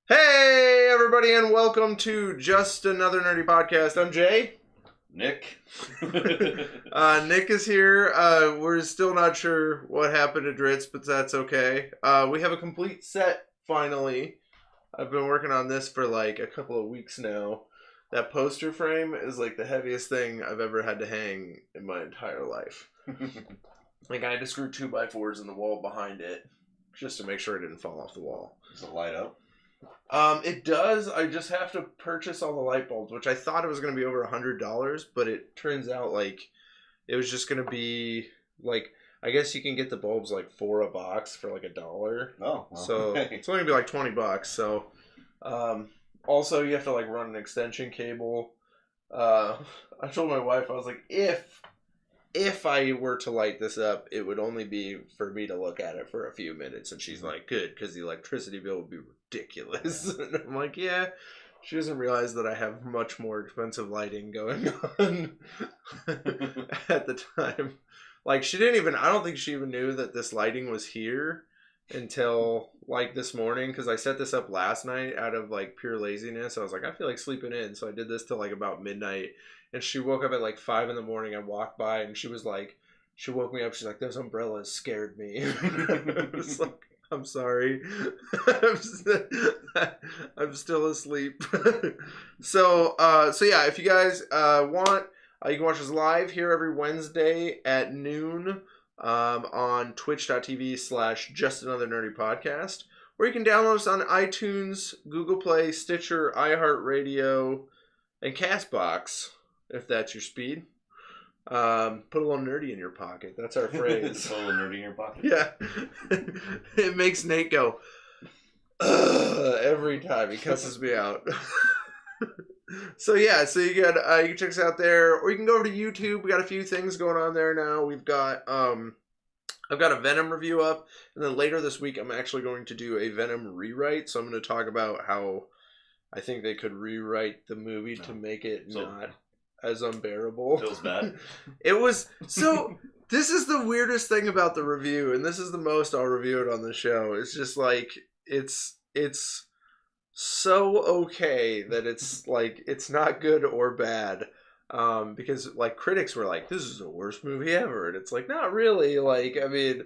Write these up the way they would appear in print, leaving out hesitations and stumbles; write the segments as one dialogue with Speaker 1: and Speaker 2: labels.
Speaker 1: Hey, everybody, and welcome to Just Another Nerdy Podcast. I'm Jay.
Speaker 2: Nick.
Speaker 1: Nick is here. We're still not sure what happened to Dritz, but that's okay. We have a complete set, finally. I've been working on this for like a couple of weeks now. That poster frame is like the heaviest thing I've ever had to hang in my entire life. Like, I had to screw 2x4s in the wall behind it just to make sure it didn't fall off the wall.
Speaker 2: Does it light up?
Speaker 1: It does. I just have to purchase all the light bulbs, which I thought it was going to be over $100, but it turns out like it was just going to be like, I guess you can get the bulbs like $4 a box for like $1.
Speaker 2: Oh, well,
Speaker 1: so it's only gonna be like $20. So, also you have to like run an extension cable. I told my wife, I was like, if I were to light this up, it would only be for me to look at it for a few minutes. And she's like, good, because the electricity bill would be ridiculous. Yeah. And I'm like, yeah. She doesn't realize that I have much more expensive lighting going on at the time. Like, she didn't even, I don't think she even knew that this lighting was here until like this morning, because I set this up last night out of like pure laziness. I was like, I feel like sleeping in. So I did this till like about midnight. And she woke up at like 5 in the morning. I walked by and she was like, she woke me up. She's like, those umbrellas scared me. I was like, I'm sorry. I'm still asleep. So yeah, if you guys want, you can watch us live here every Wednesday at noon on twitch.tv/justanothernerdypodcast. Or you can download us on iTunes, Google Play, Stitcher, iHeartRadio, and CastBox. If that's your speed. Put a little nerdy in your pocket. That's our phrase.
Speaker 2: Put a little nerdy in your pocket?
Speaker 1: Yeah. It makes Nate go, every time. He cusses me out. So yeah, so you can check us out there. Or you can go over to YouTube. We got a few things going on there now. We've got, I've got a Venom review up. And then later this week, I'm actually going to do a Venom rewrite. So I'm going to talk about how I think they could rewrite the movie to make it not as unbearable.
Speaker 2: Feels bad.
Speaker 1: It was so. This is the weirdest thing about the review, and this is the most I'll review it on the show. It's just like it's so okay that it's like it's not good or bad. Because like critics were like, this is the worst movie ever, and it's like not really. Like, I mean,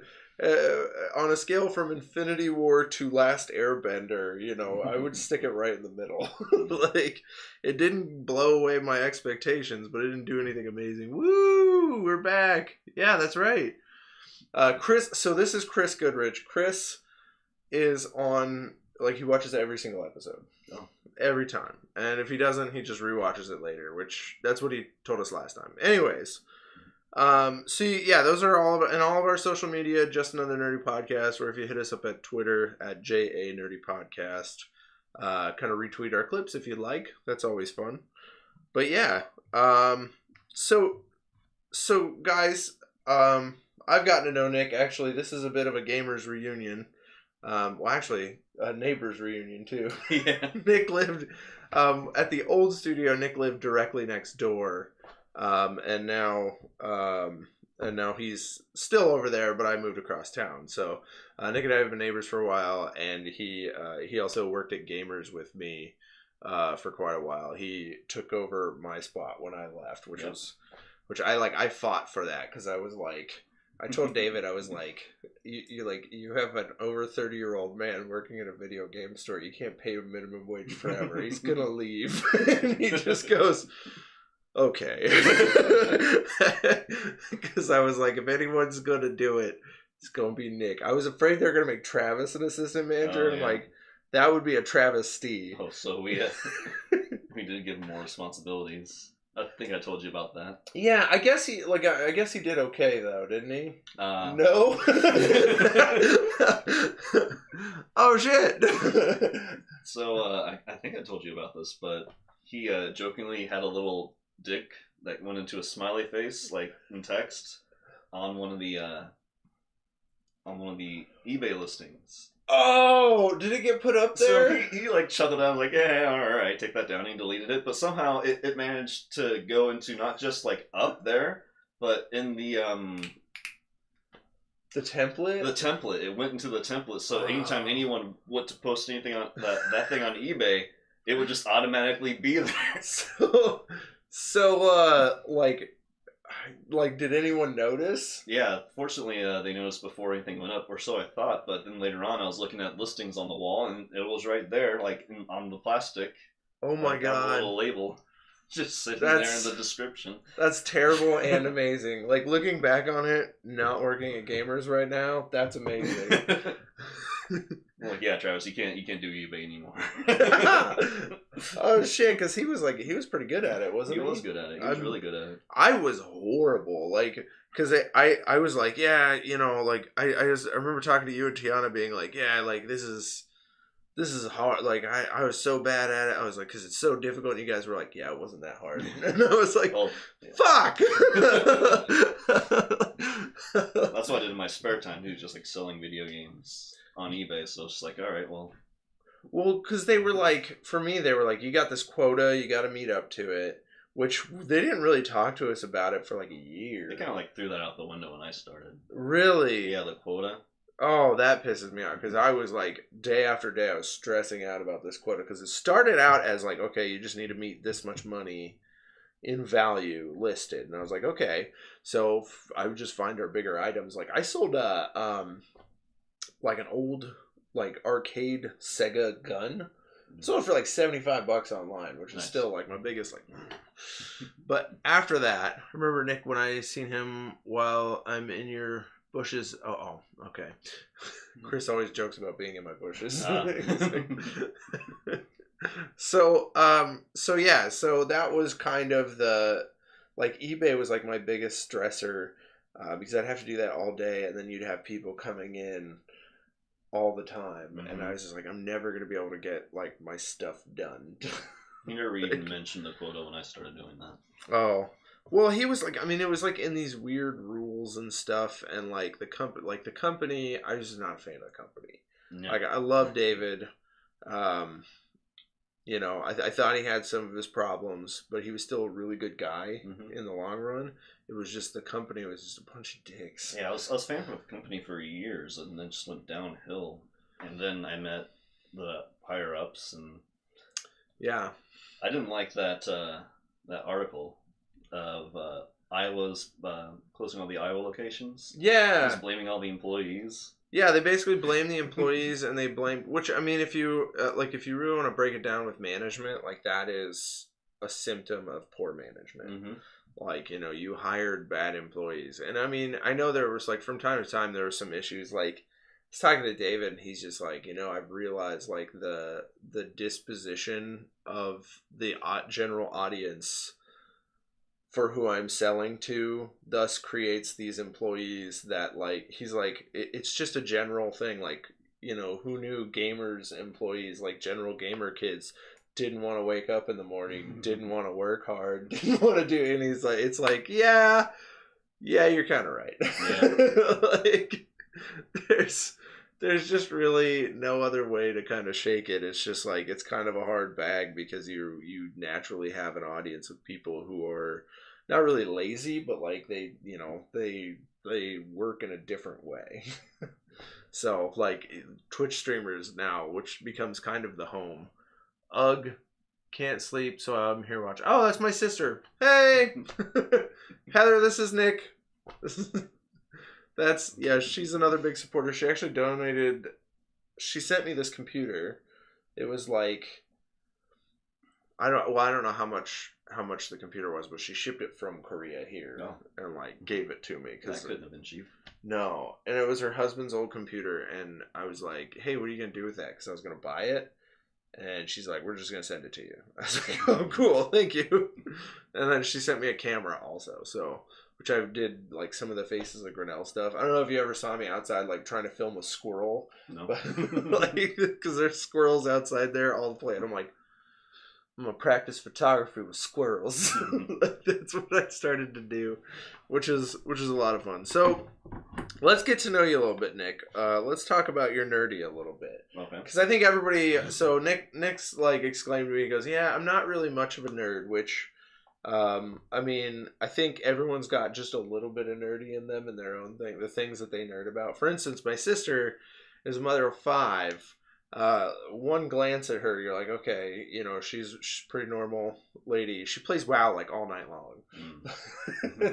Speaker 1: on a scale from Infinity War to Last Airbender, you know, I would stick it right in the middle. Like, it didn't blow away my expectations, but it didn't do anything amazing. Woo! We're back. Yeah, that's right. Chris. So this is Chris Goodrich. Chris is on. Like, he watches every single episode.
Speaker 2: Oh.
Speaker 1: Every time. And if he doesn't, he just rewatches it later, which that's what he told us last time. Anyways, see, yeah, those are all of, and all of our social media, Just Another Nerdy Podcast, or if you hit us up at Twitter at JA Nerdy Podcast, kind of retweet our clips if you'd like. That's always fun. But yeah, so guys, I've gotten to know Nick. Actually, this is a bit of a gamers reunion. Well, actually, a neighbor's reunion too.
Speaker 2: Yeah.
Speaker 1: Nick lived at the old studio. Nick lived directly next door, and now he's still over there. But I moved across town, so Nick and I have been neighbors for a while, and he also worked at Gamers with me for quite a while. He took over my spot when I left, which I fought for that because I was like. I told David, I was like, you have an over 30-year-old man working in a video game store. You can't pay him minimum wage forever. He's going to leave. And he just goes, okay. Because I was like, if anyone's going to do it, it's going to be Nick. I was afraid they were going to make Travis an assistant manager. And I'm like, that would be a travesty.
Speaker 2: Oh, so we did give him more responsibilities. I think I told you about that.
Speaker 1: Yeah, I guess he did okay though, didn't he? No. Oh shit.
Speaker 2: So I think I told you about this, but he jokingly had a little dick that went into a smiley face, like in text, on one of the eBay listings.
Speaker 1: Oh, did it get put up there?
Speaker 2: So he like chuckled down, like, yeah, alright, take that down. He deleted it, but somehow it managed to go into not just like up there, but in the
Speaker 1: The template?
Speaker 2: The template. It went into the template. So anytime anyone went to post anything on that thing on eBay, it would just automatically be there.
Speaker 1: So, like, did anyone notice?
Speaker 2: Yeah, fortunately, they noticed before anything went up, or so I thought. But then later on, I was looking at listings on the wall, and it was right there, like on the plastic.
Speaker 1: Oh my god!
Speaker 2: On the little label, just sitting there in the description.
Speaker 1: That's terrible and amazing. Like looking back on it, not working at Gamers right now, that's amazing.
Speaker 2: Like, yeah, Travis, you can't do eBay anymore.
Speaker 1: Oh shit, because he was pretty good at it, wasn't he?
Speaker 2: He was good at it. He was really good at it.
Speaker 1: I was horrible, like, because I was like, yeah, you know, like I remember talking to you and Tiana being like, yeah, like this is hard. Like I was so bad at it. I was like, because it's so difficult. And you guys were like, yeah, it wasn't that hard. And I was like, fuck.
Speaker 2: That's what I did in my spare time. He was just like selling video games on eBay. So it's just like, all right, well,
Speaker 1: because they were like, for me, they were like, you got this quota, you got to meet up to it. Which they didn't really talk to us about it for like a year.
Speaker 2: They kind of like threw that out the window when I started.
Speaker 1: Really?
Speaker 2: Yeah, the quota.
Speaker 1: Oh, that pisses me off because I was like, day after day, I was stressing out about this quota because it started out as like, okay, you just need to meet this much money in value listed, and I was like, okay, so I would just find our bigger items. Like I sold like an old like arcade Sega gun. Sold it for like $75 online, which is still like my biggest like. But after that, remember Nick when I seen him while I'm in your bushes? Oh, okay. Chris always jokes about being in my bushes. So yeah, so that was kind of the like eBay was like my biggest stressor because I'd have to do that all day, and then you'd have people coming in all the time, and I was just like, I'm never gonna be able to get like my stuff done.
Speaker 2: You never even mentioned the quota when I started doing that.
Speaker 1: Oh, well, he was like, I mean, it was like in these weird rules and stuff, and like the company, I was just not a fan of the company. Yeah. Like I love David, you know, I thought he had some of his problems, but he was still a really good guy in the long run. It was just the company was just a bunch of dicks.
Speaker 2: Yeah, I was fan of the company for years, and then just went downhill. And then I met the higher ups, and
Speaker 1: yeah,
Speaker 2: I didn't like that that article of Iowa's closing all the Iowa locations.
Speaker 1: Yeah,
Speaker 2: just blaming all the employees.
Speaker 1: Yeah, they basically blame the employees, and they blame, which I mean, if you if you really want to break it down with management, like that is a symptom of poor management. Like, you know, you hired bad employees. And I mean, I know there was like from time to time there were some issues. Like I was talking to David, and he's just like, you know, I've realized like the disposition of the general audience for who I'm selling to thus creates these employees that like, he's like, it's just a general thing. Like, you know, who knew gamers employees, like general gamer kids, didn't want to wake up in the morning, didn't want to work hard, didn't want to do, and he's like, it's like, yeah, you're kind of right. Yeah. Like, there's just really no other way to kind of shake it. It's just like, it's kind of a hard bag because you naturally have an audience of people who are not really lazy, but like they, you know, they work in a different way. So like Twitch streamers now, which becomes kind of the home. Ugh, can't sleep, so I'm here watching. Oh, that's my sister. Hey, Heather, this is Nick. Yeah, she's another big supporter. She actually donated. She sent me this computer. It was like, I don't know how much the computer was, but she shipped it from Korea here and like gave it to me because
Speaker 2: that couldn't have been cheap.
Speaker 1: No, and it was her husband's old computer, and I was like, hey, what are you gonna do with that? Because I was gonna buy it. And she's like, we're just going to send it to you. I was like, oh, cool. Thank you. And then she sent me a camera also. So, which I did like some of the Faces of Grinnell stuff. I don't know if you ever saw me outside, like trying to film a squirrel. No. But, like, because there's squirrels outside there all the play. And I'm like, I'm going to practice photography with squirrels. That's what I started to do, which is a lot of fun. So let's get to know you a little bit, Nick. Let's talk about your nerdy a little bit. Okay. Because I think everybody, so Nick's like exclaimed to me, he goes, yeah, I'm not really much of a nerd, which I mean, I think everyone's got just a little bit of nerdy in them and their own thing, the things that they nerd about. For instance, my sister is a mother of 5. One glance at her, you're like, okay, you know, she's a pretty normal lady. She plays WoW like all night long.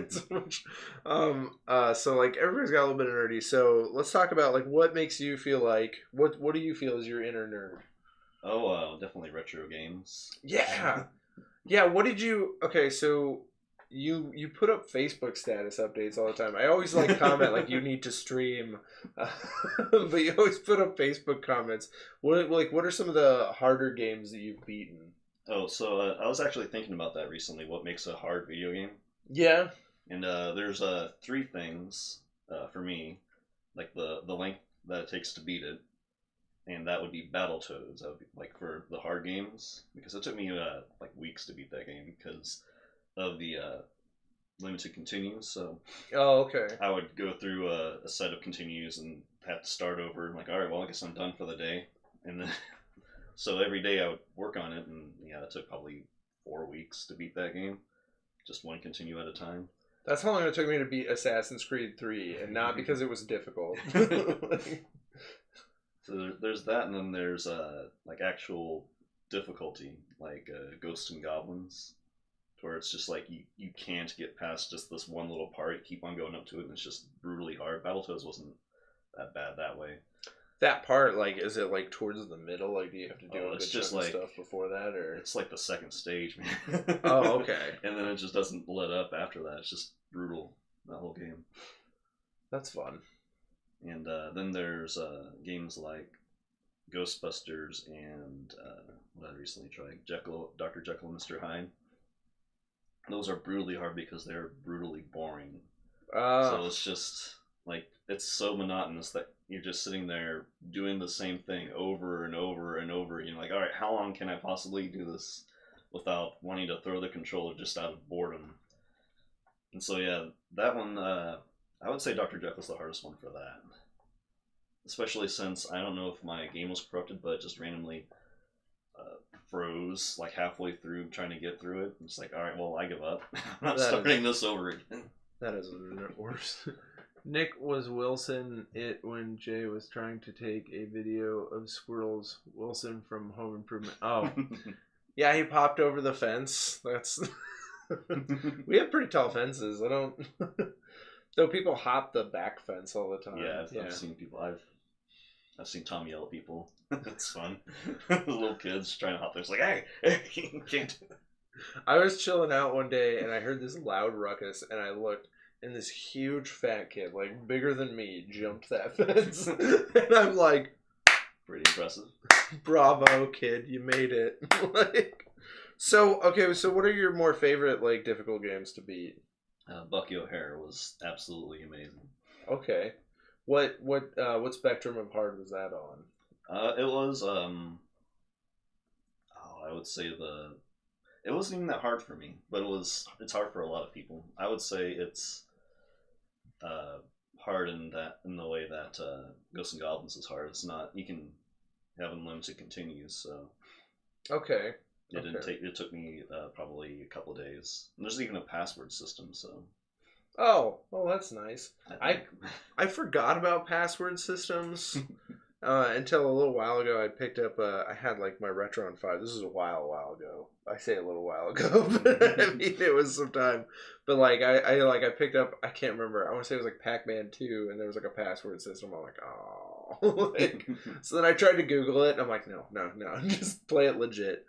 Speaker 1: So much. So like everybody's got a little bit of nerdy. So let's talk about like what makes you feel like what do you feel is your inner nerd?
Speaker 2: Oh, definitely retro games.
Speaker 1: Yeah. Yeah, what did you... Okay, so you put up Facebook status updates all the time. I always like comment like you need to stream, but you always put up Facebook comments. What are some of the harder games that you've beaten?
Speaker 2: Oh, so I was actually thinking about that recently. What makes a hard video game?
Speaker 1: Yeah.
Speaker 2: And there's 3 things for me, like the length that it takes to beat it. And that would be Battletoads. That would be like for the hard games, because it took me like weeks to beat that game because of the limited continues. So
Speaker 1: Okay.
Speaker 2: I would go through a set of continues and have to start over. Like, all right, well, I guess I'm done for the day. And then so every day I would work on it, and yeah, it took probably 4 weeks to beat that game, just one continue at a time.
Speaker 1: That's how long it took me to beat Assassin's Creed 3, and not because it was difficult.
Speaker 2: So there's that, and then there's like actual difficulty, like Ghosts and Goblins, where it's just like you can't get past just this one little part. You keep on going up to it, and it's just brutally hard. Battletoads wasn't that bad that way.
Speaker 1: That part, like, is it like towards the middle? Like, do you have to do a
Speaker 2: It's
Speaker 1: good
Speaker 2: just
Speaker 1: chunk of
Speaker 2: like
Speaker 1: stuff before that, or
Speaker 2: it's like the second stage, man.
Speaker 1: Oh, okay.
Speaker 2: And then it just doesn't let up after that. It's just brutal, that whole game.
Speaker 1: That's fun.
Speaker 2: And then there's games like Ghostbusters and what I recently tried, Dr. Jekyll and Mr. Hyde. Those are brutally hard because they're brutally boring. So it's just like it's so monotonous that you're just sitting there doing the same thing over and over and over. You know, like, all right, how long can I possibly do this without wanting to throw the controller just out of boredom? And so yeah, that one. I would say Dr. Jekyll's the hardest one for that. Especially since I don't know if my game was corrupted, but it just randomly froze like halfway through trying to get through it. I'm just like, all right, well, I give up. I'm not starting this over again.
Speaker 1: That is worse. Nick was Wilson it when Jay was trying to take a video of squirrels. Wilson from Home Improvement. Oh, yeah, he popped over the fence. That's we have pretty tall fences. I don't. Though people hop the back fence all the time.
Speaker 2: Yeah, I've seen people. I've seen Tom yell at people. It's fun. The little kids trying to hop there. It's like, hey, you can't.
Speaker 1: I was chilling out one day and I heard this loud ruckus, and I looked, and this huge fat kid, like bigger than me, jumped that fence. And I'm like,
Speaker 2: pretty impressive.
Speaker 1: Bravo, kid, you made it. Like, so okay, so what are your more favorite like difficult games to beat?
Speaker 2: Bucky O'Hare was absolutely amazing.
Speaker 1: Okay, what spectrum of hard was that on?
Speaker 2: It was I would say it wasn't even that hard for me, but it's hard for a lot of people. I would say it's hard in the way that Ghosts and Goblins is hard. It's not, you can have unlimited continues, so
Speaker 1: okay.
Speaker 2: It took me probably a couple of days. And there's even a password system, so.
Speaker 1: Oh, that's nice. I forgot about password systems until a little while ago. I picked up. I had like my Retron 5. This is a while ago. I say a little while ago, but I mean it was some time. But like I picked up. I can't remember. I want to say it was like Pac-Man 2, and there was like a password system. I'm like, oh. So then I tried to Google it, and I'm like, no, just play it legit.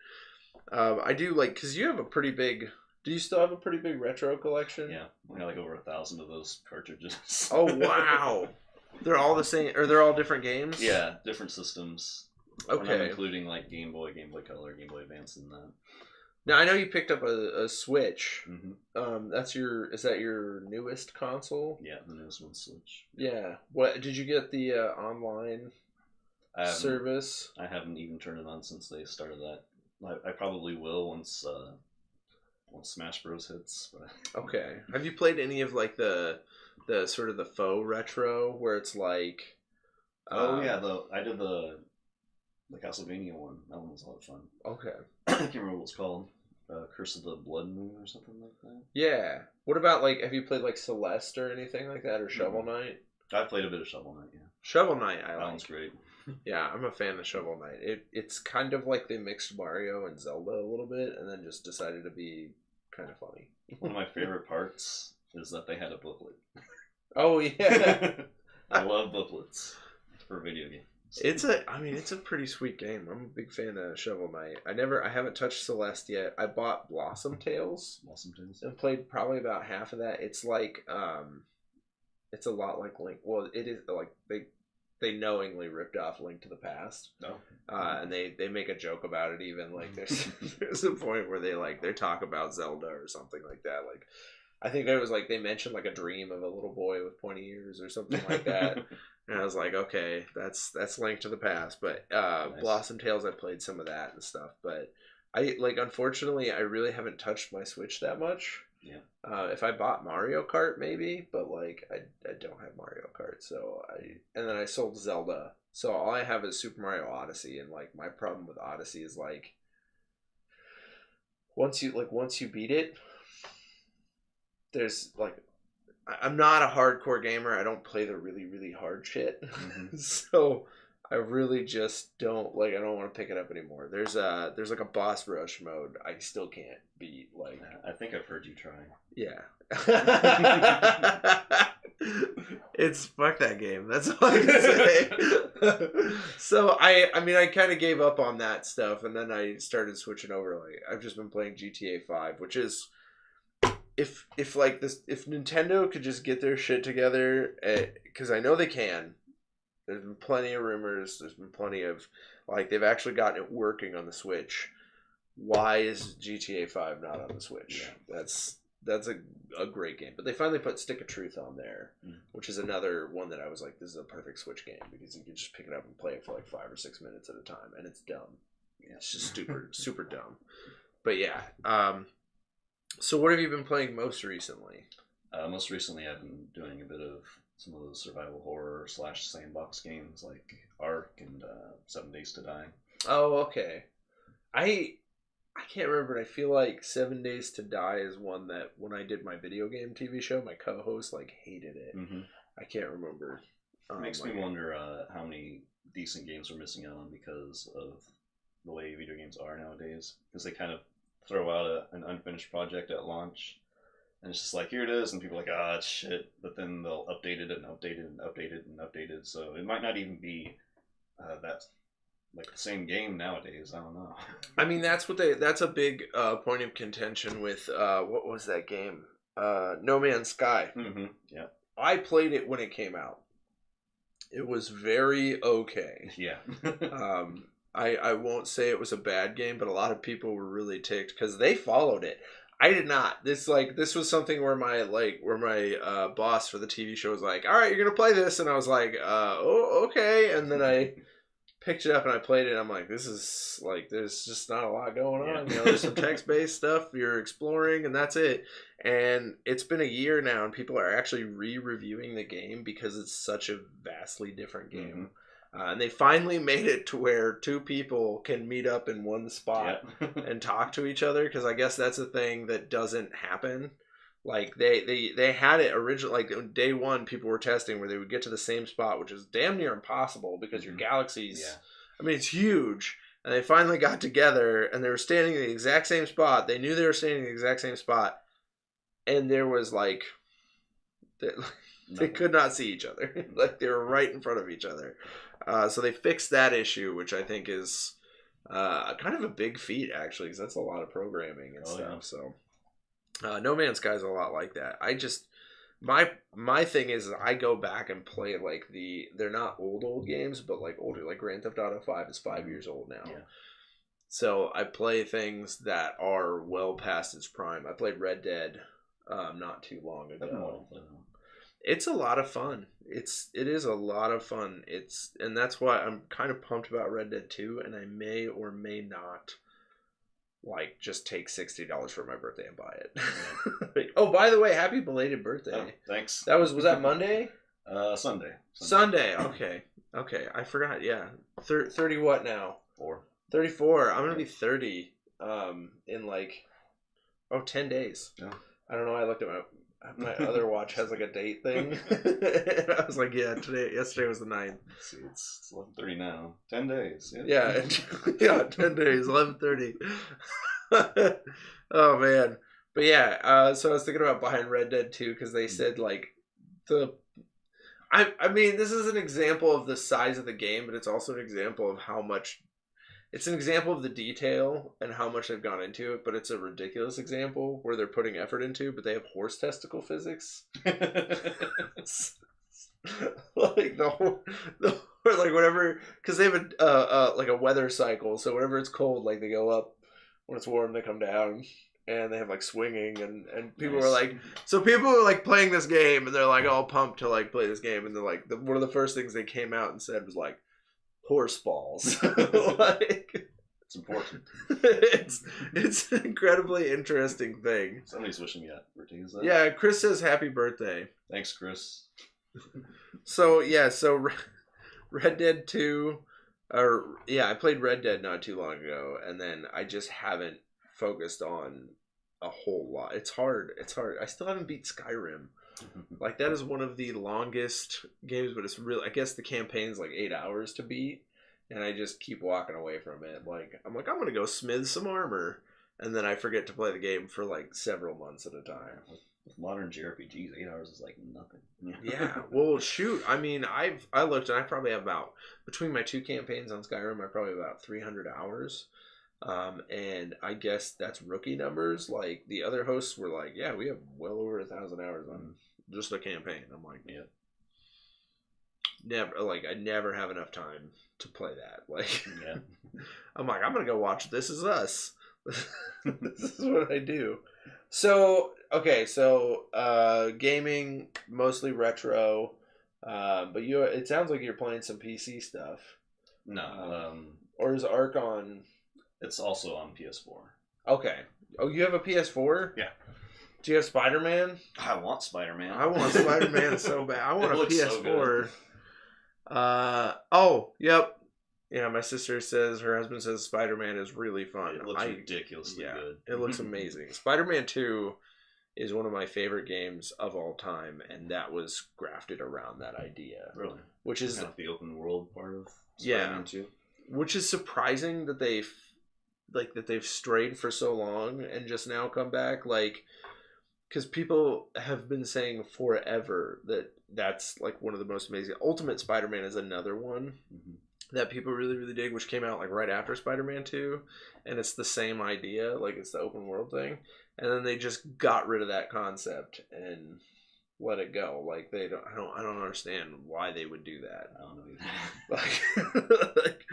Speaker 1: I do like, because you have a pretty big. Do you still have a pretty big retro collection?
Speaker 2: Yeah, I got like over 1,000 of those cartridges.
Speaker 1: Oh wow! They're all the same, or they're all different games?
Speaker 2: Yeah, different systems.
Speaker 1: Okay.
Speaker 2: I'm including like Game Boy, Game Boy Color, Game Boy Advance, and that.
Speaker 1: Now I know you picked up a Switch.
Speaker 2: Mm-hmm.
Speaker 1: Is that your newest console?
Speaker 2: Yeah, the newest one's Switch.
Speaker 1: Yeah. What did you get the online service?
Speaker 2: I haven't even turned it on since they started that. I probably will once Smash Bros hits. But...
Speaker 1: Okay. Have you played any of like the sort of the faux retro where it's like?
Speaker 2: Yeah, I did the Castlevania one. That one was a lot of fun.
Speaker 1: Okay.
Speaker 2: I can't remember what it's called. Curse of the Blood Moon or something like that.
Speaker 1: Yeah. What about, like, have you played, like, Celeste or anything like that, or Shovel Knight?
Speaker 2: I've played a bit of Shovel Knight, yeah.
Speaker 1: Shovel Knight, I
Speaker 2: That
Speaker 1: like.
Speaker 2: one's great.
Speaker 1: Yeah, I'm a fan of Shovel Knight. It's kind of like they mixed Mario and Zelda a little bit, and then just decided to be kind of funny.
Speaker 2: One of my favorite parts is that they had a booklet.
Speaker 1: Oh yeah,
Speaker 2: I love booklets for video games.
Speaker 1: it's a pretty sweet game. I'm a big fan of Shovel Knight. I haven't touched Celeste yet. I bought Blossom Tales and played probably about half of that. It's like it's a lot like Link. Well, it is like they knowingly ripped off Link to the Past.
Speaker 2: No.
Speaker 1: And they make a joke about it even. Like there's a point where they talk about Zelda or something like that. Like I think there was like they mentioned like a dream of a little boy with pointy ears or something like that. And I was like, okay, that's Link to the Past. But nice. Blossom Tales, I played some of that and stuff. But unfortunately I really haven't touched my Switch that much.
Speaker 2: Yeah.
Speaker 1: If I bought Mario Kart, maybe, but like I don't have Mario Kart, and then I sold Zelda, so all I have is Super Mario Odyssey, and like my problem with Odyssey is like once you beat it, there's like I'm not a hardcore gamer. I don't play the really really hard shit, so I really just don't I don't want to pick it up anymore. There's like a boss rush mode I still can't beat. Like
Speaker 2: I think I've heard you try.
Speaker 1: Yeah. It's fuck that game. That's all I can say. So I kind of gave up on that stuff, and then I started switching over. Like I've just been playing GTA 5, which is if Nintendo could just get their shit together, because I know they can. There's been plenty of rumors. There's been plenty of, like, they've actually gotten it working on the Switch. Why is GTA 5 not on the Switch? Yeah. That's a great game. But they finally put Stick of Truth on there, which is another one that I was like, this is a perfect Switch game, because you can just pick it up and play it for like 5 or 6 minutes at a time, and it's dumb. Yeah. It's just super dumb. But yeah. So what have you been playing most recently?
Speaker 2: Most recently, I've been doing a bit of some of those survival horror / sandbox games like Ark and 7 Days to Die.
Speaker 1: Oh, okay. I can't remember, but I feel like 7 Days to Die is one that when I did my video game TV show, my co-host like hated it. Mm-hmm. I can't remember.
Speaker 2: It makes me wonder how many decent games we're missing out on because of the way video games are nowadays. Because they kind of throw out an unfinished project at launch. And it's just like, here it is, and people are like, it's shit. But then they'll update it and update it and update it and update it. So it might not even be that like the same game nowadays. I don't know.
Speaker 1: I mean, that's a big point of contention with what was that game? No Man's Sky.
Speaker 2: Mm-hmm. Yeah.
Speaker 1: I played it when it came out. It was very okay.
Speaker 2: Yeah.
Speaker 1: I won't say it was a bad game, but a lot of people were really ticked because they followed it. I did not. This was something where my boss for the TV show was like, all right, you're going to play this. And I was like, oh, okay. And then I picked it up and I played it. I'm like, this is like, there's just not a lot going on. You know, there's some text-based stuff you're exploring and that's it. And it's been a year now and people are actually re-reviewing the game because it's such a vastly different game. Mm-hmm. And they finally made it to where two people can meet up in one spot and talk to each other. Because I guess that's a thing that doesn't happen. Like they had it originally, like day one, people were testing where they would get to the same spot, which is damn near impossible because your galaxy's, I mean, it's huge. And they finally got together and they were standing in the exact same spot. They knew they were standing in the exact same spot. And there was like, they could not see each other. Like they were right in front of each other. So they fixed that issue, which I think is kind of a big feat, actually, because that's a lot of programming and stuff. Yeah. So No Man's Sky is a lot like that. I just my thing is I go back and play like they're not old games, but like older, like Grand Theft Auto 5 is 5 years old now. Yeah. So I play things that are well past its prime. I played Red Dead not too long ago. It's a lot of fun. It is a lot of fun. And that's why I'm kind of pumped about Red Dead 2, and I may or may not like just take $60 for my birthday and buy it. Like, oh, by the way, happy belated birthday.
Speaker 2: Oh, thanks.
Speaker 1: Was that Monday?
Speaker 2: Sunday.
Speaker 1: Okay. I forgot. Yeah. 30 what now?
Speaker 2: 4.
Speaker 1: 34. I'm going to be 30 in like Oh, 10 days.
Speaker 2: Yeah.
Speaker 1: I don't know. I looked at my other watch has like a date thing. And I was like, yeah, yesterday was the 9th.
Speaker 2: Let's see, it's 11:30 now. 10 days.
Speaker 1: Yeah, yeah, 10 days, 11:30. Oh man, but yeah. So I was thinking about buying Red Dead 2 because they said like I mean, this is an example of the size of the game, but it's also an example of how much. It's an example of the detail and how much they've gone into it, but it's a ridiculous example where they're putting effort into, but they have horse testicle physics. Like like whatever, because they have like a weather cycle, so whenever it's cold, like they go up, when it's warm they come down, and they have like swinging, and people
Speaker 2: Nice.
Speaker 1: are like, so people are like playing this game and they're like all pumped to like play this game, and they're like one of the first things they came out and said was like horse balls. Like
Speaker 2: It's important.
Speaker 1: it's an incredibly interesting thing.
Speaker 2: Somebody's wishing me happy birthday. Is that?
Speaker 1: Yeah, Chris says happy birthday.
Speaker 2: Thanks, Chris.
Speaker 1: So yeah, so Red Dead 2, I played Red Dead not too long ago, and then I just haven't focused on a whole lot. It's hard. I still haven't beat Skyrim. Like, that is one of the longest games, but it's really, I guess the campaign's like 8 hours to beat, and I just keep walking away from it. Like, I'm gonna go smith some armor, and then I forget to play the game for like several months at a time.
Speaker 2: With modern JRPGs, 8 hours is like nothing.
Speaker 1: Yeah, well, shoot. I mean, I looked, and I probably have about, between my 2 campaigns on Skyrim, I probably have about 300 hours. And I guess that's rookie numbers. Like, the other hosts were like, yeah, we have well over 1,000 hours on just a campaign. I'm like,
Speaker 2: yeah,
Speaker 1: never. Like, I never have enough time to play that. Like,
Speaker 2: yeah.
Speaker 1: I'm like, I'm gonna go watch This Is Us. This is what I do. So okay, so gaming, mostly retro, but it sounds like you're playing some PC stuff.
Speaker 2: No,
Speaker 1: or is Ark on?
Speaker 2: it's also on PS4.
Speaker 1: Okay. Oh, you have a PS4?
Speaker 2: Yeah.
Speaker 1: Do you have Spider-Man?
Speaker 2: I want Spider-Man.
Speaker 1: I want Spider-Man so bad. I want
Speaker 2: It
Speaker 1: a
Speaker 2: looks
Speaker 1: PS4.
Speaker 2: So
Speaker 1: Oh, yep. Yeah, my sister says, her husband says Spider-Man is really fun.
Speaker 2: It looks ridiculously good.
Speaker 1: It looks amazing. Spider-Man 2 is one of my favorite games of all time, and that was grafted around that idea.
Speaker 2: Really?
Speaker 1: Which is
Speaker 2: kind of the open world part of Spider-Man 2.
Speaker 1: Which is surprising that they've strayed for so long and just now come back, like, because people have been saying forever that that's like one of the most amazing. Ultimate Spider-Man is another one that people really, really dig, which came out like right after Spider-Man 2, and it's the same idea, like it's the open world thing, and then they just got rid of that concept and let it go. Like, I don't understand why they would do that.
Speaker 2: I don't know either.
Speaker 1: Like,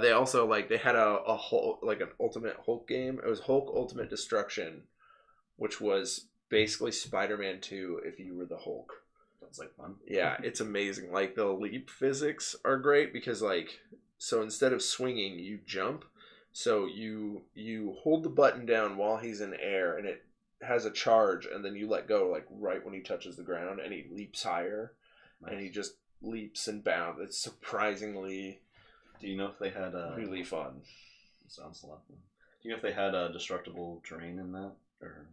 Speaker 1: they also, like, they had a Hulk, like an Ultimate Hulk game. It was Hulk Ultimate Destruction, which was basically Spider-Man 2 if you were the Hulk.
Speaker 2: Sounds like fun.
Speaker 1: Yeah, it's amazing. Like, the leap physics are great because, like, so instead of swinging, you jump. So you hold the button down while he's in air, and it has a charge, and then you let go, like, right when he touches the ground, and he leaps higher. Nice. And he just leaps and bounds. It's surprisingly...
Speaker 2: Do you know if they had
Speaker 1: really fun?
Speaker 2: Sounds a lot fun. Do you know if they had destructible terrain in that, or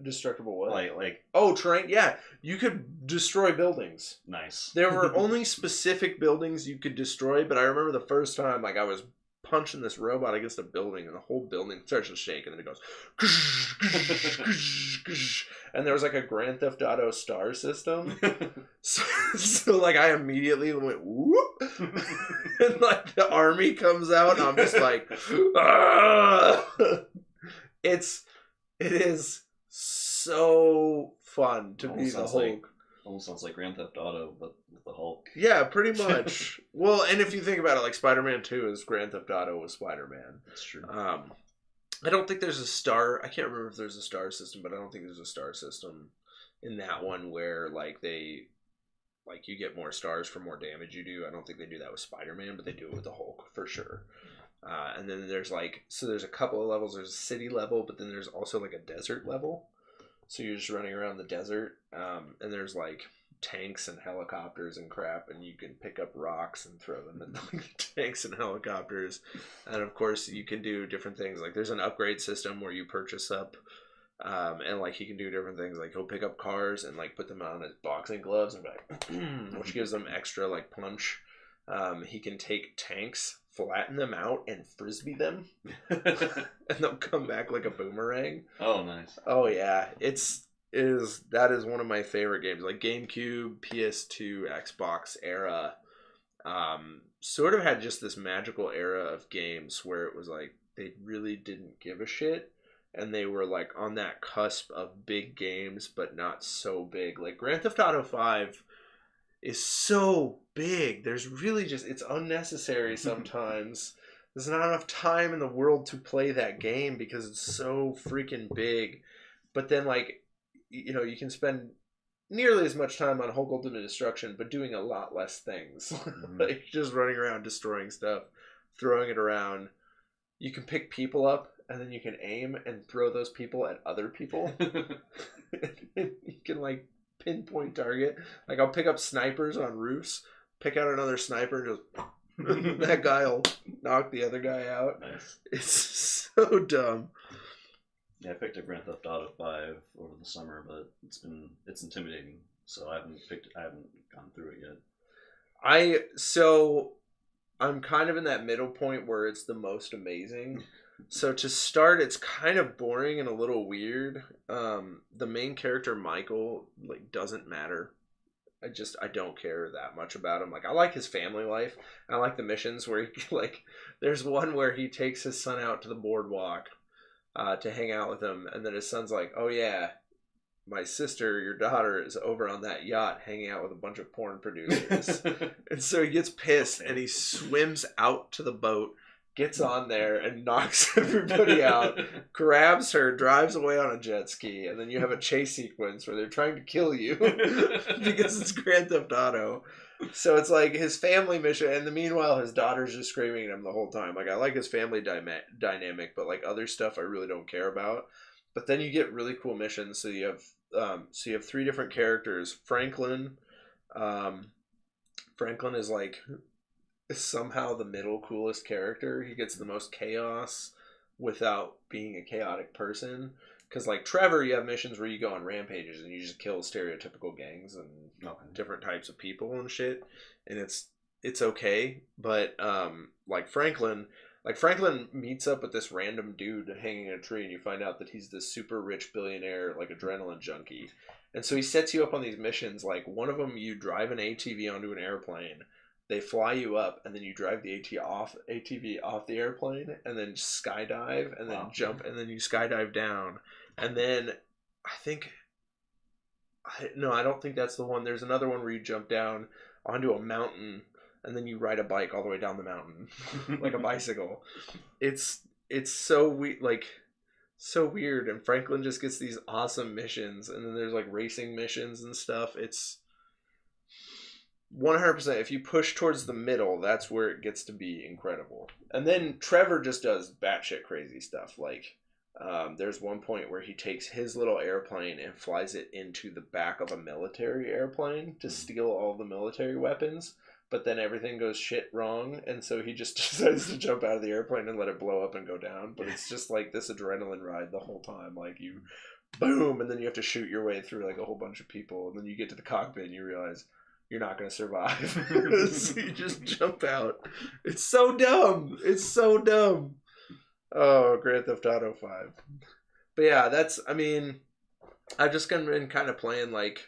Speaker 1: destructible what?
Speaker 2: Like
Speaker 1: terrain? Yeah, you could destroy buildings.
Speaker 2: Nice.
Speaker 1: There were only specific buildings you could destroy, but I remember the first time, like, I was punching this robot against a building, and the whole building starts to shake, and then it goes, and there was like a Grand Theft Auto star system. So like, I immediately went whoop, and like the army comes out, and I'm just like, ah! It is so fun to be the Hulk.
Speaker 2: Almost sounds like Grand Theft Auto, but with the Hulk.
Speaker 1: Yeah, pretty much. Well, and if you think about it, like, Spider-Man 2 is Grand Theft Auto with Spider-Man.
Speaker 2: That's true.
Speaker 1: I don't think there's a star. I can't remember if there's a star system, but I don't think there's a star system in that one where, like, you get more stars for more damage you do. I don't think they do that with Spider-Man, but they do it with the Hulk for sure. And then there's there's a couple of levels. There's a city level, but then there's also like a desert level. So you're just running around the desert, and there's like tanks and helicopters and crap, and you can pick up rocks and throw them at the tanks and helicopters. And of course, you can do different things. Like there's an upgrade system where you purchase up, and like he can do different things. Like he'll pick up cars and like put them on his boxing gloves and be like, which gives them extra like punch. He can take tanks, flatten them out, and frisbee them, and they'll come back like a boomerang.
Speaker 2: Oh, nice.
Speaker 1: Oh yeah, that is one of my favorite games. Like GameCube, PS2, Xbox era, sort of had just this magical era of games where it was like they really didn't give a shit, and they were like on that cusp of big games, but not so big. Like Grand Theft Auto 5 is so big. There's really just, it's unnecessary sometimes. There's not enough time in the world to play that game because it's so freaking big. But then, like, you know, you can spend nearly as much time on Hulk Ultimate Destruction, but doing a lot less things. Like, just running around, destroying stuff, throwing it around. You can pick people up, and then you can aim and throw those people at other people. You can, like, pinpoint target. Like, I'll pick up snipers on roofs, pick out another sniper, and just that guy will knock the other guy out. Nice. It's so dumb.
Speaker 2: Yeah, I picked up Grand Theft Auto 5 over the summer, but it's intimidating, so I haven't gone through it yet.
Speaker 1: I'm kind of in that middle point where it's the most amazing. So to start, it's kind of boring and a little weird. The main character, Michael, like, doesn't matter. I don't care that much about him. Like, I like his family life. I like the missions where he, like, there's one where he takes his son out to the boardwalk to hang out with him, and then his son's like, oh yeah, my sister, your daughter, is over on that yacht hanging out with a bunch of porn producers. And so he gets pissed and he swims out to the boat, gets on there and knocks everybody out, grabs her, drives away on a jet ski, and then you have a chase sequence where they're trying to kill you because it's Grand Theft Auto. So it's like his family mission, and meanwhile his daughter's just screaming at him the whole time. Like, I like his family dynamic, but like other stuff I really don't care about. But then you get really cool missions. So you have three different characters. Franklin is like somehow the middle coolest character. He gets the most chaos without being a chaotic person. Because, like, Trevor, you have missions where you go on rampages and you just kill stereotypical gangs and different types of people and shit. And it's okay. But, Franklin meets up with this random dude hanging in a tree, and you find out that he's this super rich billionaire, like, adrenaline junkie. And so he sets you up on these missions. Like, one of them, you drive an ATV onto an airplane. They fly you up, and then you drive the ATV off the airplane, and then skydive, and then jump, and then you skydive down. And then I don't think that's the one. There's another one where you jump down onto a mountain, and then you ride a bike all the way down the mountain, like a bicycle. It's so so weird. And Franklin just gets these awesome missions, and then there's like racing missions and stuff. It's 100%. If you push towards the middle, that's where it gets to be incredible. And then Trevor just does batshit crazy stuff. Like, there's one point where he takes his little airplane and flies it into the back of a military airplane to steal all the military weapons. But then everything goes shit wrong, and so he just decides to jump out of the airplane and let it blow up and go down. But it's just like this adrenaline ride the whole time. Like, you boom, and then you have to shoot your way through like a whole bunch of people, and then you get to the cockpit and you realize you're not going to survive. So you just jump out. It's so dumb. It's so dumb. Oh, Grand Theft Auto 5. But yeah, I've just been kind of playing like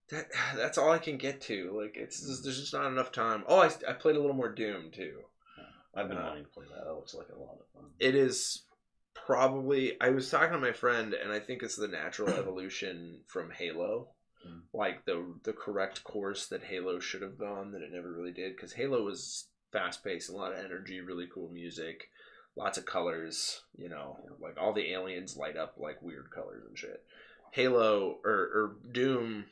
Speaker 1: that. That's all I can get to. Like, there's just not enough time. Oh, I played a little more Doom too.
Speaker 2: I've been wanting to play that. That looks like a lot of fun.
Speaker 1: It is probably, I was talking to my friend, and I think it's the natural evolution from Halo. Like the correct course that Halo should have gone that it never really did, because Halo was fast paced, a lot of energy, really cool music, lots of colors, like all the aliens light up like weird colors and shit. Halo or Doom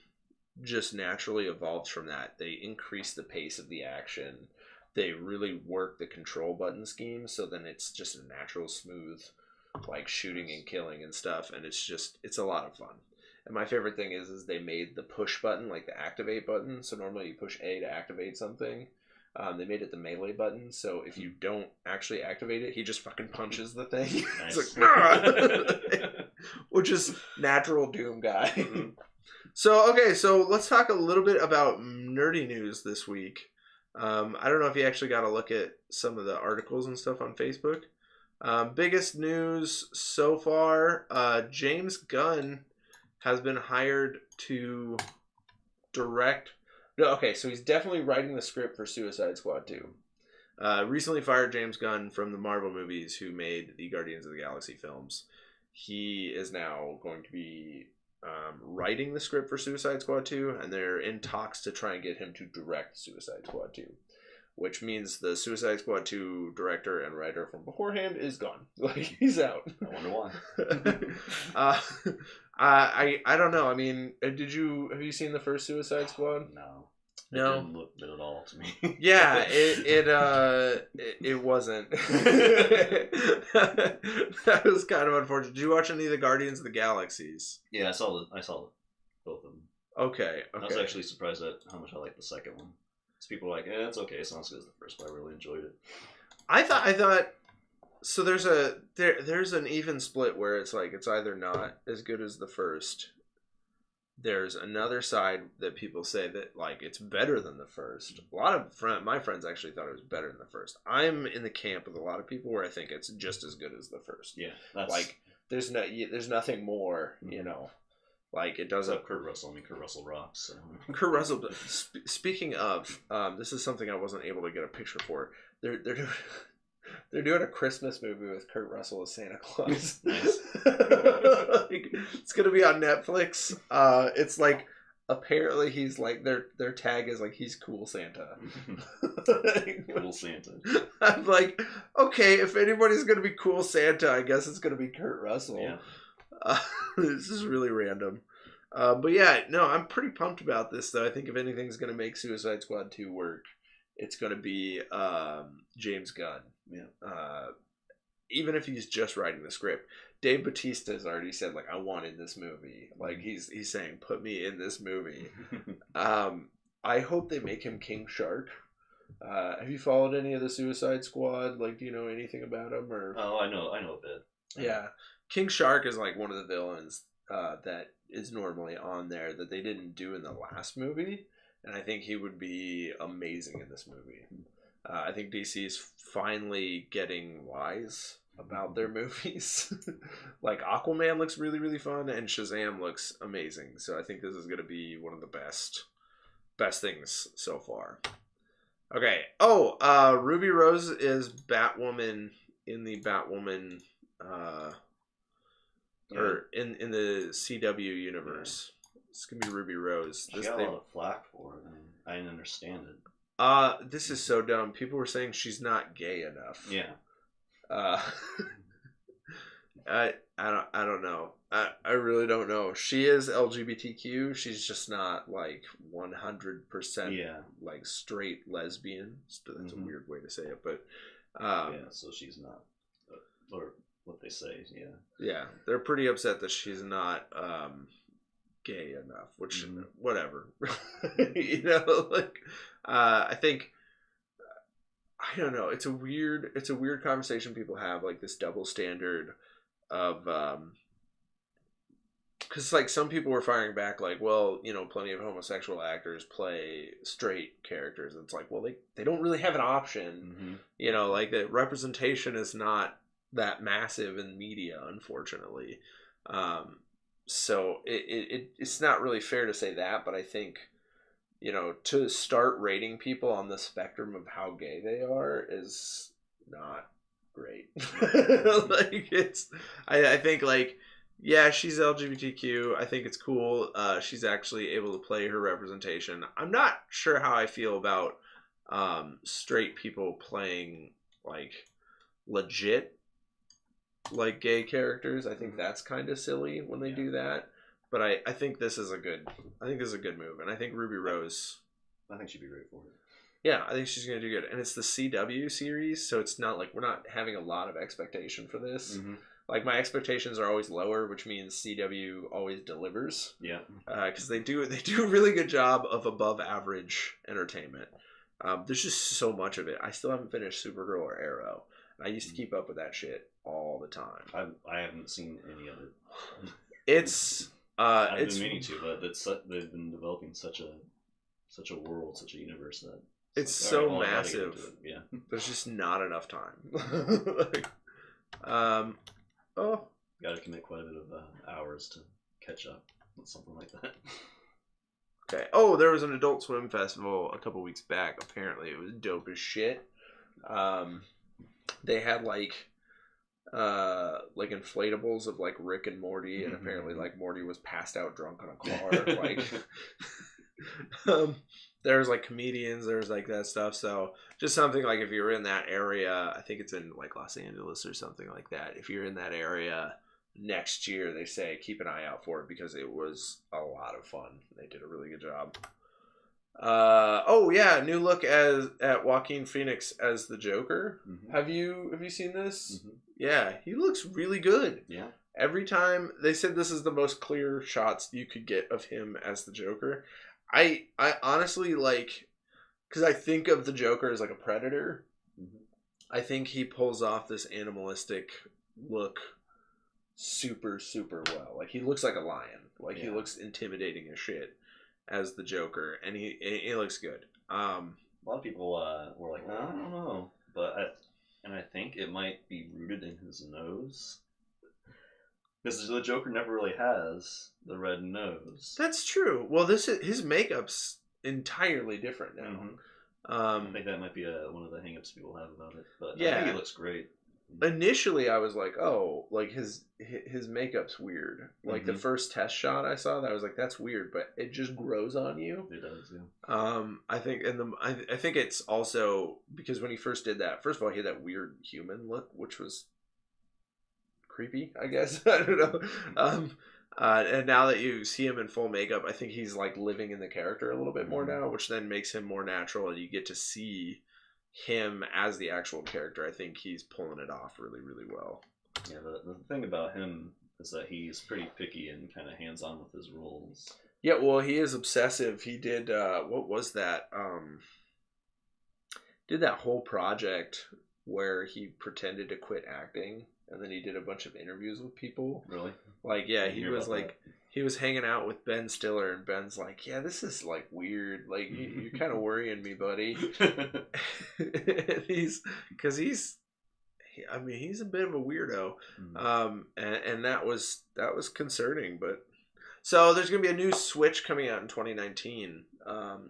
Speaker 1: just naturally evolves from that. They increase the pace of the action. They really work the control button scheme, so then it's just a natural smooth like shooting and killing and stuff, and it's a lot of fun. And my favorite thing is they made the push button like the activate button. So normally you push A to activate something. They made it the melee button, so if you don't actually activate it, he just fucking punches the thing.
Speaker 2: Nice.
Speaker 1: It's like, which is natural Doom guy. Mm-hmm. So let's talk a little bit about nerdy news this week. I don't know if you actually got to look at some of the articles and stuff on Facebook. Biggest news so far, James Gunn has been hired to direct. No, okay, so he's definitely writing the script for Suicide Squad 2. Recently fired James Gunn from the Marvel movies, who made the Guardians of the Galaxy films. He is now going to be writing the script for Suicide Squad 2, and they're in talks to try and get him to direct Suicide Squad 2. Which means the Suicide Squad 2 director and writer from beforehand is gone. Like, he's out.
Speaker 2: I wonder
Speaker 1: why. I don't know. I mean, have you seen the first Suicide Squad?
Speaker 2: No.
Speaker 1: No.
Speaker 2: It didn't look good at all to me.
Speaker 1: Yeah, it wasn't. That was kind of unfortunate. Did you watch any of the Guardians of the Galaxies?
Speaker 2: Yeah, I saw both of them.
Speaker 1: Okay.
Speaker 2: I was actually surprised at how much I liked the second one. Because people are like, it's okay, it's not as good as the first, but I really enjoyed it. I thought so there's an even split where it's like it's either not as good as the first. There's another side that people say that like it's better than the first. A lot of my friends actually thought it was better than the first. I'm in the camp with a lot of people where I think it's just as good as the first. Yeah, that's...
Speaker 1: like there's nothing more, you know. Like it doesn't.
Speaker 2: Kurt Russell. I mean, Kurt Russell rocks. So.
Speaker 1: Kurt Russell. Speaking of, this is something I wasn't able to get a picture for. They're doing a Christmas movie with Kurt Russell as Santa Claus. Nice. Like, it's gonna be on Netflix. It's like apparently he's like their tag is like he's cool Santa.
Speaker 2: Cool Santa.
Speaker 1: I'm like, okay, if anybody's gonna be cool Santa, I guess it's gonna be Kurt Russell.
Speaker 2: Yeah.
Speaker 1: This is really random. But yeah, no, I'm pretty pumped about this, though. I think if anything's going to make Suicide Squad 2 work, it's going to be James Gunn.
Speaker 2: Yeah.
Speaker 1: Even if he's just writing the script. Dave Bautista has already said, like, I want in this movie. Like, he's saying, put me in this movie. I hope they make him King Shark. Have you followed any of the Suicide Squad? Like, do you know anything about him? Or?
Speaker 2: Oh, I know a bit.
Speaker 1: Yeah. King Shark is like one of the villains that is normally on there that they didn't do in the last movie, and I think he would be amazing in this movie. I think DC is finally getting wise about their movies. Like Aquaman looks really, really fun, and Shazam looks amazing. So I think this is going to be one of the best things so far. Okay. Oh, Ruby Rose is Batwoman in the Batwoman. Or in the CW universe. Yeah. It's gonna be Ruby Rose.
Speaker 2: She got a lot of flack for it. I didn't understand it.
Speaker 1: This is so dumb. People were saying she's not gay enough.
Speaker 2: Yeah.
Speaker 1: I don't know. I really don't know. She is LGBTQ. She's just not like 100% like straight lesbian. That's a weird way to say it, but
Speaker 2: so she's not or what they say,
Speaker 1: yeah, they're pretty upset that she's not gay enough, which whatever. You know, like I think I don't know, it's a weird conversation people have, like this double standard of because like some people were firing back like, well, you know, plenty of homosexual actors play straight characters. It's like, well, they don't really have an option. You know, like the representation is not that massive in media, unfortunately. So it's not really fair to say that, but I think, you know, to start rating people on the spectrum of how gay they are is not great. Like I think like, yeah, she's LGBTQ. I think it's cool. She's actually able to play her representation. I'm not sure how I feel about straight people playing like legit like gay characters. I think that's kind of silly when they do that. But I think this is a good move, and I think Ruby Rose,
Speaker 2: I think she'd be great for it.
Speaker 1: Yeah, I think she's gonna do good, and it's the CW series, so it's not like we're not having a lot of expectation for this. like my expectations are always lower, which means CW always delivers.
Speaker 2: Yeah.
Speaker 1: Because they do a really good job of above average entertainment. There's just so much of it. I still haven't finished Supergirl or Arrow. I used to keep up with that shit all the time.
Speaker 2: I haven't seen any of it.
Speaker 1: I've
Speaker 2: been meaning to, but they've been developing such a world, such a universe that
Speaker 1: it's
Speaker 2: like,
Speaker 1: so
Speaker 2: right, well,
Speaker 1: massive.
Speaker 2: Yeah.
Speaker 1: There's just not enough time.
Speaker 2: Got to commit quite a bit of hours to catch up with something like that.
Speaker 1: Okay. Oh, there was an Adult Swim festival a couple weeks back. Apparently, it was dope as shit. They had like inflatables of like Rick and Morty, and apparently like Morty was passed out drunk on a car. Like, there's like comedians, there's like that stuff. So just something like if you're in that area, I think it's in like Los Angeles or something like that. If you're in that area next year, they say keep an eye out for it because it was a lot of fun. They did a really good job. New look at Joaquin Phoenix as the Joker. Mm-hmm. Have you seen this? Mm-hmm. Yeah, he looks really good.
Speaker 2: Yeah.
Speaker 1: Every time they said this is the most clear shots you could get of him as the Joker. I honestly like, because I think of the Joker as like a predator. Mm-hmm. I think he pulls off this animalistic look super, super well. Like he looks like a lion. Like he looks intimidating as shit as the Joker, and he looks good. A
Speaker 2: lot of people were like, I don't know, but I think it might be rooted in his nose. Because the Joker never really has the red nose.
Speaker 1: That's true. Well, his makeup's entirely different now.
Speaker 2: Mm-hmm. I think that might be one of the hang-ups people have about it. But I think it looks great.
Speaker 1: Initially, I was like, oh, like his makeup's weird. Like the first test shot I saw, that I was like, that's weird, but it just grows on you.
Speaker 2: It does, yeah.
Speaker 1: I think, I think it's also because when he first did that, first of all, he had that weird human look, which was creepy, I guess. I don't know. And now that you see him in full makeup, I think he's like living in the character a little bit more now, which then makes him more natural, and you get to see him as the actual character. I think he's pulling it off really, really well.
Speaker 2: Yeah, the thing about him is that he's pretty picky and kind of hands-on with his roles.
Speaker 1: Yeah, well, he is obsessive. He did, what was that? Did that whole project where he pretended to quit acting, and then he did a bunch of interviews with people.
Speaker 2: Really?
Speaker 1: Like, yeah, he was like, he was hanging out with Ben Stiller, and Ben's like, yeah, this is like weird. Like, you're kind of worrying me, buddy. He's a bit of a weirdo. And that was concerning, but so there's going to be a new Switch coming out in 2019.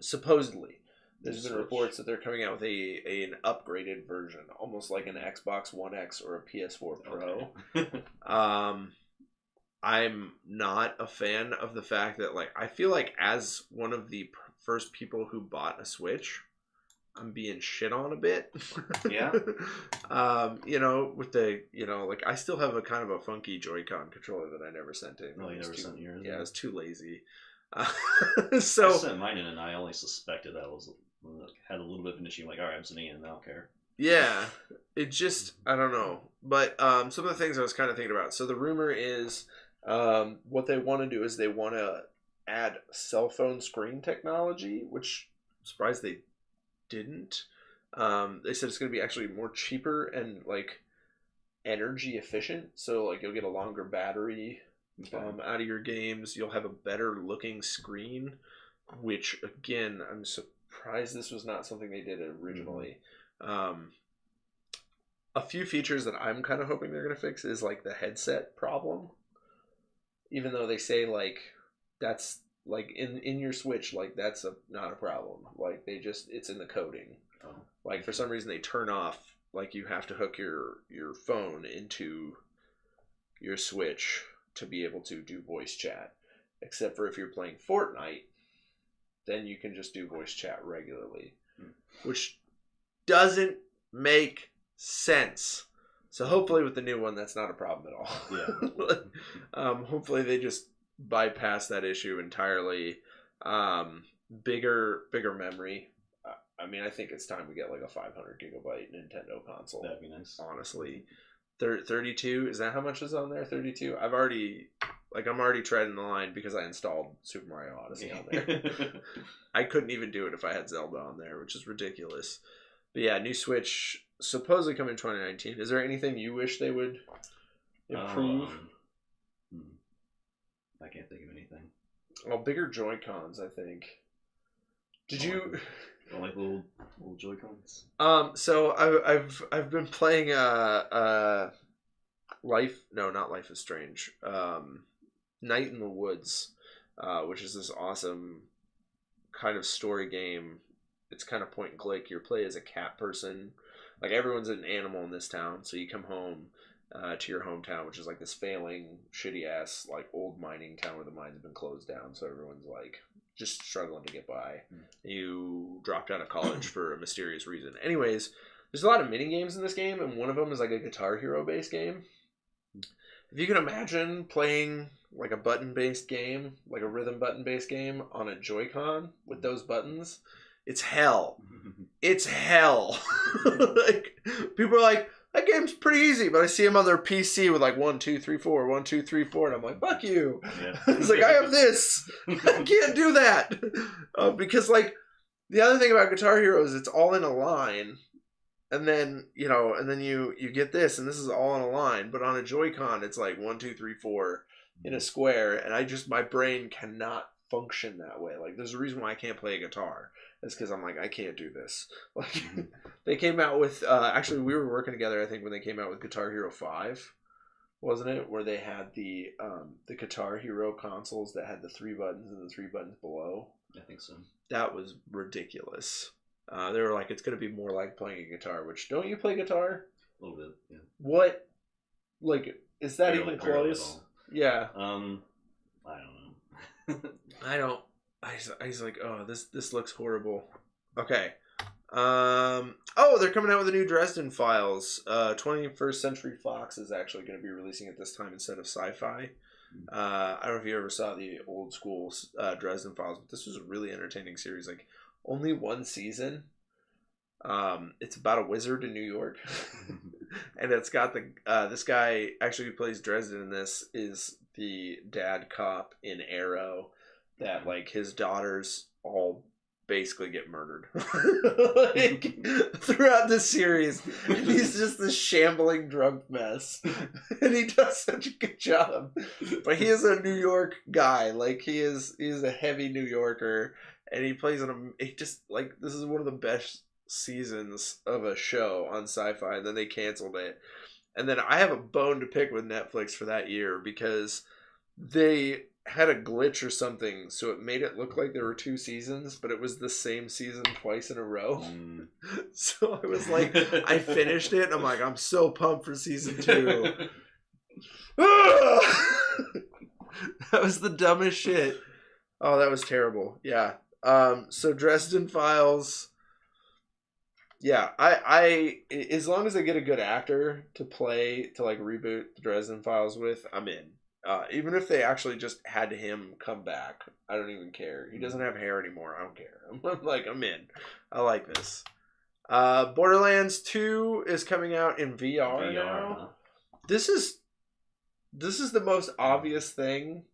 Speaker 1: Supposedly. There's been reports that they're coming out with an upgraded version, almost like an Xbox One X or a PS4 Pro. Okay. I'm not a fan of the fact that, like, I feel like as one of the first people who bought a Switch, I'm being shit on a bit.
Speaker 2: Yeah.
Speaker 1: With the, like, I still have a kind of a funky Joy-Con controller that I never sent in.
Speaker 2: No, you never sent yours?
Speaker 1: Yeah, I was too lazy.
Speaker 2: So I sent mine in, and I only suspected I had a little bit of an issue. I'm like, all right, I'm sending it in, I don't care.
Speaker 1: Yeah, it just, I don't know. But some of the things I was kind of thinking about. So the rumor is what they want to do is they want to add cell phone screen technology, which I'm surprised they didn't. They said it's going to be actually more cheaper and like energy efficient. So like you'll get a longer battery out of your games. You'll have a better looking screen, which again, I'm surprised this was not something they did originally. A few features that I'm kind of hoping they're going to fix is like the headset problem. Even though they say like that's like in your Switch, like that's not a problem. Like it's in the coding. Like for some reason they turn off, like you have to hook your phone into your Switch to be able to do voice chat. Except for if you're playing Fortnite, then you can just do voice chat regularly. Which doesn't make sense. So hopefully with the new one, that's not a problem at all. Yeah. Hopefully they just bypass that issue entirely. Bigger memory. I mean, I think it's time we get like a 500 gigabyte Nintendo console.
Speaker 2: That'd be nice.
Speaker 1: Honestly. 32. Is that how much is on there? 32. I'm already treading the line because I installed Super Mario Odyssey on there. I couldn't even do it if I had Zelda on there, which is ridiculous. But yeah, new Switch supposedly coming in 2019. Is there anything you wish they would improve?
Speaker 2: I can't think of anything.
Speaker 1: Well, bigger Joy-Cons, I think. Did you?
Speaker 2: I like little Joy-Cons.
Speaker 1: So I've been playing not Life is Strange. Night in the Woods, which is this awesome kind of story game. It's kind of point and click. You play as a cat person. Like, everyone's an animal in this town, so you come home to your hometown, which is like this failing, shitty ass, like, old mining town where the mines have been closed down, so everyone's like just struggling to get by. You dropped out of college for a mysterious reason. Anyways, there's a lot of mini games in this game, and one of them is like a Guitar Hero based game. If you can imagine playing like a button-based game, like a rhythm button-based game on a Joy-Con with those buttons, it's hell. It's hell. Like, people are like, that game's pretty easy, but I see them on their PC with like 1, 2, 3, 4, 1, 2, 3, 4, and I'm like, fuck you. Yeah. It's like, I have this. I can't do that. Because, like, the other thing about Guitar Hero is it's all in a line. And then, you get this, and this is all in a line. But on a Joy-Con, it's like 1, 2, 3, 4 in a square. And my brain cannot function that way. Like, there's a reason why I can't play a guitar. It's because I'm like, I can't do this. Like, they came out with, actually, we were working together, I think, when they came out with Guitar Hero 5, wasn't it? Where they had the Guitar Hero consoles that had the 3 buttons and the 3 buttons below.
Speaker 2: I think so.
Speaker 1: That was ridiculous. They were like, it's going to be more like playing a guitar, which, don't you play guitar?
Speaker 2: A little bit, yeah.
Speaker 1: What, like, is that even close? Yeah.
Speaker 2: I don't know.
Speaker 1: I was like, oh, this looks horrible. Okay. They're coming out with a new Dresdin Files. 21st Century Fox is actually going to be releasing it this time instead of Sci-Fi. I don't know if you ever saw the old school Dresdin Files, but this was a really entertaining series. Like, only 1 season. It's about a wizard in New York. And it's got this guy actually who plays Dresden in this is the dad cop in Arrow that, like, his daughters all basically get murdered. Like, throughout the series. And he's just this shambling drunk mess. And he does such a good job. But he is a New York guy. Like, he's a heavy New Yorker. And he plays this is one of the best seasons of a show on Sci-Fi. And then they canceled it. And then I have a bone to pick with Netflix for that year because they had a glitch or something, so it made it look like there were 2 seasons, but it was the same season twice in a row. So I was like, I finished it, and I'm like, I'm so pumped for season 2. That was the dumbest shit. Oh, that was terrible. Yeah. So Dresden Files. Yeah, I as long as I get a good actor to reboot the Dresden Files with, I'm in. Even if they actually just had him come back, I don't even care. He doesn't have hair anymore. I don't care. I'm like, I'm in. I like this. Borderlands 2 is coming out in VR now. Huh? This is the most obvious thing.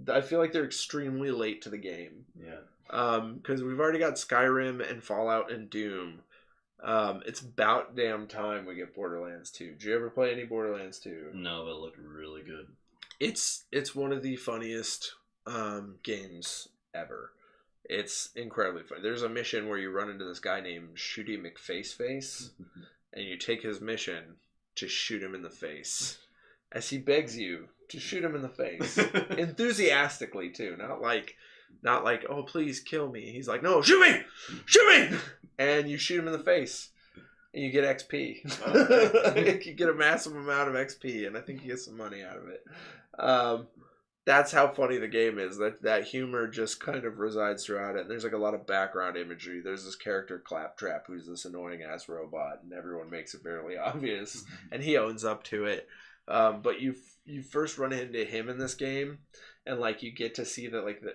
Speaker 1: I feel like they're extremely late to the game. Yeah. Because we've already got Skyrim and Fallout and Doom. It's about damn time we get Borderlands 2. Did you ever play any Borderlands 2?
Speaker 2: No, but it looked really good.
Speaker 1: It's one of the funniest games ever. It's incredibly funny. There's a mission where you run into this guy named Shooty McFaceface, and you take his mission to shoot him in the face, as he begs you to shoot him in the face, enthusiastically too, not like, oh please kill me. He's like, no, shoot me, and you shoot him in the face. And you get XP. You get a massive amount of XP, and I think you get some money out of it. That's how funny the game is. That humor just kind of resides throughout it. And there's like a lot of background imagery. There's this character Claptrap who's this annoying ass robot, and everyone makes it fairly obvious, and he owns up to it. But you first run into him in this game, and like you get to see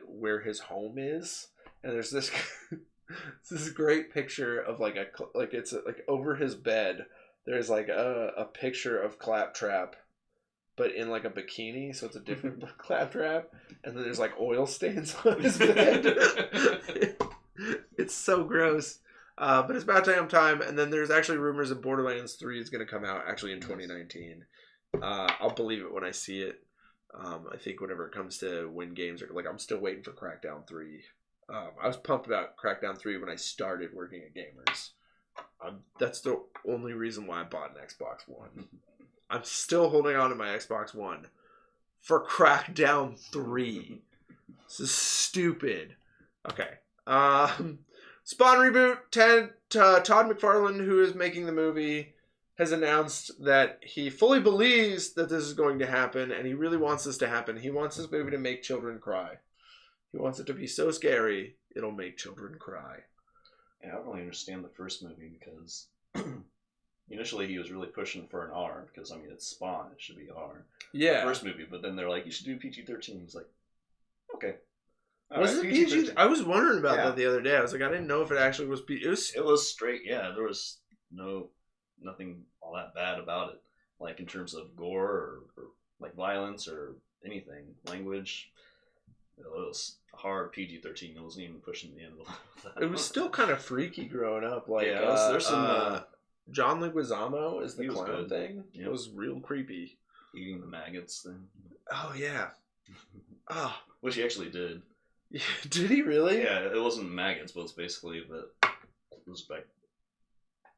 Speaker 1: where his home is, and there's this. It's this great picture of like over his bed. there's like a picture of Claptrap, but in like a bikini, so it's a different Claptrap, and then there's like oil stains on his bed. It's so gross. But it's about damn time. And then there's actually rumors that Borderlands 3 is going to come out actually in 2019. I'll believe it when I see it. I think whenever it comes to when games are like, I'm still waiting for Crackdown 3. I was pumped about Crackdown 3 when I started working at Gamers. That's the only reason why I bought an Xbox One. I'm still holding on to my Xbox One for Crackdown 3. This is stupid. Okay. Spawn Reboot. Todd McFarland, who is making the movie, has announced that he fully believes that this is going to happen, and he really wants this to happen. He wants this movie to make children cry. He wants it to be so scary, it'll make children cry.
Speaker 2: Yeah, I don't really understand the first movie because initially he was really pushing for an R because, I mean, it's Spawn. It should be R.
Speaker 1: Yeah.
Speaker 2: The first movie, but then they're like, you should do PG-13. He's like, okay.
Speaker 1: Was it PG? I was wondering about that the other day. I was like, I didn't know if it actually was PG.
Speaker 2: It was straight, yeah. There was nothing all that bad about it. Like in terms of gore or like violence or anything. Language. It was hard PG-13. It wasn't even pushing the envelope.
Speaker 1: It was still kind of freaky growing up. Like,
Speaker 2: yeah, there's some...
Speaker 1: John Leguizamo is the
Speaker 2: he was
Speaker 1: clown
Speaker 2: good.
Speaker 1: thing.
Speaker 2: Yep.
Speaker 1: It was real creepy.
Speaker 2: Eating the maggots thing.
Speaker 1: Oh, yeah. Oh.
Speaker 2: Which he actually did.
Speaker 1: Did he really?
Speaker 2: Yeah, it wasn't maggots, but it's basically it was like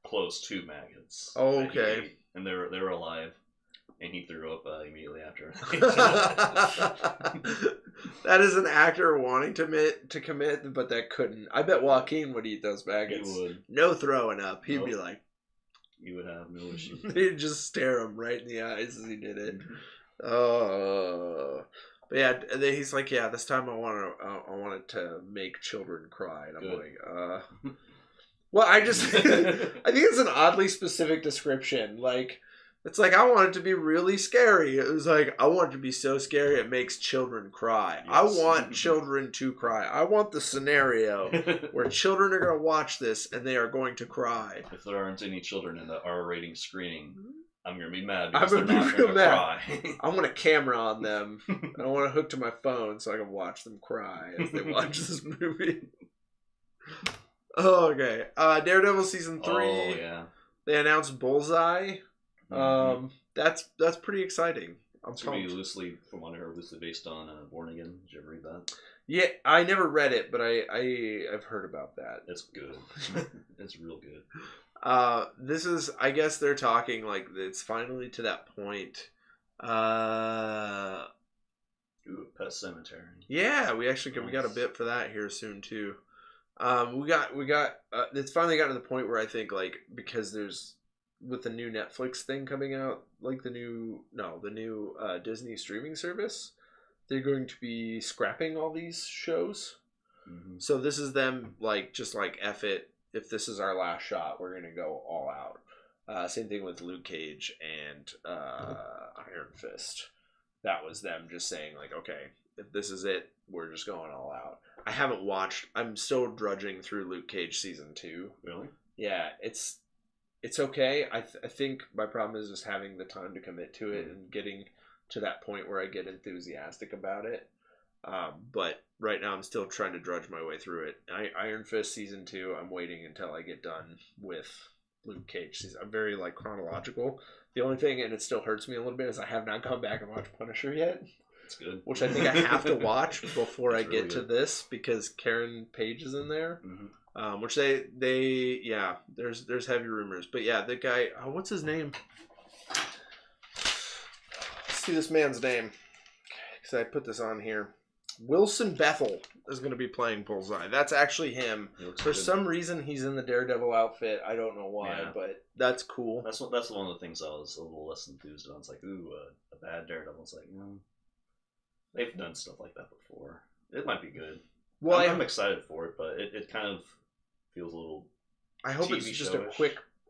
Speaker 2: close to maggots.
Speaker 1: Oh, okay.
Speaker 2: And they were alive, and he threw up immediately after.
Speaker 1: That is an actor wanting to commit, but that couldn't. I bet Joaquin would eat those maggots.
Speaker 2: He would.
Speaker 1: No throwing up. He'd be like...
Speaker 2: You would have no issue.
Speaker 1: He'd just stare him right in the eyes as he did it. But yeah, he's like, yeah, this time I want it to make children cry, and I'm
Speaker 2: Good.
Speaker 1: like, well, I think it's an oddly specific description. Like, it's like I want it to be really scary. It was like I want it to be so scary it makes children cry. Yes. I want children to cry. I want the scenario where children are going to watch this and they are going to cry.
Speaker 2: If there aren't any children in the R rating screening, I'm going to be mad
Speaker 1: I'm
Speaker 2: because they're not going to cry.
Speaker 1: I want a camera on them. I want to hook to my phone so I can watch them cry as they watch this movie. Oh, okay. Daredevil season 3.
Speaker 2: Oh, yeah.
Speaker 1: They announced Bullseye.
Speaker 2: Mm-hmm.
Speaker 1: That's pretty exciting.
Speaker 2: It's going to be loosely, from what I heard, loosely based on Born Again. Did you ever read that?
Speaker 1: Yeah, I never read it, but I've heard about that.
Speaker 2: It's good. It's real good.
Speaker 1: This is, I guess they're talking like it's finally to that point.
Speaker 2: Ooh, Pet Cemetery.
Speaker 1: Yeah, we got a bit for that here soon too. We got it's finally gotten to the point where I think like because there's with the new Netflix thing coming out, like the new Disney streaming service, they're going to be scrapping all these shows. Mm-hmm. So this is them like just like F it. If this is our last shot, we're gonna go all out. Same thing with Luke Cage and Iron Fist. That was them just saying like, okay, if this is it, we're just going all out. I haven't watched. I'm still drudging through Luke Cage season 2.
Speaker 2: Really?
Speaker 1: Yeah, it's okay. I think my problem is just having the time to commit to it and getting to that point where I get enthusiastic about it. But right now I'm still trying to drudge my way through it. Iron Fist season 2, I'm waiting until I get done with Luke Cage season. I'm very like chronological. The only thing, and it still hurts me a little bit, is I have not gone back and watched Punisher yet.
Speaker 2: That's good.
Speaker 1: Which I think I have to watch before I get
Speaker 2: really
Speaker 1: to this because Karen Page is in there.
Speaker 2: Mm-hmm.
Speaker 1: Which they yeah, there's heavy rumors. But yeah, the guy, what's his name? Let's see this man's name. Because I put this on here. Wilson Bethel is going to be playing Bullseye. That's actually him. For some reason, he's in the Daredevil outfit. I don't know why, but that's cool.
Speaker 2: That's one of the things I was a little less enthused about. It's like, ooh, a bad Daredevil. It's like, they've done stuff like that before. It might be good. Well, I'm excited for it, but it kind of feels a little.
Speaker 1: I hope it's just a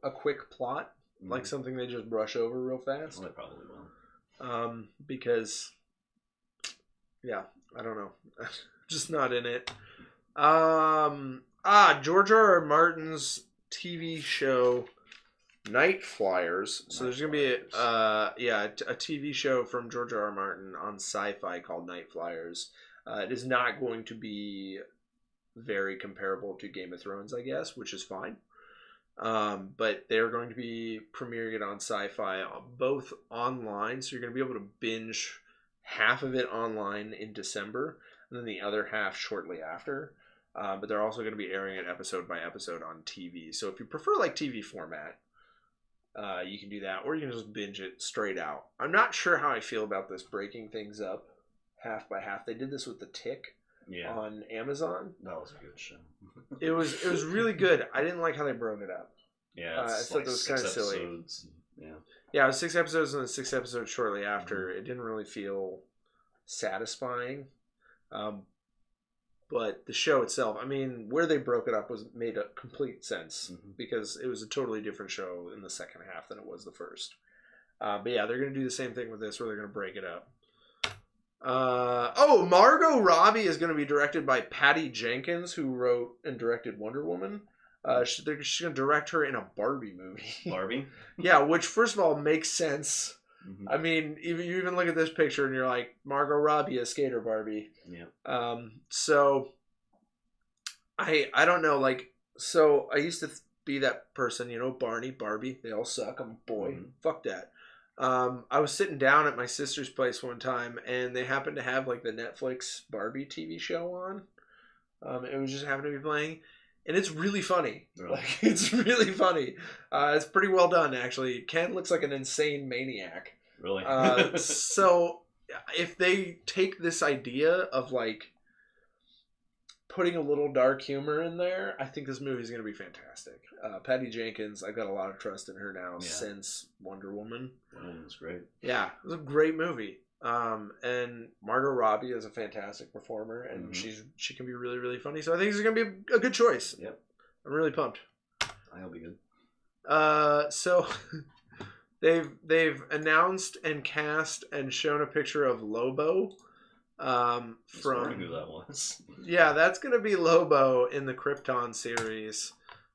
Speaker 1: quick plot, like something they just brush over real fast.
Speaker 2: Well, they probably will.
Speaker 1: Because, yeah, I don't know, just not in it. George R.R. Martin's TV show Night Flyers. So there's going to be a TV show from George R. R. Martin on Sci-Fi called Night Flyers. It is not going to be very comparable to Game of Thrones, I guess, which is fine. But they're going to be premiering it on Sci-Fi, both online, so you're going to be able to binge half of it online in December, and then the other half shortly after. But they're also going to be airing it episode by episode on TV. So if you prefer like TV format, you can do that, or you can just binge it straight out. I'm not sure how I feel about this breaking things up half by half. They did this with The Tick on Amazon.
Speaker 2: That was a good show.
Speaker 1: It was really good. I didn't like how they broke it up.
Speaker 2: Yeah,
Speaker 1: I thought it was kind of silly. Yeah, it was 6 episodes and then 6 episodes shortly after. Mm-hmm. It didn't really feel satisfying. But the show itself, I mean, where they broke it up made a complete sense because it was a totally different show in the second half than it was the first. But yeah, they're going to do the same thing with this where they're going to break it up. Margo Robbie is going to be directed by Patty Jenkins, who wrote and directed Wonder Woman. She's going to direct her in a Barbie movie.
Speaker 2: Barbie?
Speaker 1: Yeah, which first of all makes sense. Mm-hmm. I mean, you even look at this picture and you're like, Margo Robbie, a skater Barbie. Yeah. So I don't know, like, so I used to be that person, Barbie, they all suck. I'm a boy. Mm-hmm. Fuck that. I was sitting down at my sister's place one time and they happened to have like the Netflix Barbie TV show on. It was just happened to be playing. And it's really funny. Really? Like, it's really funny. It's pretty well done, actually. Ken looks like an insane maniac.
Speaker 2: Really?
Speaker 1: So, if they take this idea of, like, putting a little dark humor in there, I think this movie is going to be fantastic. Patty Jenkins, I've got a lot of trust in her now since Wonder Woman.
Speaker 2: Wonder Woman's great.
Speaker 1: Yeah, it was a great movie. And Margo Robbie is a fantastic performer, and she can be really, really funny. So I think it's going to be a good choice.
Speaker 2: Yep.
Speaker 1: I'm really pumped.
Speaker 2: I'll be good.
Speaker 1: So they've announced and cast and shown a picture of Lobo. From
Speaker 2: who that was.
Speaker 1: Yeah, that's going to be Lobo in the Krypton series.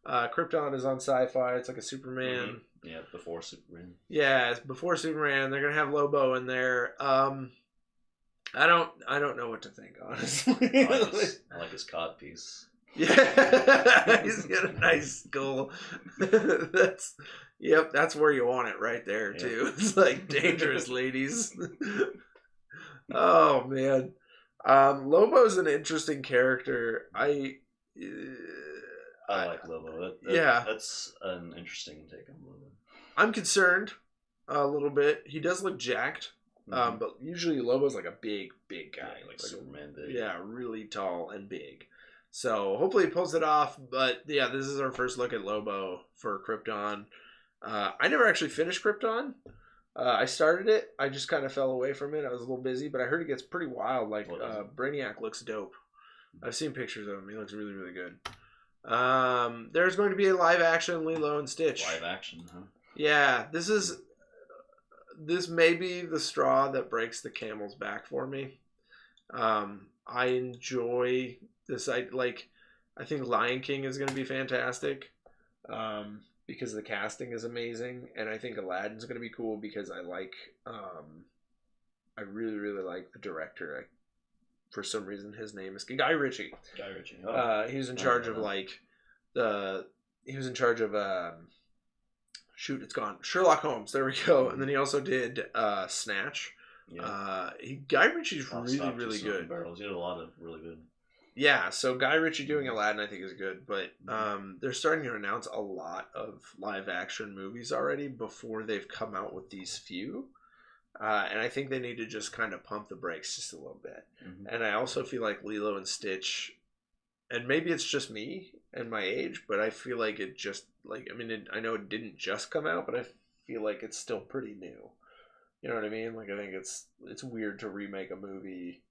Speaker 1: Krypton is on Sci-Fi. It's like a Superman.
Speaker 2: Mm-hmm. Yeah, before Superman.
Speaker 1: Yeah, it's before Superman. They're gonna have Lobo in there. I don't know what to think, honestly.
Speaker 2: I like his cod piece.
Speaker 1: Yeah, he's got a nice skull. That's where you want it right there too. It's like dangerous ladies. Oh man, Lobo's an interesting character. I
Speaker 2: like Lobo. That's an interesting take on Lobo. I'm
Speaker 1: concerned a little bit. He does look jacked, but usually Lobo's like a big guy,
Speaker 2: like Superman big.
Speaker 1: Yeah, really tall and big. So hopefully he pulls it off. But yeah, this is our first look at Lobo for Krypton. I never actually finished Krypton. I started it. I just kind of fell away from it. I was a little busy, but I heard it gets pretty wild. Like Brainiac looks dope. I've seen pictures of him. He looks really, really good. There's going to be a live action Lelo and Stitch.
Speaker 2: Live action, huh? Yeah,
Speaker 1: this may be the straw that breaks the camel's back for me. I enjoy this. I think Lion King is going to be fantastic. Because the casting is amazing, and I think Aladdin's going to be cool because I really, really like the director. For some reason, his name is Guy Ritchie.
Speaker 2: Guy Ritchie. Oh.
Speaker 1: He was in charge of it's gone. Sherlock Holmes. There we go. And then he also did Snatch. Yeah. Guy Ritchie's really, really good.
Speaker 2: Barrels. He did a lot of really good.
Speaker 1: Yeah. So Guy Ritchie doing Aladdin, I think, is good. But they're starting to announce a lot of live action movies already before they've come out with these few. And I think they need to just kind of pump the brakes just a little bit. Mm-hmm. And I also feel like Lilo and Stitch, and maybe it's just me and my age, but I feel like it just, I know it didn't just come out, but I feel like it's still pretty new. You know what I mean? Like, I think it's weird to remake a movie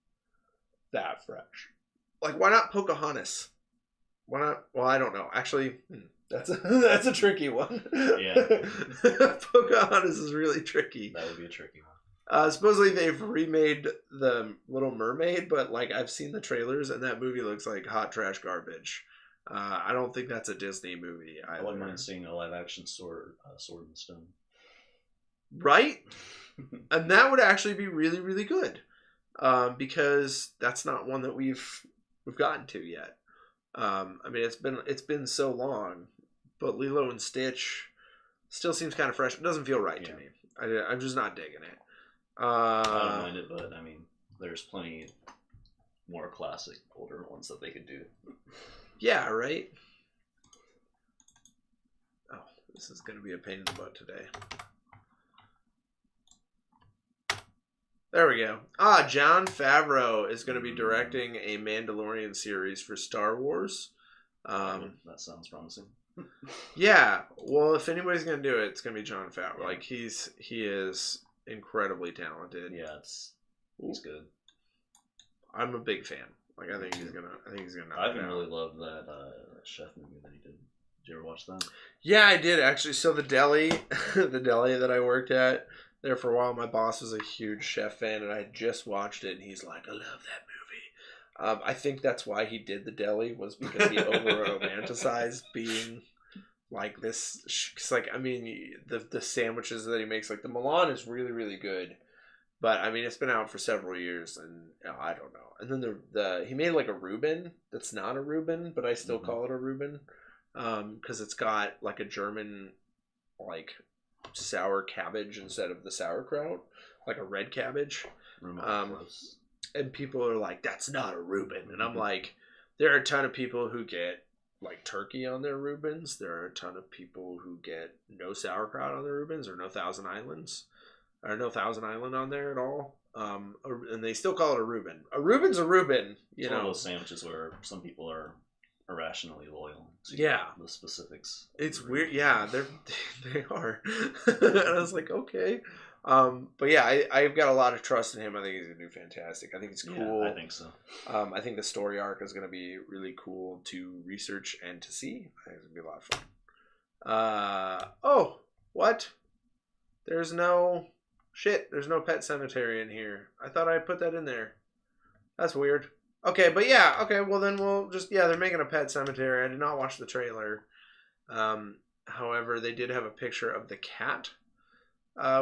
Speaker 1: that fresh. Like, why not Pocahontas? Why not? Well, I don't know. Actually, that's a tricky one.
Speaker 2: Yeah.
Speaker 1: Pocahontas is really tricky.
Speaker 2: That would be a tricky one.
Speaker 1: Supposedly they've remade The Little Mermaid, but I've seen the trailers and that movie looks like hot trash garbage. I don't think that's a Disney movie either.
Speaker 2: I wouldn't mind seeing a live action Sword in the Stone.
Speaker 1: Right? And that would actually be really, really good. Because that's not one that we've gotten to yet. I mean, it's been so long, but Lilo and Stitch still seems kind of fresh. It doesn't feel right to me. I'm just not digging it.
Speaker 2: I don't mind it, but I mean, there's plenty more classic older ones that they could do.
Speaker 1: Yeah, right? Oh, this is going to be a pain in the butt today. There we go. Jon Favreau is going to be directing a Mandalorian series for Star Wars.
Speaker 2: That sounds promising.
Speaker 1: Yeah. Well, if anybody's going to do it, it's going to be Jon Favreau. Yeah. Like, he is incredibly talented.
Speaker 2: Yeah, he's good.
Speaker 1: I'm a big fan. Like, I think he's gonna.
Speaker 2: I even really loved that chef movie that he did. Did you ever watch that?
Speaker 1: Yeah, I did actually. So the deli that I worked at there for a while, my boss was a huge chef fan, and I just watched it, and he's like, "I love that movie." I think that's why he did the deli, was because he over romanticized being like this. Cause like, I mean, the sandwiches that he makes, like the Milan is really, really good. But I mean, it's been out for several years, and I don't know. And then he made like a Reuben that's not a Reuben, but I still call it a Reuben, because it's got like a German like sour cabbage instead of the sauerkraut, like a red cabbage. And people are like, "That's not a Reuben," and I'm like, there are a ton of people who get like turkey on their Reubens. There are a ton of people who get no sauerkraut on their Reubens or no Thousand Islands. Or no Thousand Island on there at all. And they still call it a Reuben. A Reuben's a Reuben.
Speaker 2: It's one of those sandwiches where some people are irrationally loyal to the specifics.
Speaker 1: It's weird. Yeah, they are. And I was like, okay. But yeah, I've got a lot of trust in him. I think he's going to do fantastic. I think it's cool.
Speaker 2: Yeah, I think so.
Speaker 1: I think the story arc is going to be really cool to research and to see. I think it's going to be a lot of fun. Oh, what? There's no Pet Cemetery in here. I thought I put that in there. That's weird. Okay, but yeah, okay, well then we'll just, they're making a Pet Cemetery. I did not watch the trailer. However, they did have a picture of the cat,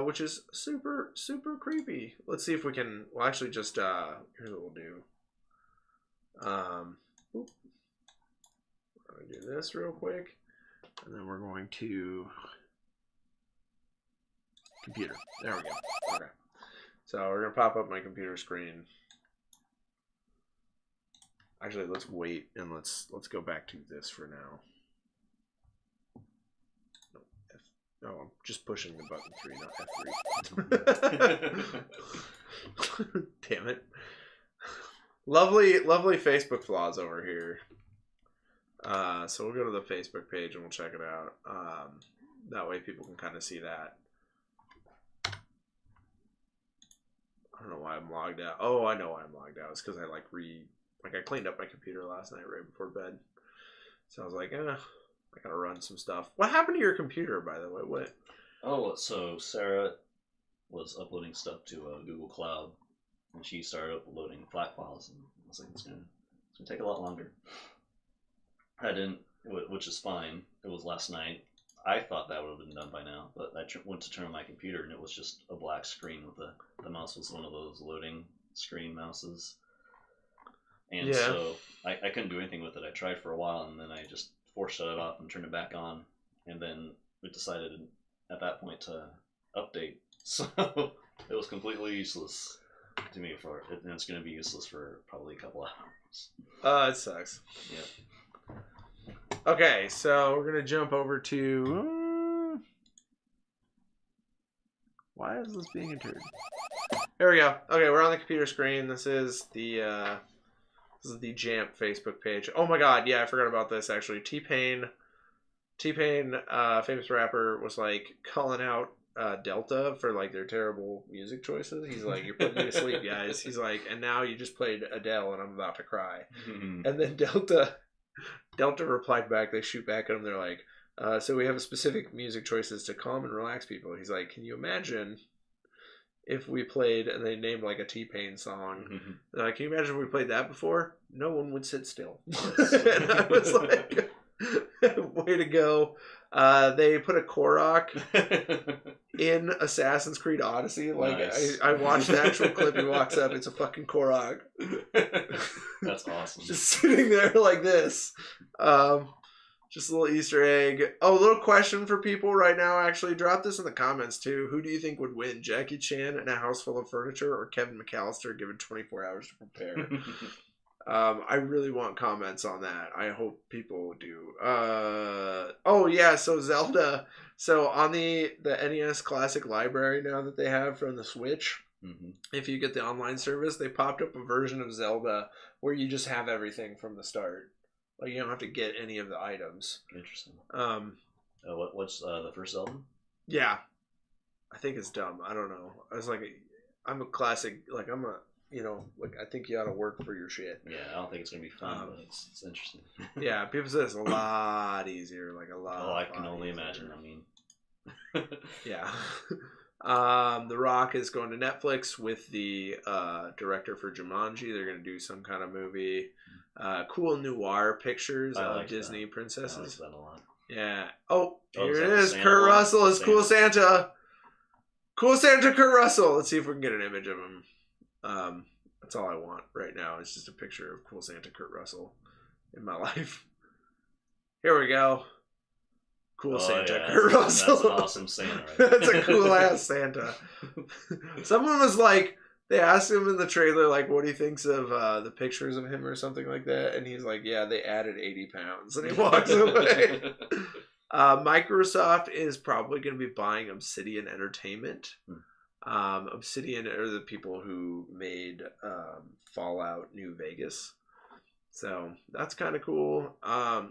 Speaker 1: which is super, super creepy. Let's see if we can, well actually just, here's what we'll do. We're going to do this real quick. And then we're going to... computer. There we go. Okay. So we're gonna pop up my computer screen. Actually, let's wait and let's go back to this for now. No, I'm just pushing the button 3, not F3. Damn it. Lovely Facebook flaws over here. So we'll go to the Facebook page and we'll check it out. That way people can kind of see that. I don't know why I'm logged out. Oh, I know why I'm logged out. It's because I I cleaned up my computer last night right before bed. So I was like, I gotta run some stuff. What happened to your computer, by the way? What?
Speaker 2: Oh, so Sarah was uploading stuff to Google Cloud, and she started uploading FLAC files, and I was like, it's gonna take a lot longer. I didn't, which is fine. It was last night. I thought that would have been done by now, but I went to turn on my computer and it was just a black screen with the mouse was one of those loading screen mouses. And so I couldn't do anything with it. I tried for a while and then I just forced it off and turned it back on. And then it decided at that point to update. So it was completely useless to me and it's going to be useless for probably a couple hours.
Speaker 1: It sucks.
Speaker 2: Yep.
Speaker 1: Okay, so we're gonna jump over to. Why is this being entered? There we go. Okay, we're on the computer screen. This is the Jamp Facebook page. Oh my God, yeah, I forgot about this actually. T-Pain, famous rapper, was like calling out Delta for like their terrible music choices. He's like, "You're putting me to sleep, guys." He's like, "And now you just played Adele, and I'm about to cry." And then Delta replied back. They shoot back at him. They're like, "So we have specific music choices to calm and relax people." He's like, "Can you imagine if we played, and they named like a T-Pain song.
Speaker 2: Mhm.
Speaker 1: They're like, can you imagine if we played that before? No one would sit still. And I was like, way to go. They put a Korok in Assassin's Creed Odyssey. Like,
Speaker 2: Nice.
Speaker 1: I watched the actual clip. He walks up. It's a fucking Korok.
Speaker 2: That's awesome.
Speaker 1: Just sitting there like this. Just a little Easter egg. Oh, a little question for people right now. Actually, drop this in the comments too. Who do you think would win? Jackie Chan in a house full of furniture or Kevin McAllister given 24 hours to prepare? I really want comments on that. I hope people do. Oh yeah, so Zelda. So on the NES Classic Library now that they have from the Switch, if you get the online service, they popped up a version of Zelda where you just have everything from the start. Like, you don't have to get any of the items.
Speaker 2: Interesting. What's the first album?
Speaker 1: Yeah. I think it's dumb. I don't know. I was like, I'm a classic, like, I'm a, you know, like, I think you ought to work for your shit.
Speaker 2: Yeah, I don't think it's going to be fun, but it's interesting.
Speaker 1: Yeah, people say it's a lot easier, like a lot.
Speaker 2: Oh, I can only imagine. I mean.
Speaker 1: Yeah. The Rock is going to Netflix with the director for Jumanji. They're going to do some kind of movie. Cool noir pictures of Disney princesses. I like
Speaker 2: that a lot.
Speaker 1: Yeah. Oh, here it
Speaker 2: is.
Speaker 1: is. Kurt Russell is Cool Santa. Cool Santa Kurt Russell. Let's see if we can get an image of him. That's all I want right now. It's just a picture of Cool Santa Kurt Russell in my life. Here we go. Cool Santa Kurt Russell.
Speaker 2: That's an awesome Santa. Right?
Speaker 1: That's a cool ass Santa. Someone was like, they asked him in the trailer, like, what he thinks of the pictures of him or something like that. And he's like, yeah, they added 80 pounds. And he walks away. Microsoft is probably going to be buying Obsidian Entertainment. Obsidian are the people who made Fallout New Vegas. So that's kind of cool.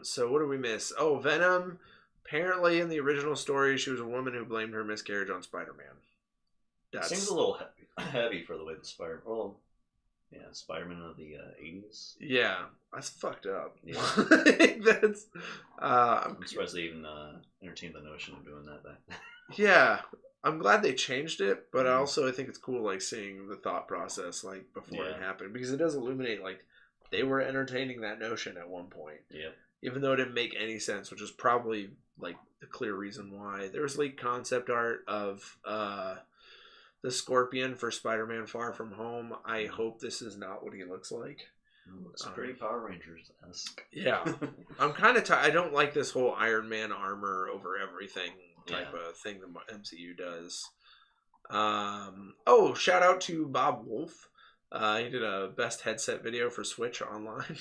Speaker 1: So what do we miss? Oh, Venom. Apparently in the original story, she was a woman who blamed her miscarriage on Spider-Man. Seems
Speaker 2: a little heavy for the way the Spider-Man of the 80s.
Speaker 1: Yeah, that's fucked up.
Speaker 2: Yeah.
Speaker 1: That's.
Speaker 2: I'm surprised they even entertained the notion of doing that back then.
Speaker 1: Yeah, I'm glad they changed it, but also I think it's cool, like, seeing the thought process, like, before it happened, because it does illuminate, like, they were entertaining that notion at one point.
Speaker 2: Yeah. Even
Speaker 1: though it didn't make any sense, which is probably, like, the clear reason why. There was leaked concept art of the Scorpion for Spider-Man Far From Home. I hope this is not what he looks like.
Speaker 2: Looks pretty Power Rangers-esque.
Speaker 1: Yeah. I'm kind of I don't like this whole Iron Man armor over everything type of thing the MCU does. Oh, shout out to Bob Wolf. He did a best headset video for Switch online,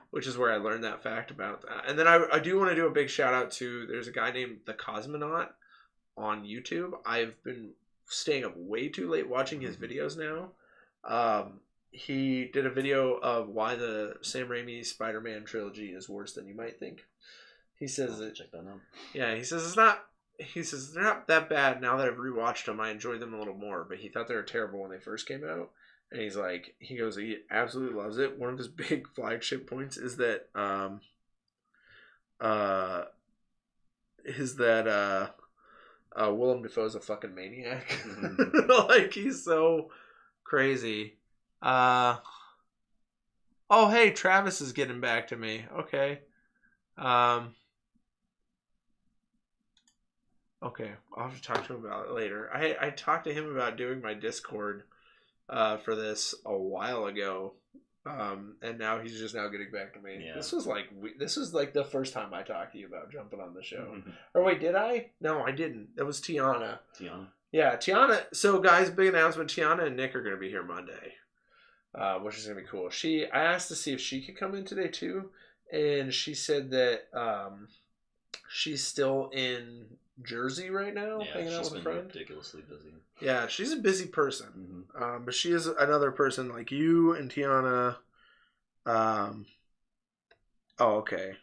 Speaker 1: which is where I learned that fact about that. And then I do want to do a big shout out to, there's a guy named The Cosmonaut on YouTube. I've been staying up way too late watching his videos now. He did a video of why the Sam Raimi Spider-Man trilogy is worse than you might think. He says
Speaker 2: check that out.
Speaker 1: Yeah, he says they're not that bad now that I've rewatched them. I enjoy them a little more, but he thought they were terrible when they first came out. And he's like, he goes, he absolutely loves it. One of his big flagship points is that, Willem Dafoe's a fucking maniac. Like, he's so crazy. Oh, hey, Travis is getting back to me. Okay. Okay, I'll have to talk to him about it later. I talked to him about doing my Discord for this a while ago, and now he's just now getting back to me. Yeah. This was like the first time I talked to you about jumping on the show. Or wait, did I? No, I didn't. That was Tiana. Yeah, Tiana. So guys, big announcement. Tiana and Nick are going to be here Monday, which is going to be cool. I asked to see if she could come in today too, and she said that she's still in Jersey right now, hanging out with a friend.
Speaker 2: Ridiculously busy.
Speaker 1: Yeah, she's a busy person. But she is another person like you and Tiana. Oh, okay.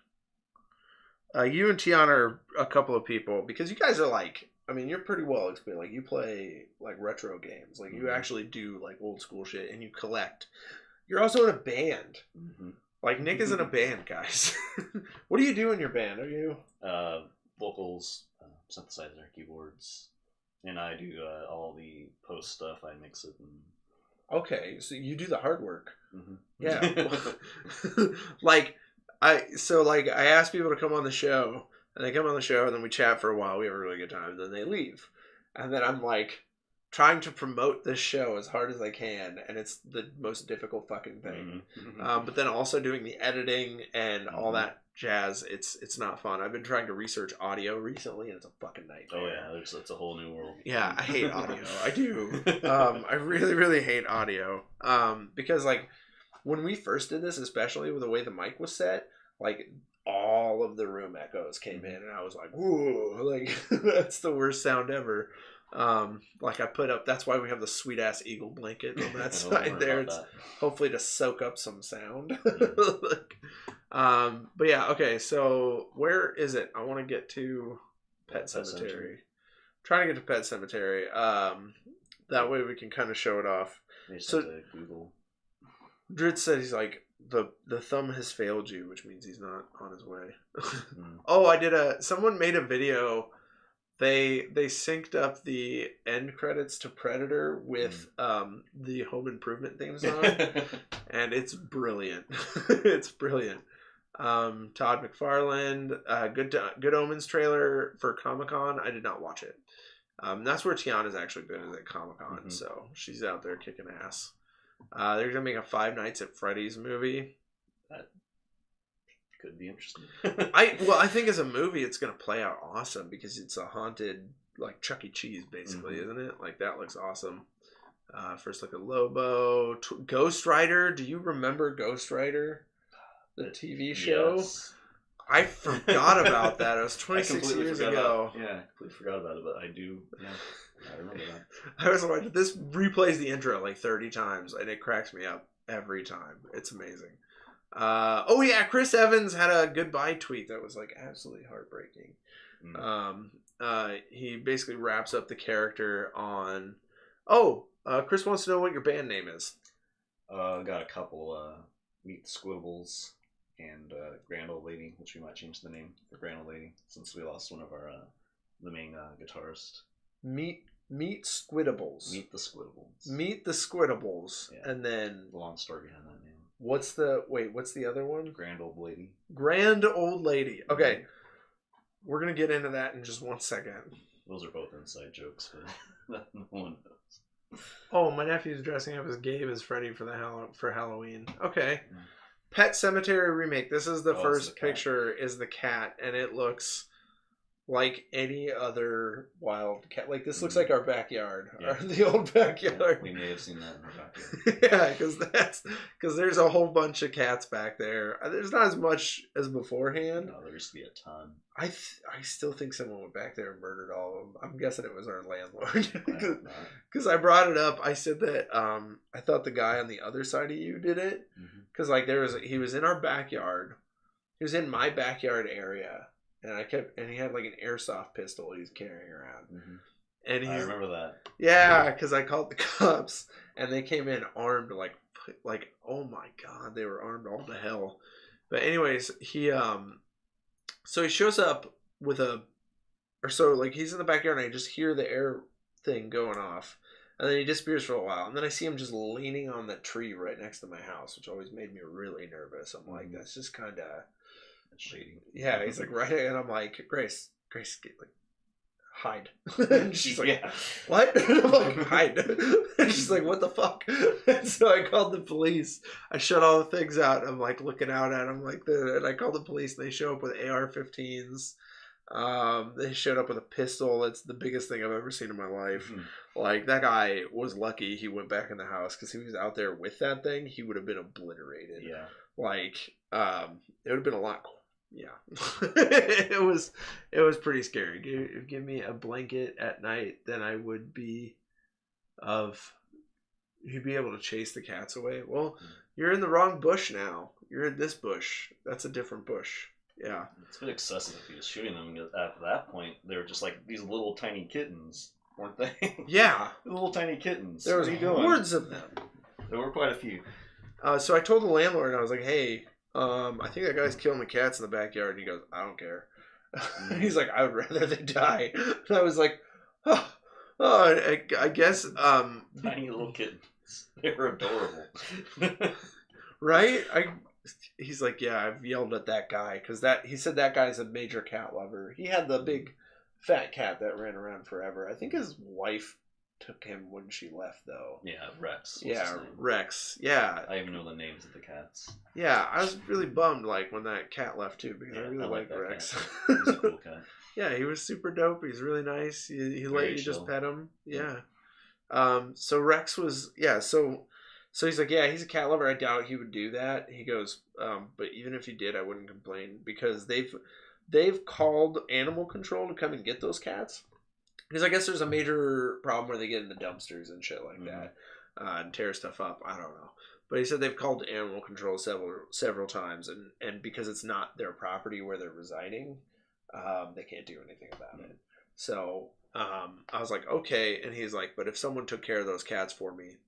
Speaker 1: You and Tiana are a couple of people, because you guys are like, I mean, you're pretty well experienced. Like, you play like retro games. Like, you actually do like old school shit, and you collect. You're also in a band. Like, Nick is in a band, guys. What do you do in your band? Are you
Speaker 2: vocals, synthesizer, keyboards, And I do all the post stuff. I mix it. And...
Speaker 1: Okay, so you do the hard work.
Speaker 2: Mm-hmm.
Speaker 1: Yeah. I ask people to come on the show, and they come on the show, and then we chat for a while. We have a really good time, and then they leave. And then I'm like trying to promote this show as hard as I can, and it's the most difficult fucking thing.
Speaker 2: Mm-hmm.
Speaker 1: But then also doing the editing and all that jazz, it's not fun. I've been trying to research audio recently, and it's a fucking nightmare.
Speaker 2: Oh yeah, it's a whole new world.
Speaker 1: Yeah, I hate audio. I do. I really, really hate audio. Because like when we first did this, especially with the way the mic was set, like all of the room echoes came in, and I was like, "Whoa!" Like that's the worst sound ever. Like I put up. That's why we have the sweet ass eagle blanket on that side there. It's hopefully to soak up some sound. But yeah, okay. So where is it? I want to get to Pet Cemetery. Trying to get to Pet Cemetery. That way we can kind of show it off.
Speaker 2: So Google.
Speaker 1: Dritz said he's like the thumb has failed you, which means he's not on his way. Oh, someone made a video. They synced up the end credits to Predator with the Home Improvement theme song, and it's brilliant. It's brilliant. Todd McFarland, Good Omens trailer for Comic-Con. I did not watch it. That's where Tiana's actually been, is at Comic-Con, so she's out there kicking ass. They're gonna make a Five Nights at Freddy's movie.
Speaker 2: That could be interesting.
Speaker 1: I think as a movie it's gonna play out awesome because it's a haunted, like Chuck E. Cheese basically, isn't it? Like that looks awesome. First look at Lobo. Ghost Rider. Do you remember Ghost Rider? The TV show? Yes. I forgot about that. It was 26 years ago.
Speaker 2: Yeah, I completely forgot about it, but I do. Yeah, I remember that.
Speaker 1: I was watching this. Replays the intro like 30 times, and it cracks me up every time. It's amazing. Oh yeah, Chris Evans had a goodbye tweet that was like absolutely heartbreaking. He basically wraps up the character on. Chris wants to know what your band name is.
Speaker 2: Got a couple. Meet the Squibbles. And Grand Old Lady, which we might change the name for Grand Old Lady since we lost one of our the main guitarist.
Speaker 1: Meet Squiddables.
Speaker 2: Meet the Squiddables.
Speaker 1: Meet the Squiddables, yeah. And then
Speaker 2: the long story behind that name.
Speaker 1: What's the other one?
Speaker 2: Grand Old Lady.
Speaker 1: Grand Old Lady. Okay, we're gonna get into that in just 1 second. Those
Speaker 2: are both inside jokes, but no one knows.
Speaker 1: Oh, my nephew's dressing up as Gabe as Freddy for Halloween. Okay. Pet Cemetery Remake. This is the first picture is the cat, and it looks like any other wild cat. Like this looks like our backyard, the old backyard.
Speaker 2: Yeah, we may have seen that in our
Speaker 1: backyard. Yeah, because there's a whole bunch of cats back there. There's not as much as beforehand.
Speaker 2: No, there used to be a ton.
Speaker 1: I still think someone went back there and murdered all of them. I'm guessing it was our landlord. Because I brought it up. I said that I thought the guy on the other side of you did it. Because like he was in our backyard. He was in my backyard area. And he had like an airsoft pistol he was carrying around. And
Speaker 2: I remember that.
Speaker 1: Yeah, because I called the cops and they came in armed like oh my god, they were armed all to hell. But anyways, so he shows up with he's in the backyard and I just hear the air thing going off. And then he disappears for a while. And then I see him just leaning on the tree right next to my house, which always made me really nervous. I'm like, that's just kind of
Speaker 2: shady.
Speaker 1: Yeah, he's like right, and I'm like, Grace, get, like, hide. And she's like, what? And I'm like, hide. And she's like, what the fuck? And so I called the police. I shut all the things out. I'm like looking out at him and I called the police and they show up with AR-15s. They showed up with a pistol. It's the biggest thing I've ever seen in my life. Like that guy was lucky he went back in the house because he was out there with that thing. He would have been obliterated. Yeah. Like, it would have been a lot. Yeah. it was pretty scary. Give me a blanket at night, then I would be you'd be able to chase the cats away. Well, you're in the wrong bush now. You're in this bush. That's a different bush. Yeah.
Speaker 2: It's a bit excessive if he was shooting them. At that point, they were just like these little tiny kittens, weren't they?
Speaker 1: Yeah.
Speaker 2: Little tiny kittens.
Speaker 1: There was hordes of them.
Speaker 2: There were quite a few.
Speaker 1: So I told the landlord, I was like, hey, I think that guy's killing the cats in the backyard. And he goes, I don't care. He's like, I would rather they die. And I was like, oh, I guess
Speaker 2: Tiny little kittens. They were adorable.
Speaker 1: Right? He's like, yeah, I've yelled at that guy because he said that guy's a major cat lover. He had the big fat cat that ran around forever. I think his wife took him when she left, though.
Speaker 2: Yeah, Rex.
Speaker 1: Yeah, Rex. Yeah.
Speaker 2: I even know the names of the cats.
Speaker 1: Yeah, I was really bummed when that cat left too because I really liked Rex.
Speaker 2: He's a cool cat.
Speaker 1: Yeah, he was super dope. He's really nice. He let you just pet him. Yeah. So Rex was So he's like, yeah, he's a cat lover. I doubt he would do that. He goes, but even if he did, I wouldn't complain because they've called animal control to come and get those cats. Because I guess there's a major problem where they get in the dumpsters and shit like that and tear stuff up. I don't know. But he said they've called animal control several times, and because it's not their property where they're residing, they can't do anything about it. So I was like, okay. And he's like, but if someone took care of those cats for me,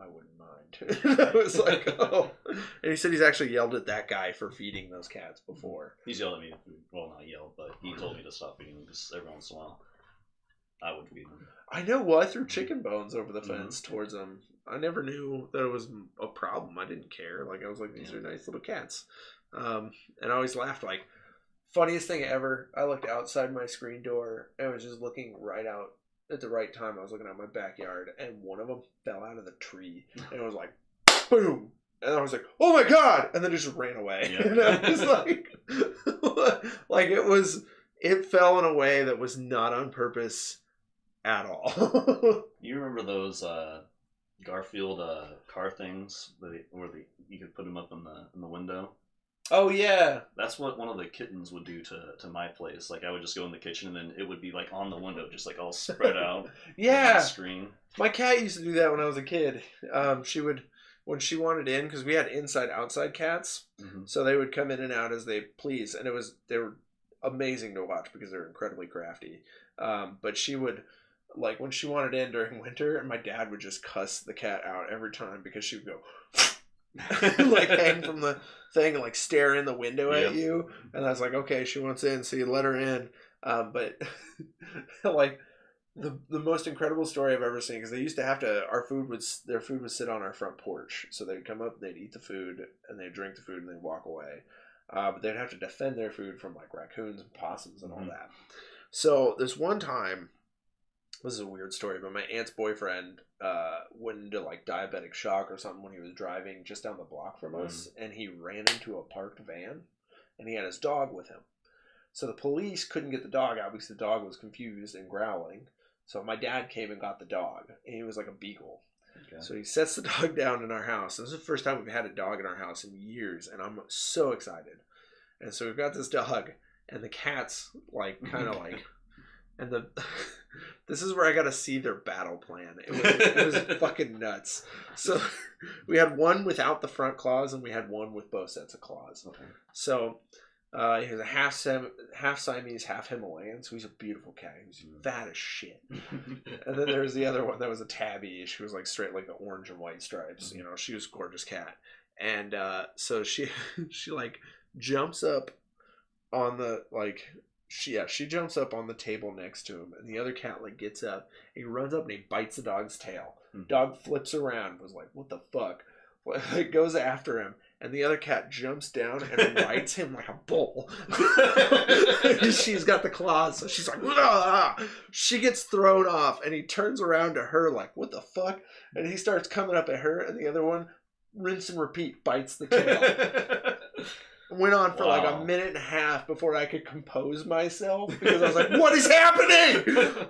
Speaker 1: I wouldn't mind. I was like, oh. And he said he's actually yelled at that guy for feeding those cats before.
Speaker 2: He's yelled at me. Well, not yelled, but he told me to stop feeding them because every once in a while I would feed them. I know.
Speaker 1: Well, I threw chicken bones over the fence towards them. I never knew that it was a problem. I didn't care. I was like, these are nice little cats. And I always laughed. Funniest thing ever, I looked outside my screen door and I was just looking right out at the right time. I was looking at my backyard and one of them fell out of the tree and it was like, boom. And I was like, oh my God. And then it just ran away. Yeah. And I was it fell in a way that was not on purpose at all.
Speaker 2: You remember those Garfield car things where you could put them up in the window?
Speaker 1: Oh yeah,
Speaker 2: that's what one of the kittens would do to my place. I would just go in the kitchen and then it would be on the window, just all spread out.
Speaker 1: Yeah,
Speaker 2: on the screen.
Speaker 1: My cat used to do that when I was a kid. She would, when she wanted in, because we had inside-outside cats, so they would come in and out as they please, and they were amazing to watch because they're incredibly crafty. But she would, when she wanted in during winter, and my dad would just cuss the cat out every time because she would go. Hang from the thing and stare in the window at you, and I was like, okay, she wants in, so you let her in. But the most incredible story I've ever seen, because they used to have to, their food would sit on our front porch, so they'd come up, they'd eat the food, and they'd drink the food, and they'd walk away. But they'd have to defend their food from raccoons and possums and all that. So this one time, this is a weird story, but my aunt's boyfriend went into diabetic shock or something when he was driving just down the block from us, and he ran into a parked van, and he had his dog with him. So the police couldn't get the dog out because the dog was confused and growling. So my dad came and got the dog, and he was like a beagle. Okay. So he sets the dog down in our house. This is the first time we've had a dog in our house in years, and I'm so excited. And so we've got this dog, and the cat's and this is where I got to see their battle plan. It was fucking nuts. So we had one without the front claws, and we had one with both sets of claws. Okay. So he was a half Siamese, half Himalayan. So he's a beautiful cat. He was fat as shit. And then there was the other one that was a tabby. She was straight the orange and white stripes. She was a gorgeous cat. And so she jumps up on the she jumps up on the table next to him, and the other cat gets up, and he runs up and he bites the dog's tail. Dog flips around, was like, what the fuck? Goes after him, and the other cat jumps down and rides him like a bull. She's got the claws, so she's like, ah! She gets thrown off, and he turns around to her what the fuck? And he starts coming up at her, and the other one, rinse and repeat, bites the tail. Went on for a minute and a half before I could compose myself because I was like, what is happening?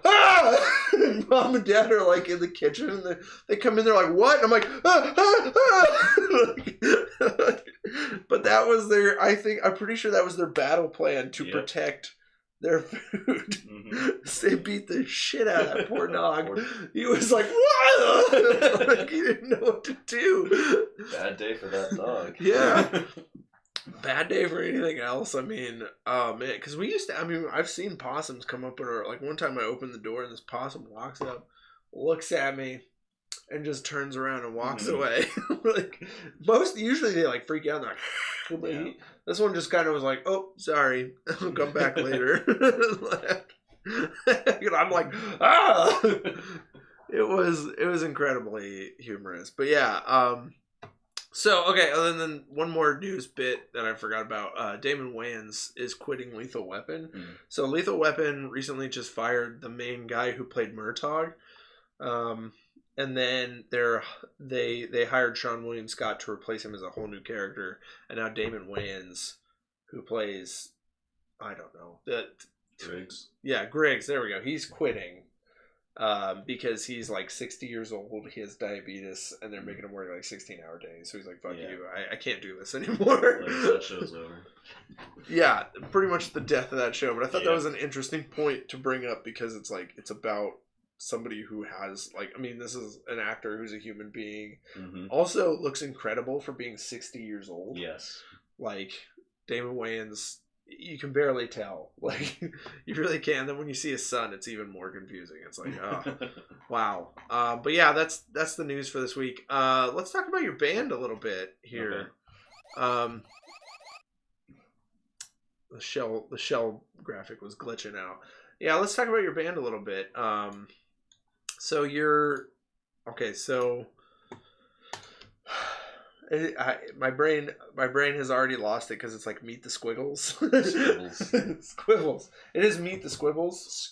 Speaker 1: Ah! And Mom and Dad are in the kitchen and they come in, they're like, what? And I'm like, ah, ah, ah. But that was I'm pretty sure that was their battle plan to protect their food. They beat the shit out of that poor dog. He was like, what? He didn't know what to do.
Speaker 2: Bad day for that dog.
Speaker 1: Yeah. Bad day for anything else. I mean, oh man, because I've seen possums come up and one time I opened the door and this possum walks up, looks at me, and just turns around and walks away. Usually they freak out and but this one just kind of was like, oh, sorry, I'll come back later. I'm like, ah. It was incredibly humorous, but yeah. So okay, other than one more news bit that I forgot about, Damon Wayans is quitting Lethal Weapon. So Lethal Weapon recently just fired the main guy who played Murtaugh, and then they hired Sean William Scott to replace him as a whole new character, and now Damon Wayans, who plays, I don't know,
Speaker 2: Griggs.
Speaker 1: Yeah, Griggs. There we go. He's quitting. Because he's like 60 years old, he has diabetes, and they're making him work like 16-hour days. So he's like, fuck you, I can't do this anymore.
Speaker 2: Like, that show's over.
Speaker 1: Yeah, pretty much the death of that show. But I thought that was an interesting point to bring up because it's like, it's about somebody who has, like, I mean, this is an actor who's a human being. Also looks incredible for being 60 years old.
Speaker 2: Yes. Like,
Speaker 1: Damon Wayans, you can barely tell. Like, you really can. Then when you see his son, it's even more confusing. It's like, oh, wow. But yeah, that's the news for this week. Let's talk about your band a little bit here. Okay. The shell graphic was glitching out. Yeah, let's talk about your band a little bit. So you're okay. So. My brain has already lost it because it's like Meet the Squiggles. Squibbles. It is Meet the Squibbles.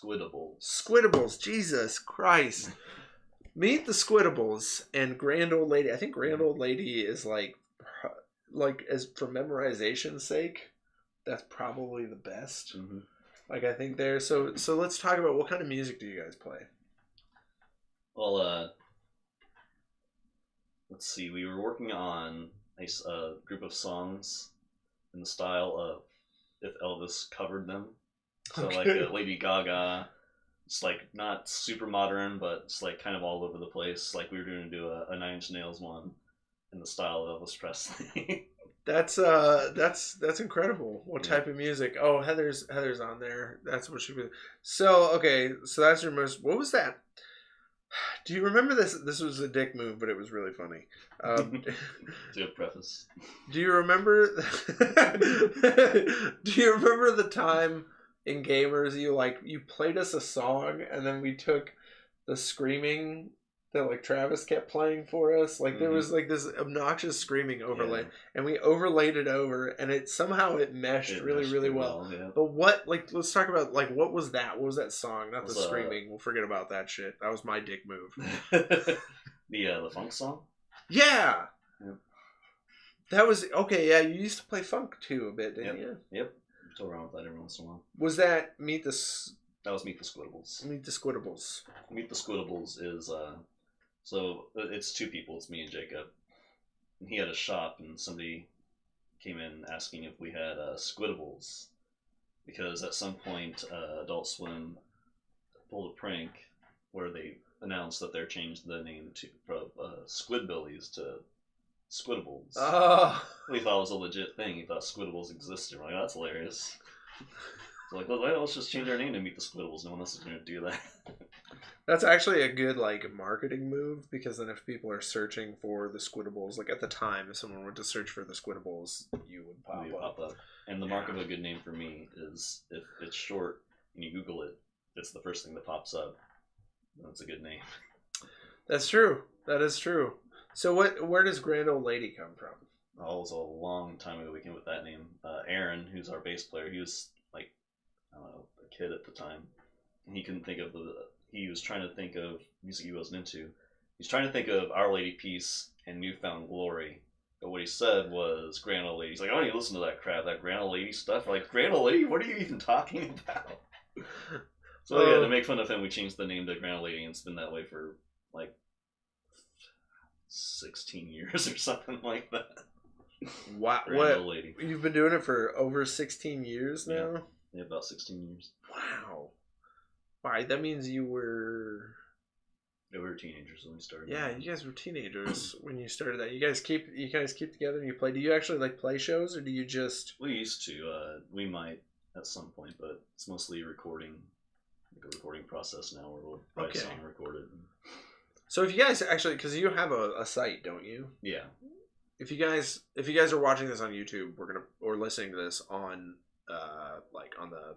Speaker 1: Squiddables. Jesus Christ. Meet the Squiddables and Grand Old Lady. I think Grand Old Lady is like as for memorization's sake, that's probably the best. Like, I think there. So let's talk about what kind of music do you guys play?
Speaker 2: Well, let's see, we were working on a group of songs in the style of if Elvis covered them. So like Lady Gaga, it's like not super modern, but it's like kind of all over the place. Like we were going to do a Nine Inch Nails one in the style of Elvis Presley.
Speaker 1: That's incredible. What type of music? Oh, Heather's on there. That's what she was. So okay, so that's your most. What was that? Do you remember this? This was a dick move, but it was really funny.
Speaker 2: It's a good preface.
Speaker 1: Do you remember? Do you remember the time in Gamers you played us a song and then we took the screaming that like Travis kept playing for us? Like there was like this obnoxious screaming overlay, and we overlaid it over, and it somehow meshed really well. Yeah. But what, like, let's talk about like what was that? What was that song? Not the screaming. We'll forget about that shit. That was my dick move.
Speaker 2: The funk song.
Speaker 1: Yeah. That was okay. Yeah, you used to play funk too a bit, didn't you?
Speaker 2: Yep. I'm still around with that every once in a while.
Speaker 1: Was that
Speaker 2: That was Meet the Squiddables.
Speaker 1: Meet the Squiddables.
Speaker 2: Meet the Squiddables is so it's two people. It's me and Jacob. And he had a shop, and somebody came in asking if we had Squiddables, because at some point Adult Swim pulled a prank where they announced that they're changed the name from Squidbillies to Squiddables.
Speaker 1: Oh.
Speaker 2: We thought it was a legit thing. He thought Squiddables existed. We're like, oh, that's hilarious. So like, well, let's just change our name to Meet the Squiddables. No one else is going to do that.
Speaker 1: That's actually a good like marketing move, because then if people are searching for the Squiddables, like at the time, if someone went to search for the Squiddables, you would pop up.
Speaker 2: And the mark of a good name for me is if it's short and you Google it, it's the first thing that pops up. That's a good name.
Speaker 1: That's true. That is true. So where does Grand Old Lady come from?
Speaker 2: Oh, it was a long time ago we came up with that name. Aaron, who's our bass player, he was like, I don't know, a kid at the time. And he couldn't think of he was trying to think of music he wasn't into. He's trying to think of Our Lady Peace and Newfound Glory. But what he said was Grand Old Lady. He's like, I don't even listen to that crap, that Grand Old Lady stuff. We're like, Grand Old Lady? What are you even talking about? So yeah, to make fun of him, we changed the name to Grand Old Lady, and it's been that way for like 16 years or something like that.
Speaker 1: Wow.
Speaker 2: Grand Old Lady.
Speaker 1: You've been doing it for over 16 years now?
Speaker 2: Yeah, about 16 years.
Speaker 1: Wow. Why, that means you were...
Speaker 2: Yeah, we were teenagers when we started.
Speaker 1: Yeah, you guys were teenagers when you started that. You guys keep together and you play. Do you actually like play shows, or do you just...
Speaker 2: We used to. We might at some point, but it's mostly recording. Like a recording process now where we'll write a song, record it.
Speaker 1: So if you guys actually, because you have a site, don't you?
Speaker 2: Yeah.
Speaker 1: If you guys are watching this on YouTube, or listening to this on like on the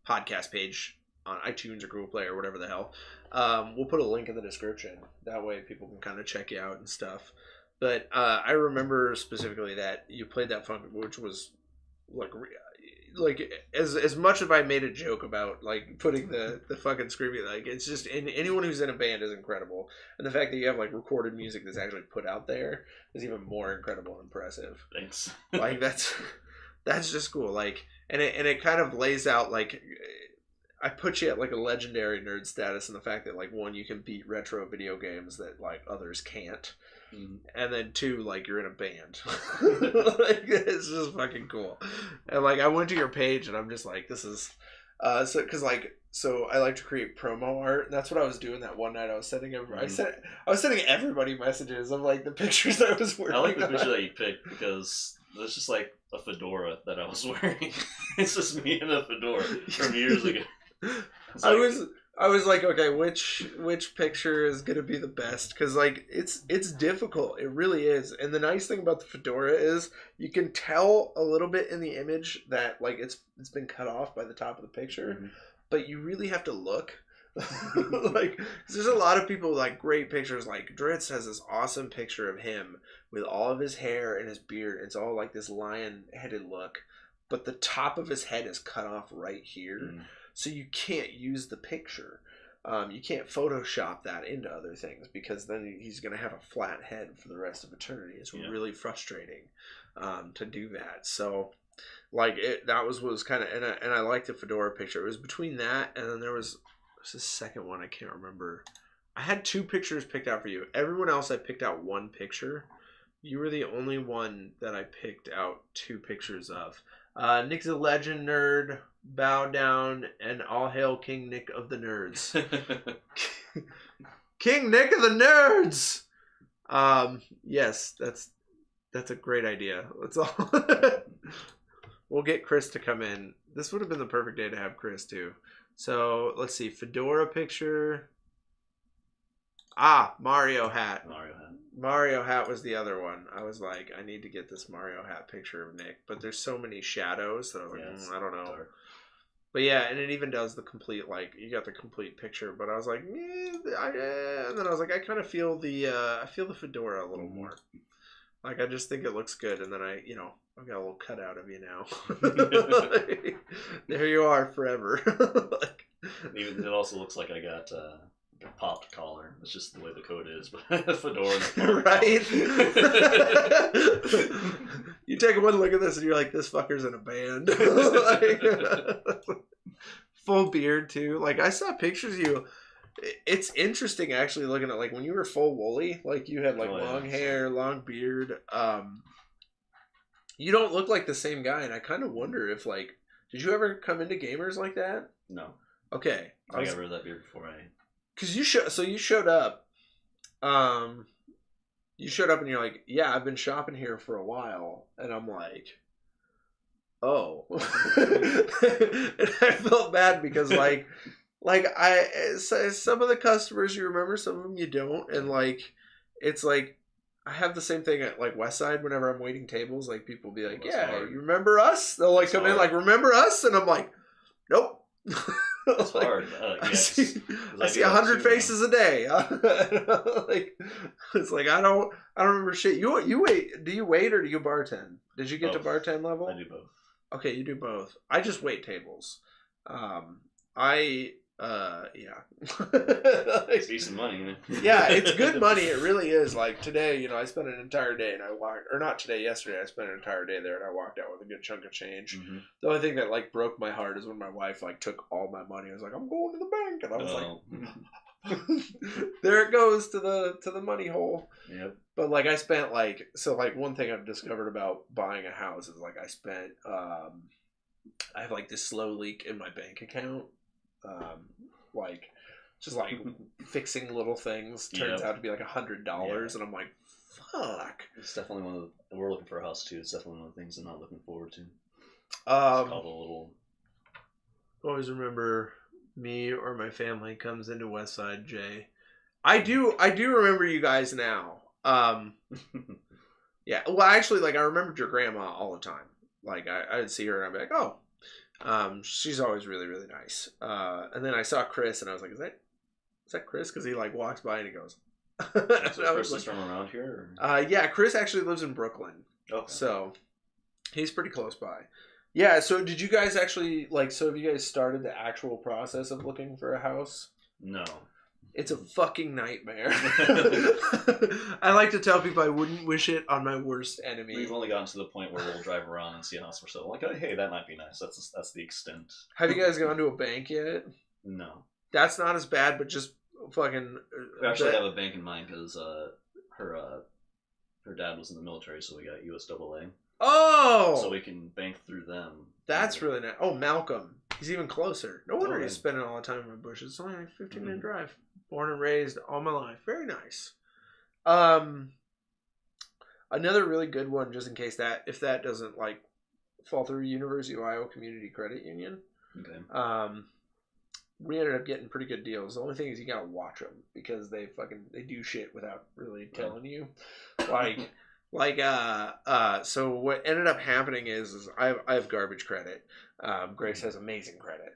Speaker 1: podcast page on iTunes or Google Play or whatever the hell. We'll put a link in the description. That way people can kind of check you out and stuff. But I remember specifically that you played that funk, which was like as much as I made a joke about like putting the fucking screaming, like it's just anyone who's in a band is incredible, and the fact that you have like recorded music that's actually put out there is even more incredible and impressive.
Speaker 2: Thanks.
Speaker 1: Like that's just cool. Like and it kind of lays out like I put you at like a legendary nerd status in the fact that like one, you can beat retro video games that like others can't. And then two, like you're in a band. Like it's just fucking cool. And like I went to your page and I'm just like, this is so I like to create promo art, and that's what I was doing that one night. I was sending everybody I was sending everybody messages of like the pictures that I was wearing.
Speaker 2: I like the picture that you picked because it's just like a fedora that I was wearing. It's just me in a fedora from years ago.
Speaker 1: I was like, okay, which picture is gonna be the best? Because like it's difficult, it really is. And the nice thing about the fedora is you can tell a little bit in the image that like it's been cut off by the top of the picture, but you really have to look. Like, 'cause there's a lot of people with, like, great pictures. Like Dritz has this awesome picture of him with all of his hair and his beard. It's all like this lion-headed look, but the top of his head is cut off right here. So you can't use the picture. You can't Photoshop that into other things because then he's going to have a flat head for the rest of eternity. It's really frustrating to do that. So, like, that was kind of, and I liked the fedora picture. It was between that and then there was a second one I can't remember. I had two pictures picked out for you. Everyone else I picked out one picture. You were the only one that I picked out two pictures of. Nick's a legend nerd. Bow down and all hail King Nick of the Nerds. King Nick of the Nerds. Yes, that's a great idea. Let's all we'll get Chris to come in. This would have been the perfect day to have Chris too. So let's see, fedora picture. Mario hat. Mario hat was the other one. I was like, I need to get this Mario hat picture of Nick, but there's so many shadows that I was like, I don't know. Dark. But yeah, and it even does the complete, like, you got the complete picture, but I was like, and then I was like, I kind of feel the fedora a little more. Like, I just think it looks good, and then I've got a little cutout of you now. Like, there you are forever. Like,
Speaker 2: it also looks like I got a popped collar. It's just the way the code is, but fedora and
Speaker 1: right? You take one look at this and you're like, this fucker's in a band. Like, full beard too. Like, I saw pictures of you. It's interesting actually looking at like when you were full woolly, like you had like long hair, long beard. You don't look like the same guy, and I kind of wonder if like, did you ever come into gamers like that?
Speaker 2: No.
Speaker 1: Okay.
Speaker 2: I got rid of that beard before I.
Speaker 1: Because you showed up. You showed up and you're like, yeah, I've been shopping here for a while, and I'm like, oh. And I felt bad because like some of the customers you remember, some of them you don't, and like it's like I have the same thing at like Westside whenever I'm waiting tables. Like people will be like, yeah, hard. You remember us? They'll like come in like, remember us? And I'm like, nope.
Speaker 2: It's
Speaker 1: like,
Speaker 2: hard.
Speaker 1: I see 100 faces a day. Like it's like I don't remember shit. You wait. Do you wait or do you bartend? Did you get to bartend level?
Speaker 2: I do both.
Speaker 1: Okay, you do both. I just wait tables. Yeah.
Speaker 2: It's decent money, man.
Speaker 1: Yeah, it's good money. It really is. Like today, I spent an entire day and yesterday I spent an entire day there and I walked out with a good chunk of change. Mm-hmm. The only thing that like broke my heart is when my wife like took all my money. I was like, I'm going to the bank, and I was like, there it goes to the money hole. Yep. But like I spent like one thing I've discovered about buying a house is like I have like this slow leak in my bank account. Like just like fixing little things turns out to be like $100, and I'm like, fuck.
Speaker 2: It's definitely we're looking for a house too. It's definitely one of the things I'm not looking forward to. It's called a little.
Speaker 1: Always remember me or my family comes into Westside J. I do remember you guys now. Yeah. Well, actually, like I remembered your grandma all the time. Like I'd see her and I'd be like, oh. She's always really, really nice. And then I saw Chris, and I was like, is that Chris? Because he like walks by and he goes.
Speaker 2: So Chris is from around here?
Speaker 1: Yeah, Chris actually lives in Brooklyn.
Speaker 2: Okay.
Speaker 1: So he's pretty close by. Yeah, so did you guys actually, like, so have you guys started the actual process of looking for a house?
Speaker 2: No.
Speaker 1: It's a fucking nightmare. I like to tell people I wouldn't wish it on my worst enemy.
Speaker 2: We've only gotten to the point where we'll drive around and see a house for sale. Like, oh, hey, that might be nice. That's the extent.
Speaker 1: Have you guys gone to a bank yet?
Speaker 2: No.
Speaker 1: That's not as bad, but just fucking...
Speaker 2: We actually have a bank in mind because her dad was in the military, so we got USAA.
Speaker 1: Oh!
Speaker 2: So we can bank through them.
Speaker 1: That's really nice. Oh, Malcolm. He's even closer. No wonder
Speaker 2: Oh,
Speaker 1: he's spending all the time in the bushes. It's only like a 15-minute drive. Born and raised all my life. Very nice. Another really good one, just in case if that doesn't like fall through, University of Iowa Community Credit Union.
Speaker 2: Okay.
Speaker 1: We ended up getting pretty good deals. The only thing is you gotta watch them because they do shit without really telling you. So what ended up happening is I have garbage credit. Grace has amazing credit.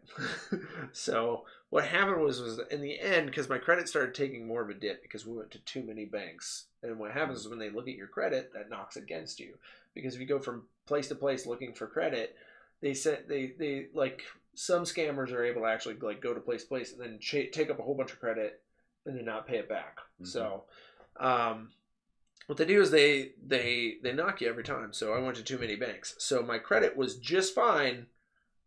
Speaker 1: So what happened was in the end, because my credit started taking more of a dip because we went to too many banks. And what happens is when they look at your credit, that knocks against you. Because if you go from place to place looking for credit, they like some scammers are able to actually like go to place to place and then take up a whole bunch of credit and then not pay it back. Mm-hmm. So what they do is they knock you every time. So I went to too many banks. So my credit was just fine,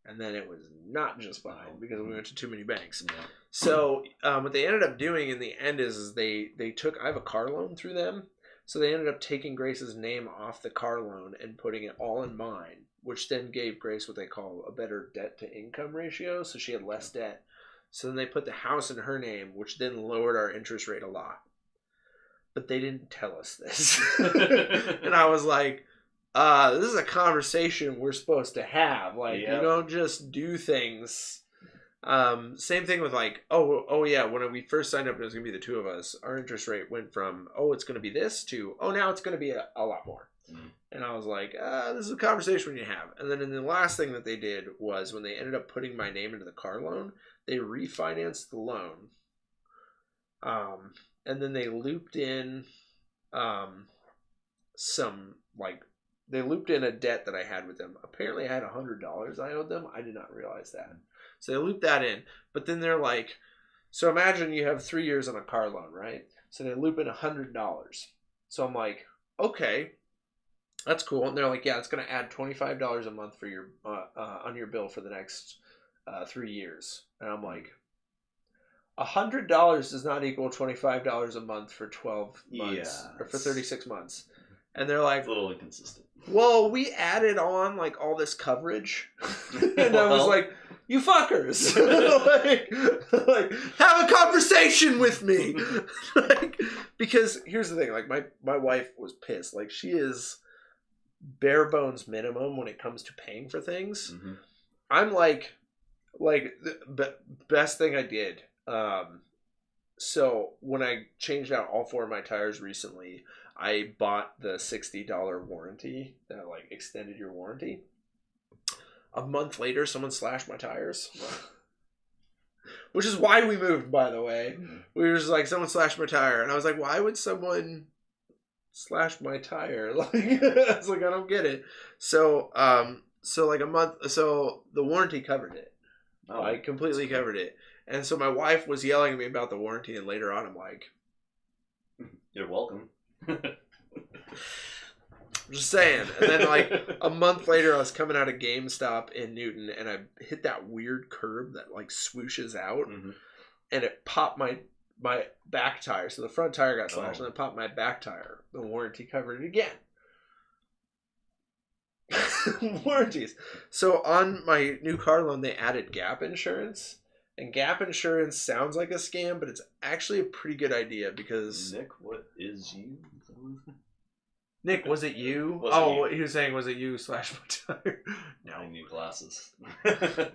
Speaker 1: and then it was not just fine because we went to too many banks. Yeah. So what they ended up doing in the end is they took, I have a car loan through them, so they ended up taking Grace's name off the car loan and putting it all in mine, which then gave Grace what they call a better debt to income ratio, so she had less debt. So then they put the house in her name, which then lowered our interest rate a lot. But they didn't tell us this. And I was like, this is a conversation we're supposed to have. Like, you don't just do things. Same thing with like, oh yeah, when we first signed up, it was going to be the two of us. Our interest rate went from, it's going to be this to, now it's going to be a lot more. Mm-hmm. And I was like, this is a conversation we need to have. And then the last thing that they did was when they ended up putting my name into the car loan, they refinanced the loan. And then they looped in they looped in a debt that I had with them. Apparently I had $100 I owed them. I did not realize that. So they looped that in. But then they're like, so imagine you have 3 years on a car loan, right? So they loop in $100. So I'm like, okay, that's cool. And they're like, yeah, it's going to add $25 a month for your on your bill for the next 3 years. And I'm like, $100 does not equal $25 a month for 12 months or for 36 months. And they're like,
Speaker 2: it's a little inconsistent.
Speaker 1: Well, we added on like all this coverage. And I was like, you fuckers. like have a conversation with me. Because here's the thing, like my wife was pissed. Like she is bare bones minimum when it comes to paying for things. Mm-hmm. I'm like the best thing I did. So when I changed out all 4 of my tires recently, I bought the $60 warranty that like extended your warranty. A month later, someone slashed my tires, which is why we moved, by the way. We were just like, someone slashed my tire, and I was like, why would someone slash my tire? Like, I was like, I don't get it. So like a month, so the warranty covered it. I completely covered it. And so my wife was yelling at me about the warranty, and later on I'm like,
Speaker 2: you're welcome.
Speaker 1: Just saying. And then like a month later I was coming out of GameStop in Newton, and I hit that weird curb that like swooshes out, mm-hmm. and it popped my back tire. So the front tire got slashed, and it popped my back tire. The warranty covered it again. Warranties. So on my new car loan, they added gap insurance. And gap insurance sounds like a scam, but it's actually a pretty good idea because...
Speaker 2: Nick, what is you?
Speaker 1: Nick, was it you? He was saying, was it you / my tire?
Speaker 2: No. I need glasses.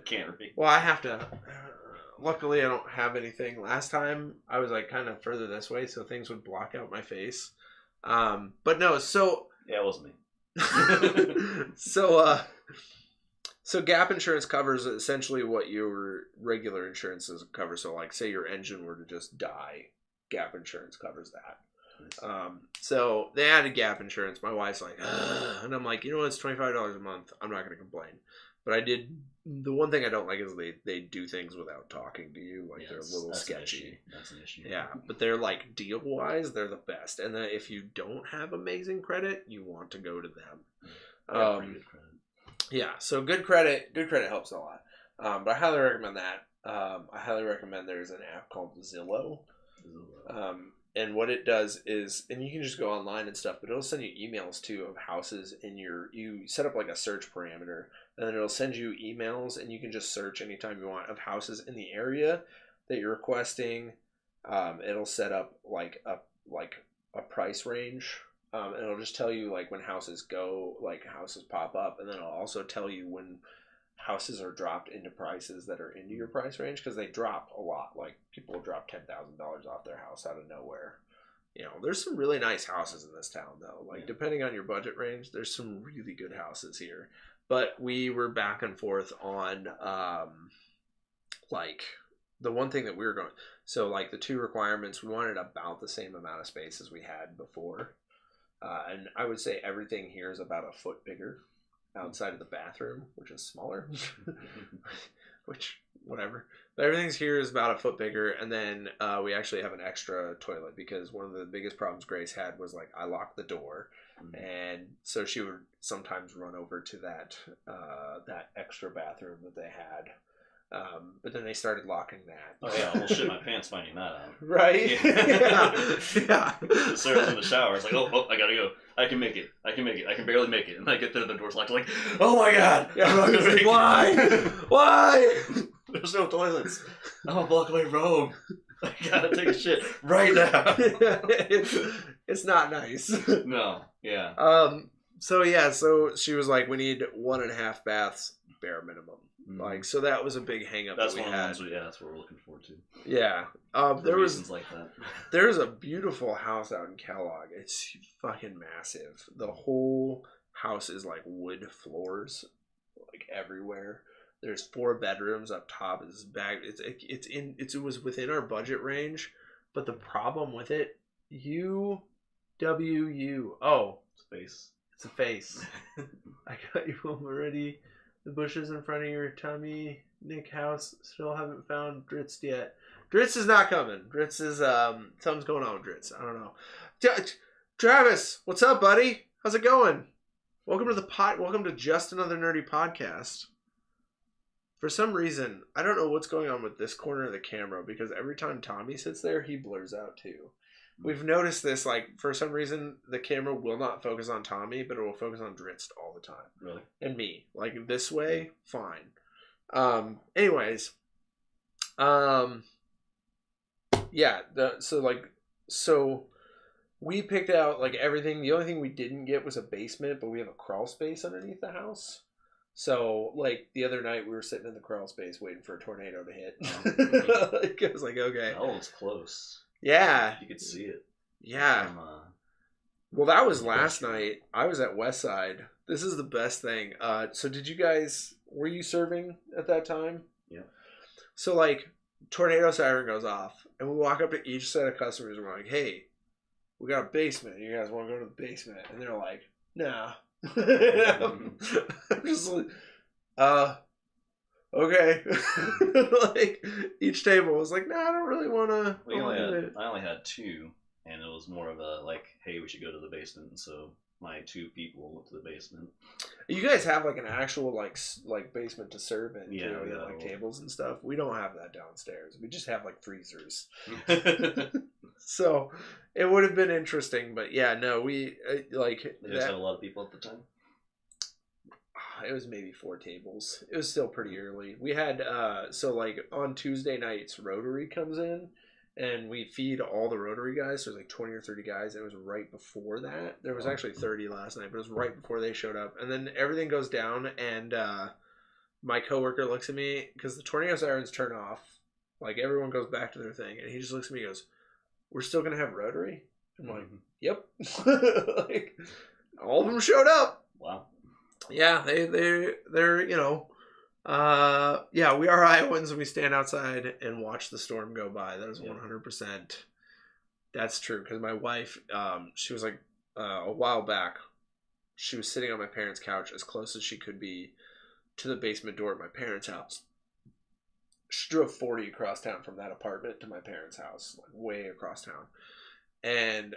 Speaker 2: Can't read.
Speaker 1: Well, I have to... Luckily, I don't have anything. Last time, I was like kind of further this way, so things would block out my face. But no, so...
Speaker 2: Yeah, it wasn't me.
Speaker 1: So gap insurance covers essentially what your regular insurances cover. So like say your engine were to just die, gap insurance covers that.
Speaker 2: Nice.
Speaker 1: So they added gap insurance. My wife's like, ugh. And I'm like, you know what, it's $25 a month. I'm not going to complain. But I did, the one thing I don't like is they do things without talking to you. Like they're a little sketchy.
Speaker 2: That's an issue.
Speaker 1: Yeah, but they're like deal wise, they're the best. And then if you don't have amazing credit, you want to go to them.
Speaker 2: Pretty good credit.
Speaker 1: Yeah, so good credit helps a lot. But I highly recommend that. I highly recommend there's an app called Zillow. And what it does is, and you can just go online and stuff, but it'll send you emails too of houses you set up like a search parameter, and then it'll send you emails, and you can just search anytime you want of houses in the area that you're requesting. It'll set up like a price range. And it'll just tell you like when houses pop up, and then it'll also tell you when houses are dropped into prices that are into your price range, because they drop a lot. Like people will drop $10,000 off their house out of nowhere. You know, there's some really nice houses in this town though. Like depending on your budget range, there's some really good houses here. But we were back and forth on like the one thing that we were going. So like the two requirements, we wanted about the same amount of space as we had before. And I would say everything here is about a foot bigger outside of the bathroom, which is smaller, which whatever. But everything's here is about a foot bigger. And then we actually have an extra toilet, because one of the biggest problems Grace had was like I locked the door. And so she would sometimes run over to that extra bathroom that they had. But then they started locking that.
Speaker 2: Oh yeah, I will shit my pants finding that out.
Speaker 1: Right? Yeah.
Speaker 2: Sarah's in the shower. It's like, oh, I gotta go. I can make it. I can barely make it. And I get there, the door's locked. I'm like, oh my god.
Speaker 1: Yeah, I'm not gonna make it. Why?
Speaker 2: There's no toilets. I'm a block away from home. I gotta take a shit right now.
Speaker 1: It's not nice.
Speaker 2: No. Yeah.
Speaker 1: So she was like, we need 1.5 baths bare minimum. Like, so that was a big hang up.
Speaker 2: That's
Speaker 1: that we
Speaker 2: one
Speaker 1: had.
Speaker 2: of the ones. Yeah, that's what we're looking forward to.
Speaker 1: Yeah.
Speaker 2: There was like that.
Speaker 1: There's a beautiful house out in Kellogg. It's fucking massive. The whole house is like wood floors, like everywhere. There's 4 bedrooms up top. It was within our budget range, but the problem with it, UWU. Oh,
Speaker 2: space.
Speaker 1: It's a face. I got you home already. The bushes in front of your tummy, Nick house, still haven't found Dritz yet. Dritz is not coming. Dritz is, something's going on with Dritz. I don't know. Travis, what's up, buddy? How's it going? Welcome to Just Another Nerdy Podcast. For some reason, I don't know what's going on with this corner of the camera, because every time Tommy sits there, he blurs out too. We've noticed this, like, for some reason, the camera will not focus on Tommy, but it will focus on Dritz all the time.
Speaker 2: Really?
Speaker 1: And me. Like, this way, fine. Anyways. Yeah, so we picked out, like, everything. The only thing we didn't get was a basement, but we have a crawl space underneath the house. So, like, the other night, we were sitting in the crawl space waiting for a tornado to hit. Like, I was like, okay.
Speaker 2: Oh, it's close.
Speaker 1: Yeah.
Speaker 2: You could see it.
Speaker 1: Yeah. Well, that was last night. I was at Westside. This is the best thing. So were you serving at that time?
Speaker 2: Yeah.
Speaker 1: So, like, tornado siren goes off, and we walk up to each set of customers, and we're like, hey, we got a basement. You guys want to go to the basement? And they're like, nah. I'm just like, okay. Like, each table was like, nah, I don't really want to.
Speaker 2: I only had 2, and it was more of a, like, hey, we should go to the basement. And so my 2 people went to the basement.
Speaker 1: You guys have, like, an actual, like basement to serve in,
Speaker 2: yeah,
Speaker 1: too, and, like, tables and stuff. We don't have that downstairs. We just have, like, freezers. So it would have been interesting, but yeah, no, we, like...
Speaker 2: You guys had a lot of people at the time?
Speaker 1: It was maybe 4 tables. It was still pretty early. We had, so like on Tuesday nights, Rotary comes in and we feed all the Rotary guys. There's like 20 or 30 guys. It was right before that. There was actually 30 last night, but it was right before they showed up. And then everything goes down, and my coworker looks at me because the tornado sirens turn off. Like, everyone goes back to their thing, and he just looks at me and goes, we're still going to have Rotary? I'm like, yep. Like, all of them showed up.
Speaker 2: Wow.
Speaker 1: Yeah, they're you know, Yeah, we are Iowans and we stand outside and watch the storm go by. That is 100%. That's true, because my wife, she was like, a while back, she was sitting on my parents' couch as close as she could be to the basement door at my parents' house. She drove 40 across town from that apartment to my parents' house, like way across town. And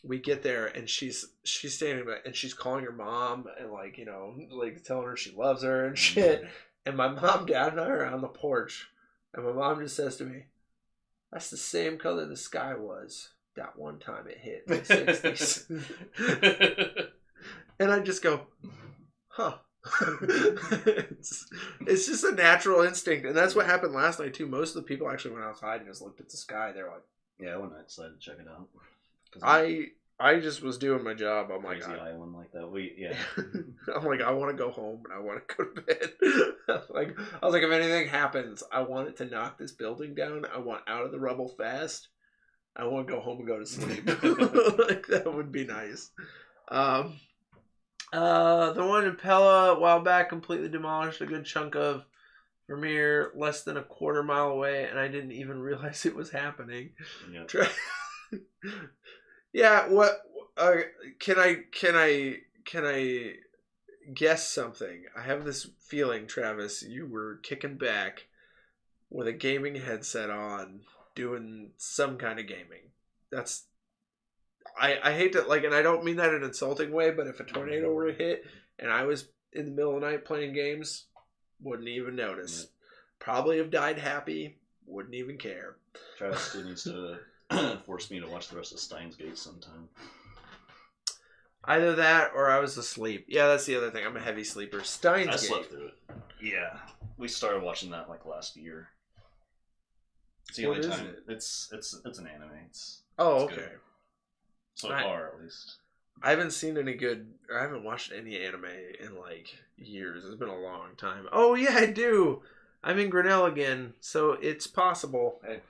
Speaker 1: we get there, and she's standing there, and she's calling her mom, and like, you know, like telling her she loves her and shit. And my mom, dad, and I are on the porch, and my mom just says to me, "That's the same color the sky was that one time it hit in the 60s." And I just go, huh. It's just a natural instinct, and that's what happened last night too. Most of the people actually went outside and just looked at the sky. They're like,
Speaker 2: yeah, I went outside to check it out.
Speaker 1: I just was doing my job. I'm like,
Speaker 2: island like that.
Speaker 1: I'm like, I want to go home and I want to go to bed. I was like, if anything happens, I want it to knock this building down. I want out of the rubble fast. I want to go home and go to sleep. Like, that would be nice. The one in Pella a while back completely demolished a good chunk of Vermeer less than a quarter mile away, and I didn't even realize it was happening. Yeah. Yeah. What? Can I guess something? I have this feeling, Travis, you were kicking back with a gaming headset on, doing some kind of gaming. That's. I hate to, like, and I don't mean that in an insulting way, but if a tornado were to hit and I was in the middle of the night playing games, wouldn't even notice. Probably have died happy, wouldn't even care.
Speaker 2: Travis still needs to force me to watch the rest of Steins Gate sometime.
Speaker 1: Either that or I was asleep. Yeah, that's the other thing. I'm a heavy sleeper. Steins Gate.
Speaker 2: I slept through it. Yeah. We started watching that like last year. It's the only time. It's an anime. It's
Speaker 1: okay.
Speaker 2: Good. So far, at least.
Speaker 1: I haven't seen any good, or I haven't watched any anime in like years. It's been a long time. Oh yeah, I do. I'm in Grinnell again, so it's possible.
Speaker 2: Hey.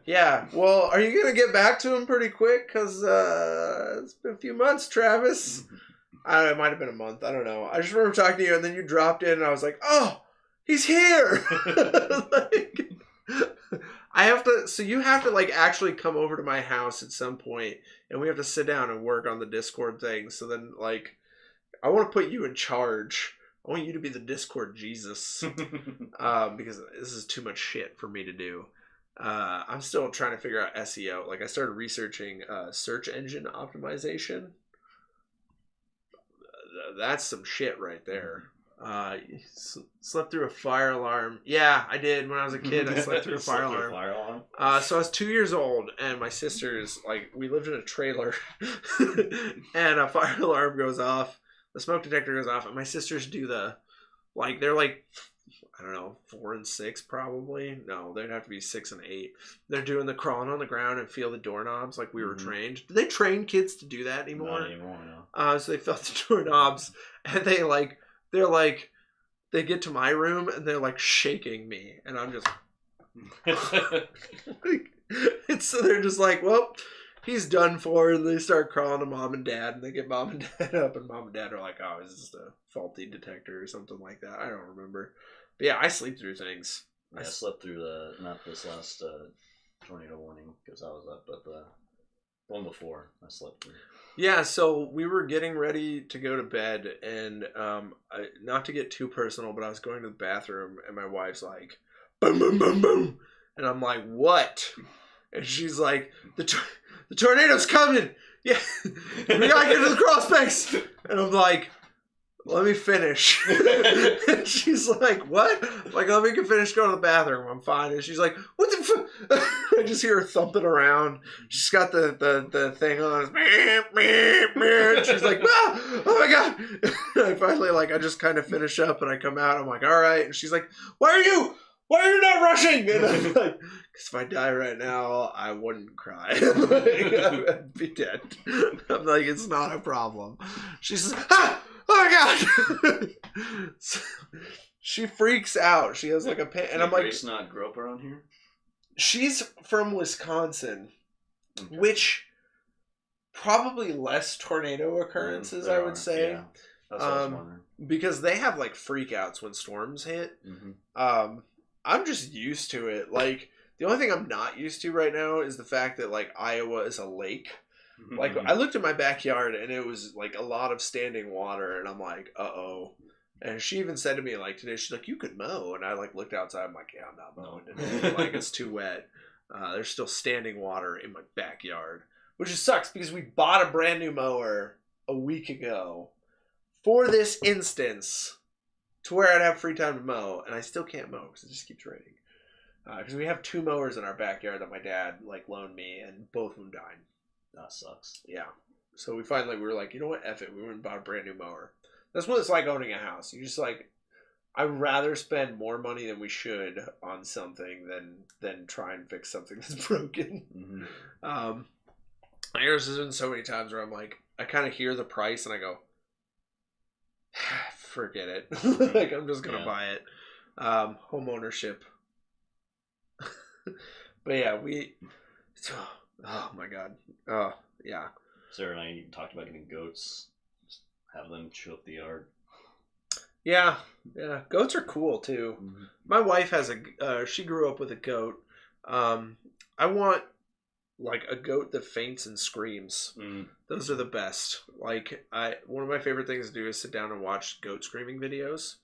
Speaker 1: Yeah. Well, are you gonna get back to him pretty quick? Cause it's been a few months, Travis. It might have been a month. I don't know. I just remember talking to you, and then you dropped in, and I was like, "Oh, he's here!" Like, I have to. So you have to like actually come over to my house at some point, and we have to sit down and work on the Discord thing. So then, like, I want to put you in charge. I want you to be the Discord Jesus, because this is too much shit for me to do. I'm still trying to figure out SEO. Like, I started researching search engine optimization. That's some shit right there. Slept through a fire alarm. Yeah, I did. When I was a kid, I slept through a fire alarm. So I was 2 years old, and my sisters, like, we lived in a trailer, and a fire alarm goes off. The smoke detector goes off, and my sisters do the, like, they're like, I don't know, 4 and 6 probably. No, they'd have to be 6 and 8. They're doing the crawling on the ground and feel the doorknobs like we were trained. Do they train kids to do that anymore?
Speaker 2: Not anymore, no.
Speaker 1: So they felt the doorknobs, and they're like, they get to my room, and they're like shaking me, and I'm just, so they're just like, well, he's done for, and they start crawling to mom and dad, and they get mom and dad up, and mom and dad are like, oh, it's just a faulty detector or something like that. I don't remember. But yeah, I sleep through things.
Speaker 2: Yeah, I slept through not this last tornado warning, because I was up, but the one before I slept through.
Speaker 1: Yeah, so we were getting ready to go to bed, and not to get too personal, but I was going to the bathroom, and my wife's like, boom, boom, boom, boom. And I'm like, what? And she's like, the tornado's coming. Yeah, we gotta get to the crawl space. And I'm like, let me finish. And she's like, what? I'm like, let me finish going to the bathroom. I'm fine. And she's like, what the fuck? I just hear her thumping around. She's got the thing on. And she's like, ah, oh my God. And I finally, like, I just kind of finish up and I come out. I'm like, all right. And she's like, why are you not rushing? And I'm like, because if I die right now, I wouldn't cry. Like, I'd be dead. I'm like, it's not a problem. She says, ah! Oh my God! So, she freaks out. She has like a pain, and I'm like,
Speaker 2: Grace not grow up around here.
Speaker 1: She's from Wisconsin, which probably less tornado occurrences, I would say. Yeah.
Speaker 2: That's what I was wondering.
Speaker 1: Because they have like freakouts when storms hit. I'm just used to it. Like, the only thing I'm not used to right now is the fact that like Iowa is a lake. Like, I looked at my backyard and it was like a lot of standing water, and I'm like, uh-oh. And she even said to me like today, she's like, you could mow. And I like looked outside, I'm like, yeah, I'm not mowing today. Like, it's too wet. There's still standing water in my backyard, which just sucks because we bought a brand new mower a week ago for this instance, to where I'd have free time to mow, and I still can't mow because it just keeps raining. Because we have 2 mowers in our backyard that my dad like loaned me, and both of them died.
Speaker 2: That sucks.
Speaker 1: Yeah. So we were like, you know what, F it. We went and bought a brand new mower. That's what it's like owning a house. You just like, I'd rather spend more money than we should on something than try and fix something that's broken. There's been so many times where I'm like, I kind of hear the price and I go, forget it. Like, I'm just gonna buy it. Home ownership. But yeah, oh my god. Oh yeah.
Speaker 2: Sarah and I even talked about getting goats. Just have them chew up the yard.
Speaker 1: Yeah. Goats are cool too. My wife has she grew up with a goat. I want like a goat that faints and screams. Those are the best. Like, one of my favorite things to do is sit down and watch goat screaming videos.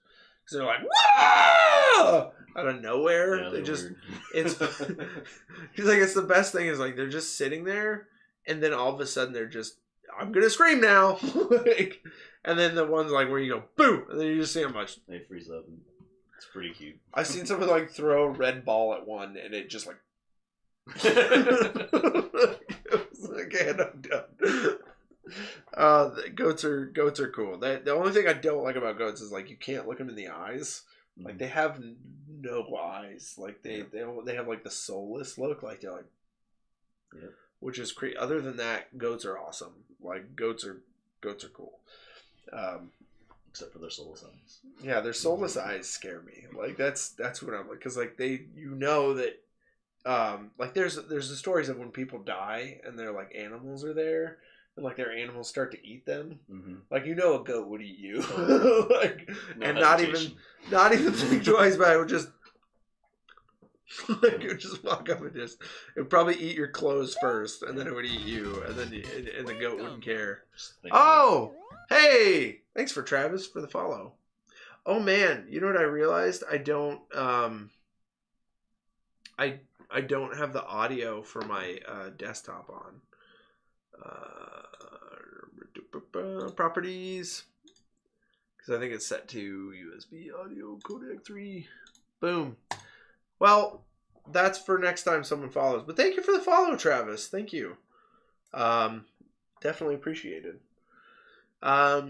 Speaker 1: Because they're like, whoa! Out of nowhere.
Speaker 2: Yeah,
Speaker 1: they just,
Speaker 2: weird.
Speaker 1: it's, he's like, it's the best thing is like, they're just sitting there, and then all of a sudden they're just, I'm gonna scream now. Like, and then the ones like where you go, boo! And then you just see how much.
Speaker 2: They freeze up. And it's pretty cute.
Speaker 1: I've seen someone like throw a red ball at one, and it just like, okay, I'm done. Goats are cool. The only thing I don't like about goats is like you can't look them in the eyes. Like, they have no eyes. Like they have like the soulless look. Like they're like, which is crazy. Other than that, goats are awesome. Like goats are cool.
Speaker 2: Except for their soulless eyes.
Speaker 1: Yeah, their soulless eyes scare me. Like that's what I'm like, because like that. Like there's the stories of when people die and their like animals are there and like their animals start to eat them. Like, a goat would eat you. Like, no, and hesitation. not even think twice about it. It would just like, it would just walk up and just, it would probably eat your clothes first, and then it would eat you, and then and the goat wouldn't care. Oh, hey, thanks for Travis for the follow. Oh man, you know what I realized? I don't have the audio for my desktop on. Properties, because I think it's set to USB audio codec 3. Boom. Well, that's for next time someone follows. But thank you for the follow, Travis. Thank you. Definitely appreciated. So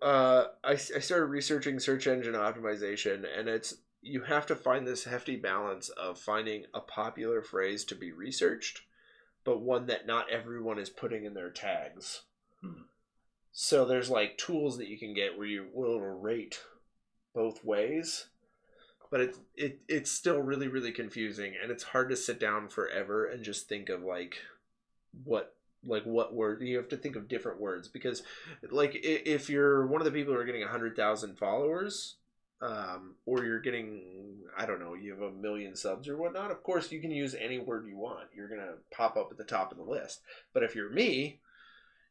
Speaker 1: I started researching search engine optimization, and you have to find this hefty balance of finding a popular phrase to be researched, but one that not everyone is putting in their tags. So there's like tools that you can get where you will rate both ways, but it's still really, really confusing, and it's hard to sit down forever and just think of like what word. You have to think of different words, because like if you're one of the people who are getting 100,000 followers, or you're getting, I don't know, you have 1 million subs or whatnot, of course you can use any word you want. You're going to pop up at the top of the list. But if you're me,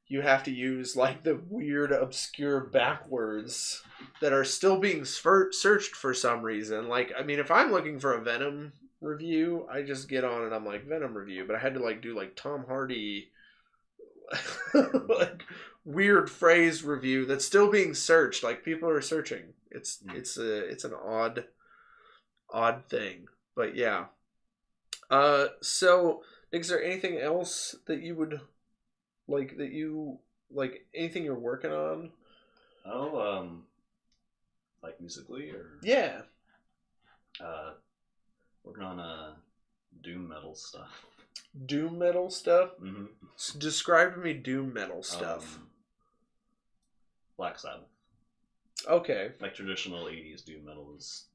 Speaker 1: you have to use like the weird, obscure backwards that are still being searched for some reason. Like, I mean, if I'm looking for a Venom review, I just get on and I'm like, Venom review. But I had to like do like Tom Hardy, like weird phrase review that's still being searched. Like, people are searching. It's an odd thing. But yeah. So is there anything else that you would like, anything you're working on?
Speaker 2: Like musically, or
Speaker 1: yeah.
Speaker 2: Working on doom metal stuff.
Speaker 1: Doom metal stuff? Describe to me doom metal stuff.
Speaker 2: Black Sabbath.
Speaker 1: Okay.
Speaker 2: Like traditional 80s doom metal is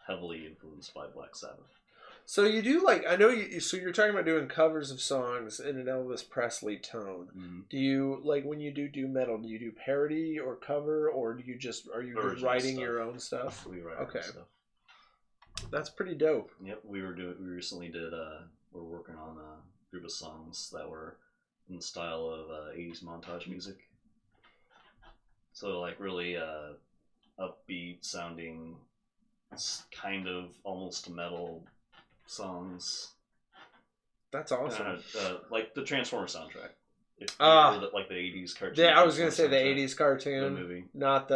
Speaker 2: heavily influenced by Black Sabbath.
Speaker 1: So you do like, I know you, so you're talking about doing covers of songs in an Elvis Presley tone.
Speaker 2: Mm-hmm.
Speaker 1: Do you, like when you do metal, do you do parody or cover, or do you just, are you just writing
Speaker 2: stuff.
Speaker 1: your own stuff?
Speaker 2: We write our own stuff.
Speaker 1: That's pretty dope.
Speaker 2: Yep, we recently did, we're working on a group of songs that were in the style of 80s montage music. So like really upbeat sounding, kind of almost metal songs.
Speaker 1: That's awesome.
Speaker 2: Like the Transformers soundtrack. Like the 80s cartoon.
Speaker 1: Yeah, I was gonna say the 80s cartoon,
Speaker 2: the movie.
Speaker 1: Not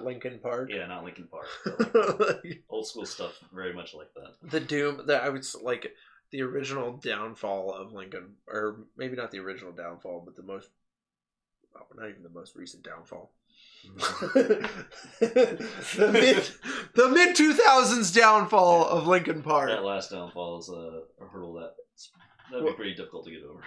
Speaker 1: Linkin Park.
Speaker 2: Yeah, not Linkin Park. But like old school stuff, very much like that.
Speaker 1: The Doom, I was like the original downfall of Linkin, or maybe not the original downfall, but not even the most recent downfall. the mid 2000s downfall of Linkin Park.
Speaker 2: That last downfall is a hurdle that'd be pretty difficult to get over.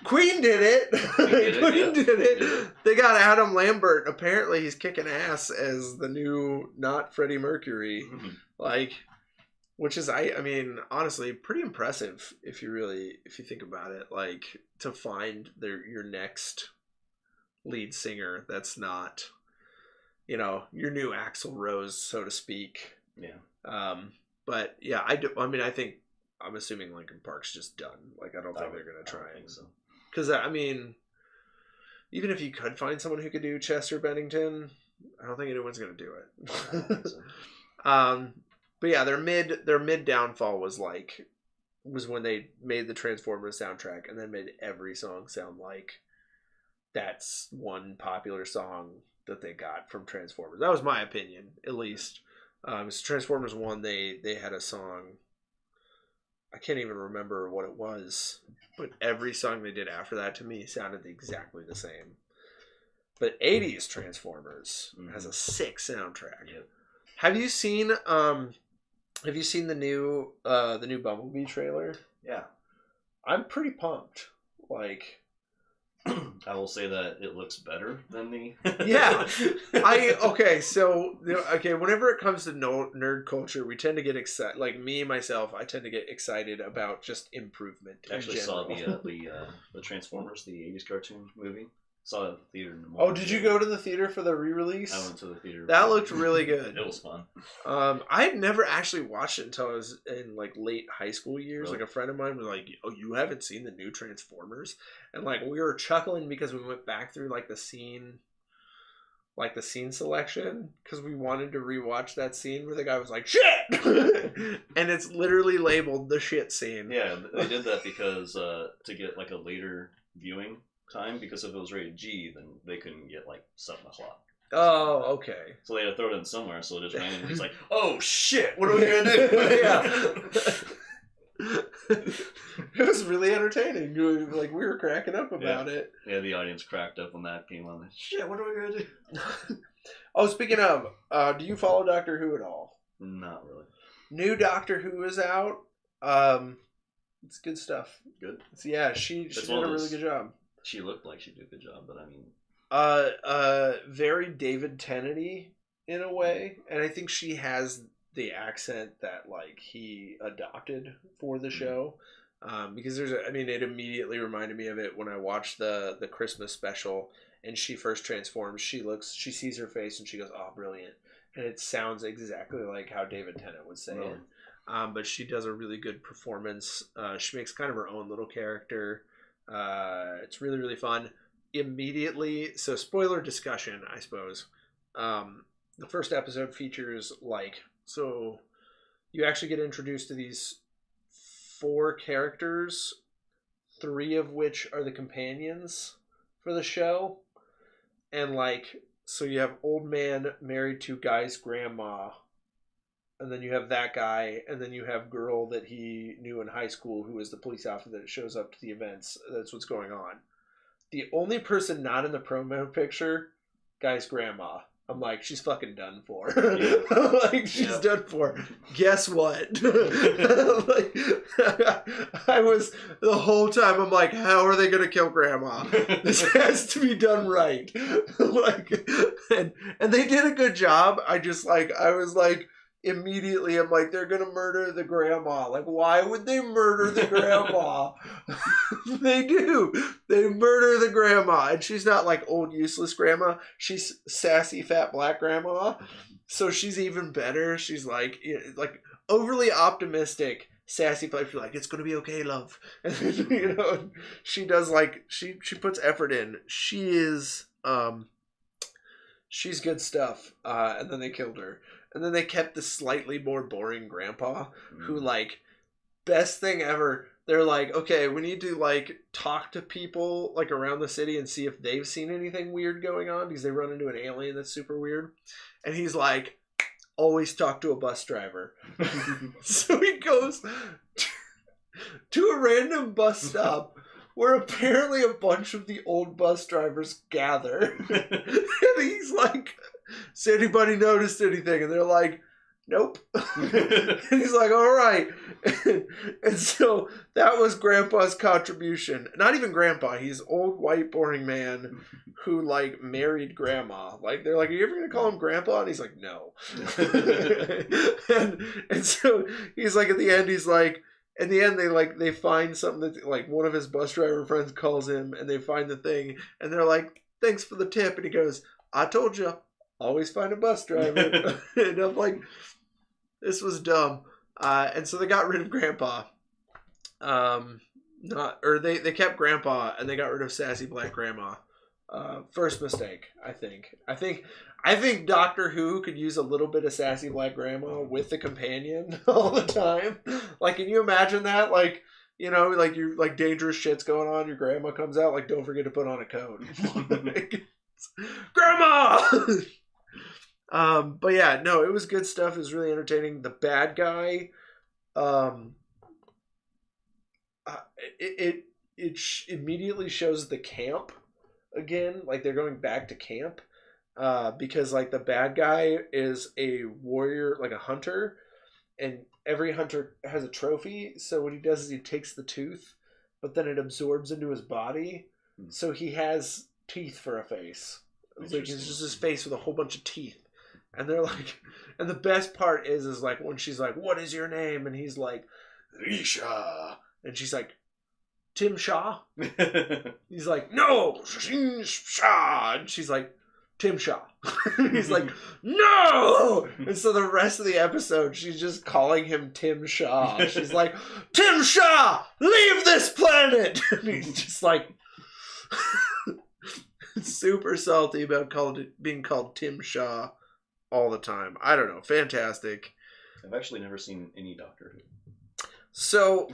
Speaker 1: Queen did it. Queen did it.
Speaker 2: Yeah.
Speaker 1: They got Adam Lambert. Apparently, he's kicking ass as the new not Freddie Mercury. Like, which is, I mean, honestly, pretty impressive if you think about it. Like, to find your next lead singer that's not, your new Axl Rose, so to speak.
Speaker 2: Yeah.
Speaker 1: But yeah, I'm assuming Linkin Park's just done. Like, I don't think they're gonna try.
Speaker 2: I think so.
Speaker 1: Because I mean, even if you could find someone who could do Chester Bennington, I don't think anyone's gonna do it.
Speaker 2: I don't think so.
Speaker 1: But yeah, their mid downfall was when they made the Transformers soundtrack and then made every song sound like that's one popular song that they got from Transformers. That was my opinion, at least. Transformers 1, they had a song. I can't even remember what it was, but every song they did after that to me sounded exactly the same. But 80s Transformers has a sick soundtrack.
Speaker 2: Yep.
Speaker 1: Have you seen the new Bumblebee trailer?
Speaker 2: Yeah.
Speaker 1: I'm pretty pumped. Like,
Speaker 2: I will say that it looks better than the
Speaker 1: yeah. Whenever it comes to nerd culture, we tend to get excited. Like myself, I tend to get excited about just improvement.
Speaker 2: I actually saw the Transformers, the 80s cartoon movie. Saw it at the theater in the morning.
Speaker 1: Oh, did you go to the theater for the re-release?
Speaker 2: I went to the theater.
Speaker 1: That looked really good.
Speaker 2: It was fun.
Speaker 1: I had never actually watched it until I was in like late high school years.
Speaker 2: Really?
Speaker 1: Like a friend of mine was like, "Oh, you haven't seen the new Transformers?" And like we were chuckling because we went back through the scene selection because we wanted to rewatch that scene where the guy was like, "Shit," and it's literally labeled the shit scene.
Speaker 2: Yeah, they did that because to get like a later viewing time, because if it was rated G, then they couldn't get 7 o'clock.
Speaker 1: Oh, okay.
Speaker 2: So they had to throw it in somewhere, so it just ran and he's like, "Oh shit, what are we gonna do?"
Speaker 1: Yeah. It was really entertaining. We were cracking up about it.
Speaker 2: Yeah, the audience cracked up when that came on. Shit, what are we gonna do?
Speaker 1: Oh, speaking of, do you follow Doctor Who at all?
Speaker 2: Not really.
Speaker 1: New Doctor Who is out. It's good stuff.
Speaker 2: Good.
Speaker 1: Yeah, she did a really good job.
Speaker 2: She looked like she did a good job, but I mean,
Speaker 1: very David Tennant-y in a way, and I think she has the accent that he adopted for the show. Because it immediately reminded me of it when I watched the Christmas special, and she first transforms. She sees her face and she goes, "Oh, brilliant!" And it sounds exactly like how David Tennant would say it. But she does a really good performance. She makes kind of her own little character. It's really, really fun. Immediately, so spoiler discussion, I suppose. The first episode features so you actually get introduced to these 4 characters, 3 of which are the companions for the show. And so you have old man married to guy's grandma, and then you have that guy, and then you have girl that he knew in high school who is the police officer that shows up to the events. That's what's going on. The only person not in the promo picture, guy's grandma. I'm like, she's fucking done for.
Speaker 2: Yeah.
Speaker 1: She's done for. Guess what? I was, the whole time, I'm like, how are they going to kill grandma? This has to be done right. And they did a good job. I was like, immediately I'm like, they're gonna murder the grandma. Like, why would they murder the grandma? They do. They murder the grandma, and she's not like old useless grandma. She's sassy fat black grandma, so she's even better. She's like overly optimistic, sassy. She's like, it's gonna be okay, love. And, you know, she does like she puts effort in. She is she's good stuff. And then they killed her. And then they kept the slightly more boring grandpa who, like, best thing ever. They're like, okay, we need to, like, talk to people, like, around the city and see if they've seen anything weird going on because they run into an alien that's super weird. And he's like, always talk to a bus driver. So he goes to a random bus stop where apparently a bunch of the old bus drivers gather. And he's like, has anybody noticed anything? And they're like, nope. And he's like, all right. And so that was Grandpa's contribution. Not even Grandpa. He's old, white, boring man who, like, married Grandma. Like, they're like, are you ever going to call him Grandpa? And he's like, no. and so he's like, at the end, he's like, in the end, they find something that, like, one of his bus driver friends calls him, and they find the thing, and they're like, thanks for the tip. And he goes, I told you. Always find a bus driver. And I'm like, this was dumb. And so they got rid of Grandpa. They kept Grandpa and they got rid of sassy black grandma. First mistake, I think. I think Doctor Who could use a little bit of sassy black grandma with the companion all the time. Like, can you imagine that? Like, you know, like you're like dangerous shit's going on, your grandma comes out, like, don't forget to put on a coat. Grandma! But yeah, no, it was good stuff. It was really entertaining. The bad guy, it immediately shows the camp again. Like, they're going back to camp, because, like, the bad guy is a warrior, like a hunter, and every hunter has a trophy. So what he does is he takes the tooth, but then it absorbs into his body. So he has teeth for a face. It's like, it's just his face with a whole bunch of teeth. And they're like, and the best part is like when she's like, what is your name? And he's like, Risha. And she's like, Tim Shaw? He's like, no, Shaw. And she's like, Tim Shaw. He's like, no. And so the rest of the episode, she's just calling him Tim Shaw. She's like, Tim Shaw, leave this planet. And he's just like, super salty about being called Tim Shaw all the time. I don't know. Fantastic.
Speaker 2: I've actually never seen any Doctor Who.
Speaker 1: So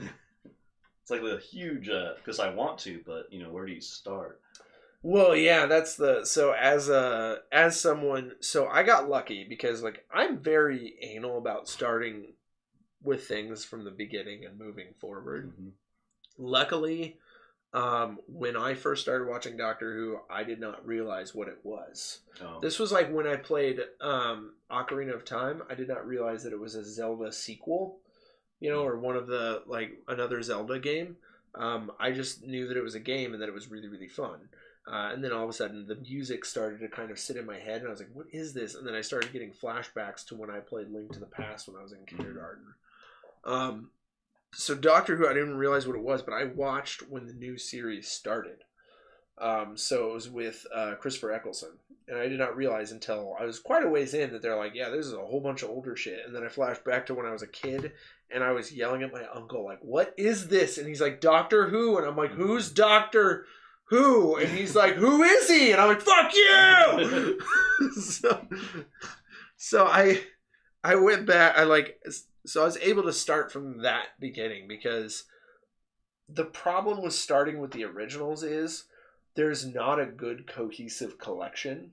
Speaker 2: it's like a huge, because I want to, but, you know, where do you start?
Speaker 1: Well, yeah, that's so as someone, so I got lucky because, like, I'm very anal about starting with things from the beginning and moving forward. Mm-hmm. Luckily, when I first started watching Doctor Who, I did not realize what it was. Oh. This was like when I played Ocarina of Time. I did not realize that it was a Zelda sequel, you know, or one of the, like, another Zelda game. I just knew that it was a game and that it was really, really fun. And then all of a sudden the music started to kind of sit in my head and I was like, what is this? And then I started getting flashbacks to when I played Link to the Past when I was in kindergarten. So Doctor Who, I didn't realize what it was, but I watched when the new series started. So it was with Christopher Eccleston. And I did not realize until I was quite a ways in that they're like, yeah, this is a whole bunch of older shit. And then I flashed back to when I was a kid and I was yelling at my uncle, like, what is this? And he's like, Doctor Who. And I'm like, who's Doctor Who? And he's like, who is he? And I'm like, fuck you! So I went back. So I was able to start from that beginning because the problem with starting with the originals is there's not a good cohesive collection.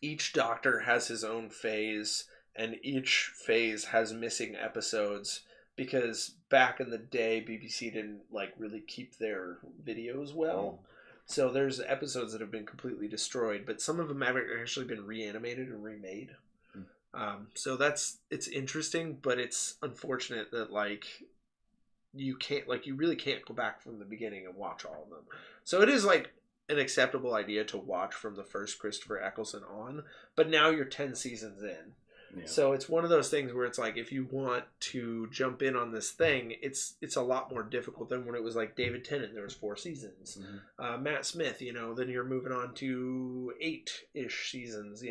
Speaker 1: Each Doctor has his own phase, and each phase has missing episodes because back in the day, BBC didn't, like, really keep their videos well. So there's episodes that have been completely destroyed, but some of them have actually been reanimated and remade. So it's interesting, but it's unfortunate that, like, you really can't go back from the beginning and watch all of them. So it is, like, an acceptable idea to watch from the first Christopher Eccleston on, but now you're 10 seasons in.
Speaker 2: Yeah.
Speaker 1: So it's one of those things where it's like, if you want to jump in on this thing, it's a lot more difficult than when it was like David Tennant. There was 4 seasons. Matt Smith, then you're moving on to 8-ish seasons.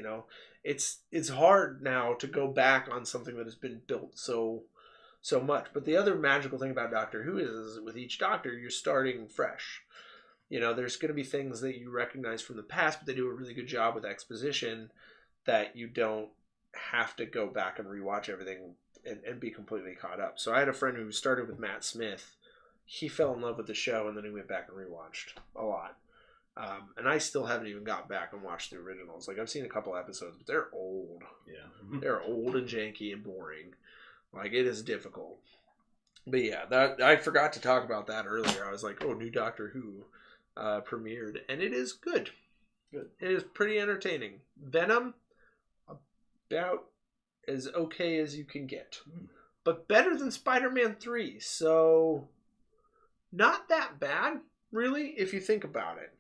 Speaker 1: It's hard now to go back on something that has been built so much. But the other magical thing about Doctor Who is with each Doctor, you're starting fresh. There's going to be things that you recognize from the past, but they do a really good job with exposition that you don't have to go back and rewatch everything and be completely caught up. So I had a friend who started with Matt Smith. He fell in love with the show, and then he went back and rewatched a lot. And I still haven't even got back and watched the originals. Like, I've seen a couple episodes, but they're old.
Speaker 2: Yeah.
Speaker 1: They're old and janky and boring. Like, it is difficult. But yeah, that I forgot to talk about that earlier. I was like, oh, new Doctor Who premiered, and it is good. It is pretty entertaining. Venom, about as okay as you can get, but better than Spider-Man 3. So not that bad, really, if you think about it.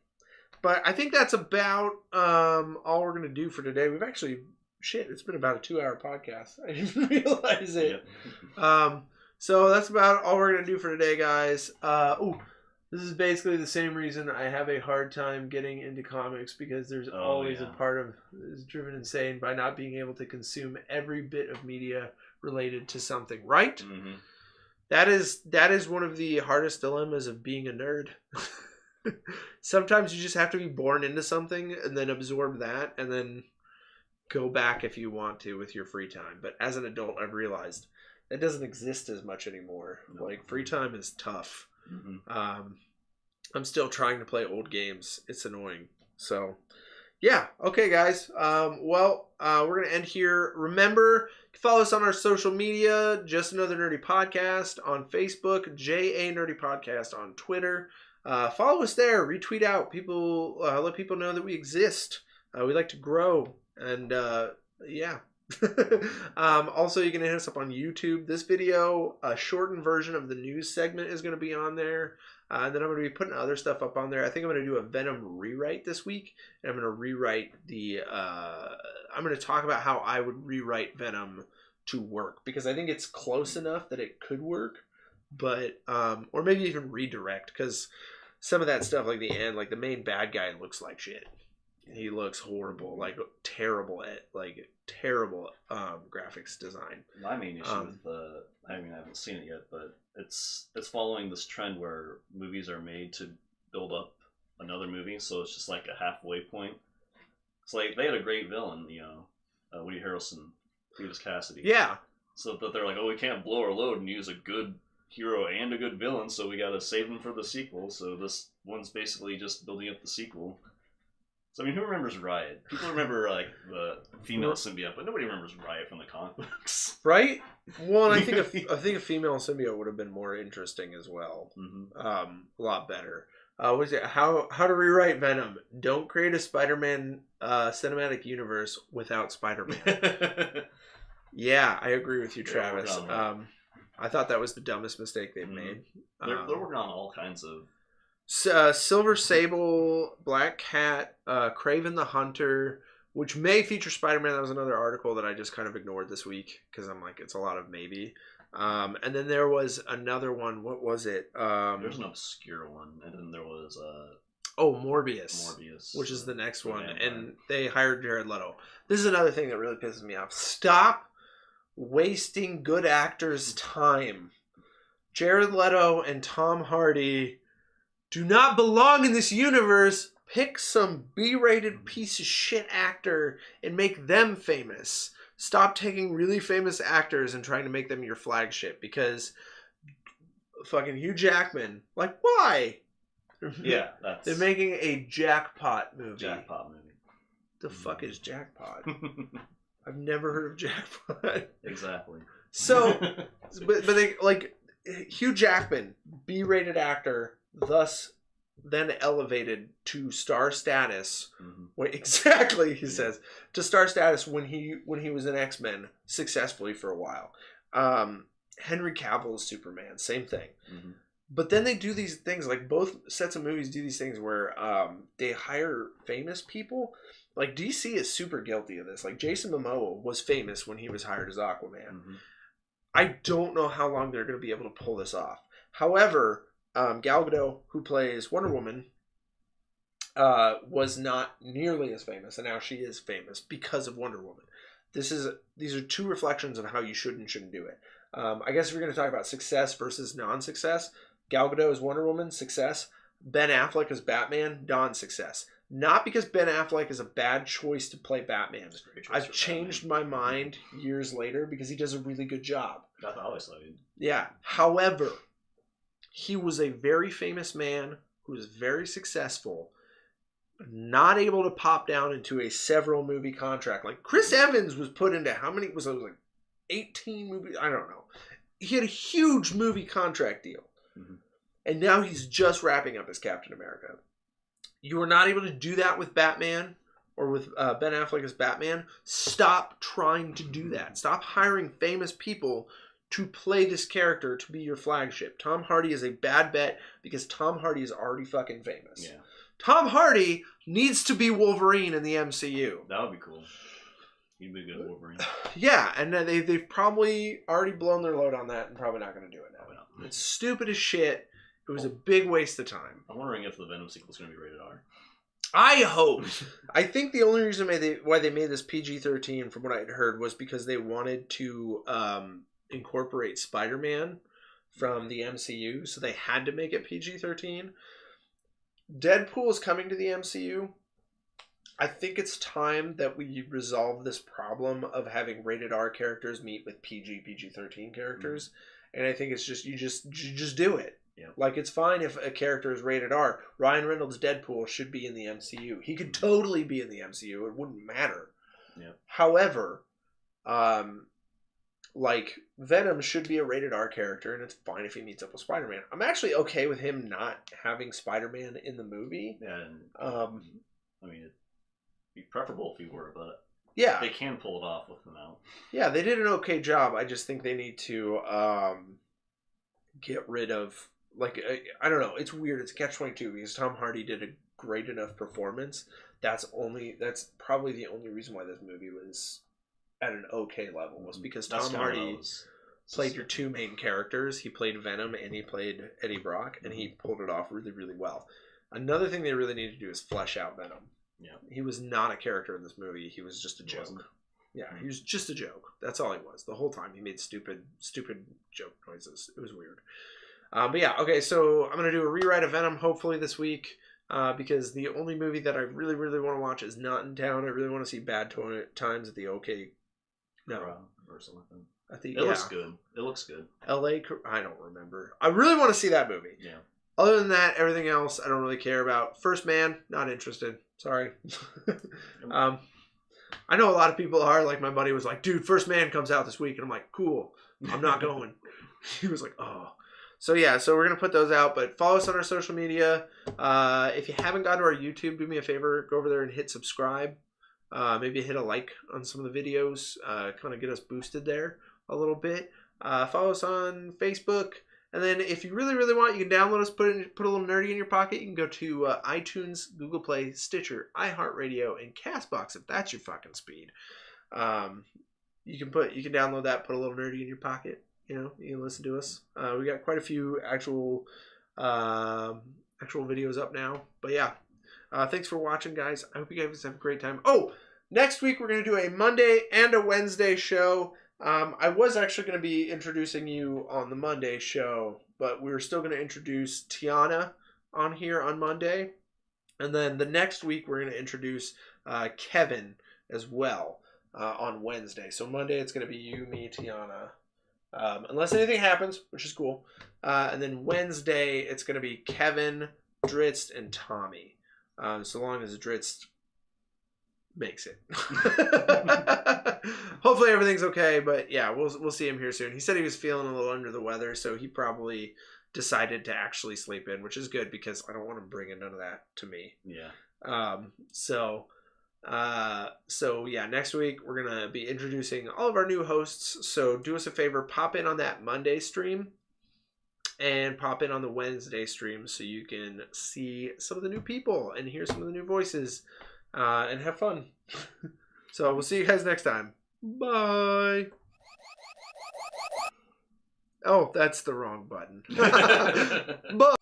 Speaker 1: But I think that's about all we're gonna do for today. We've actually it's been about a 2-hour podcast. I didn't realize it.
Speaker 2: Yeah.
Speaker 1: So that's about all we're gonna do for today, guys. This is basically the same reason I have a hard time getting into comics, because there's always a part of is driven insane by not being able to consume every bit of media related to something, right?
Speaker 2: Mm-hmm.
Speaker 1: That is one of the hardest dilemmas of being a nerd. Sometimes you just have to be born into something and then absorb that and then go back if you want to with your free time. But as an adult, I've realized that doesn't exist as much anymore. No. Like, free time is tough. Mm-hmm. I'm still trying to play old games. It's annoying. So, yeah. Okay, guys. We're going to end here. Remember, you can follow us on our social media, Just Another Nerdy Podcast on Facebook, JA Nerdy Podcast on Twitter. Follow us there. Retweet out. People, let people know that we exist. We like to grow. And, yeah. Also, you can hit us up on YouTube. This video, a shortened version of the news segment, is going to be on there. And then I'm going to be putting other stuff up on there. I think I'm going to do a Venom rewrite this week. And I'm going to rewrite I'm going to talk about how I would rewrite Venom to work, because I think it's close enough that it could work. But, or maybe even redirect, because some of that stuff, like the end, like the main bad guy looks like shit. He looks horrible, like terrible graphics design.
Speaker 2: My main issue with I haven't seen it yet, but it's following this trend where movies are made to build up another movie, so it's just like a halfway point. It's like they had a great villain, Woody Harrelson, Cletus Cassidy.
Speaker 1: Yeah.
Speaker 2: So that they're like, oh, we can't blow our load and use a good hero and a good villain, so we got to save them for the sequel. So this one's basically just building up the sequel. So, I mean, who remembers Riot? People remember, like, the female symbiote, but nobody remembers Riot from the comic books.
Speaker 1: Right? Well, and I think a female symbiote would have been more interesting as well.
Speaker 2: Mm-hmm.
Speaker 1: A lot better. What is it? How to rewrite Venom? Don't create a Spider-Man cinematic universe without Spider-Man. Yeah, I agree with you, Travis. I thought that was the dumbest mistake they've made.
Speaker 2: They're working on all kinds of...
Speaker 1: Silver Sable, Black Cat, Kraven the Hunter, which may feature Spider-Man. That was another article that I just kind of ignored this week because I'm like, it's a lot of maybe. And then there was another one. What was it?
Speaker 2: There's an obscure one. And then there was...
Speaker 1: Morbius. Which is the next one. And they hired Jared Leto. This is another thing that really pisses me off. Stop wasting good actors' time. Jared Leto and Tom Hardy do not belong in this universe. Pick some B-rated piece of shit actor and make them famous. Stop taking really famous actors and trying to make them your flagship, because fucking Hugh Jackman, like, why?
Speaker 2: Yeah,
Speaker 1: they're making a Jackpot movie. The fuck is Jackpot? I've never heard of Jackpot.
Speaker 2: Exactly.
Speaker 1: So, but they, like, Hugh Jackman, B-rated actor, thus then elevated to star status. Exactly, he says, to star status when he was in X-Men successfully for a while. Henry Cavill's Superman, same thing. But then they do these things, like both sets of movies do these things where they hire famous people Like, DC is super guilty of this. Like, Jason Momoa was famous when he was hired as Aquaman.
Speaker 2: Mm-hmm.
Speaker 1: I don't know how long they're going to be able to pull this off. However, Gal Gadot, who plays Wonder Woman, was not nearly as famous, and now she is famous because of Wonder Woman. These are two reflections of how you should and shouldn't do it. I guess if we're going to talk about success versus non-success, Gal Gadot is Wonder Woman, success. Ben Affleck is Batman, non-success. Not because Ben Affleck is a bad choice to play Batman. I've changed my mind years later because he does a really good job. Yeah. However, he was a very famous man who was very successful, not able to pop down into a several movie contract. Like Chris Evans was put into how many was it? Like 18 movies? I don't know. He had a huge movie contract deal. Mm-hmm. And now he's just wrapping up as Captain America. You are not able to do that with Batman or with Ben Affleck as Batman. Stop trying to do that. Stop hiring famous people to play this character to be your flagship. Tom Hardy is a bad bet because Tom Hardy is already fucking famous.
Speaker 2: Yeah.
Speaker 1: Tom Hardy needs to be Wolverine in the MCU.
Speaker 2: That would be cool. He'd be a good Wolverine.
Speaker 1: Yeah, and they've probably already blown their load on that and probably not going to do it now. It's stupid as shit. It was a big waste of time.
Speaker 2: I'm wondering if the Venom sequel is going to be rated R.
Speaker 1: I hope. I think the only reason why they made this PG-13, from what I had heard, was because they wanted to incorporate Spider-Man from the MCU, so they had to make it PG-13. Deadpool is coming to the MCU. I think it's time that we resolve this problem of having rated R characters meet with PG-13 characters. Mm-hmm. And I think it's just you just do it. Yeah. Like, it's fine if a character is rated R. Ryan Reynolds' Deadpool should be in the MCU. He could totally be in the MCU. It wouldn't matter. Yeah. However, like, Venom should be a rated R character, and it's fine if he meets up with Spider-Man. I'm actually okay with him not having Spider-Man in the movie.
Speaker 2: Yeah. I mean, it'd be preferable if he were, but
Speaker 1: yeah,
Speaker 2: they can pull it off with him out.
Speaker 1: Yeah, they did an okay job. I just think they need to get rid of... Like, I don't know. It's weird. It's a catch-22 because Tom Hardy did a great enough performance. That's probably the only reason why this movie was at an okay level, was because Tom Hardy played your two main characters. He played Venom and he played Eddie Brock, and he pulled it off really, really well. Another thing they really need to do is flesh out Venom. Yeah, he was not a character in this movie. He was just a joke. Yeah, he was just a joke. That's all he was. The whole time he made stupid joke noises. It was weird. But yeah, okay, so I'm going to do a rewrite of Venom hopefully this week because the only movie that I really, really want to watch is not in town. I really want to see Bad Times at the OK. No.
Speaker 2: Or something.
Speaker 1: It
Speaker 2: looks good. It looks good.
Speaker 1: LA, I don't remember. I really want to see that movie.
Speaker 2: Yeah.
Speaker 1: Other than that, everything else I don't really care about. First Man, not interested. Sorry. I know a lot of people are. Like, my buddy was like, dude, First Man comes out this week. And I'm like, cool. I'm not going. He was like, oh. So yeah, so we're going to put those out, but follow us on our social media. If you haven't gone to our YouTube, do me a favor, go over there and hit subscribe. Maybe hit a like on some of the videos, kind of get us boosted there a little bit. Follow us on Facebook. And then if you really, really want, you can download us, put a little nerdy in your pocket. You can go to iTunes, Google Play, Stitcher, iHeartRadio, and CastBox if that's your fucking speed. You can download that, put a little nerdy in your pocket. You know, you can listen to us. We got quite a few actual videos up now. But yeah, thanks for watching, guys. I hope you guys have a great time. Oh, next week we're going to do a Monday and a Wednesday show. I was actually going to be introducing you on the Monday show, but we're still going to introduce Tiana on here on Monday. And then the next week we're going to introduce Kevin as well on Wednesday. So Monday it's going to be you, me, Tiana. Unless anything happens, which is cool. And then Wednesday, it's going to be Kevin, Dritz, and Tommy. So long as Dritz makes it. Hopefully everything's okay, but yeah, we'll see him here soon. He said he was feeling a little under the weather, so he probably decided to actually sleep in, which is good because I don't want him bringing none of that to me.
Speaker 2: Yeah.
Speaker 1: So yeah, next week we're going to be introducing all of our new hosts. So do us a favor, pop in on that Monday stream and pop in on the Wednesday stream so you can see some of the new people and hear some of the new voices. and have fun. So we'll see you guys next time. Bye. Oh, that's the wrong button. Bye.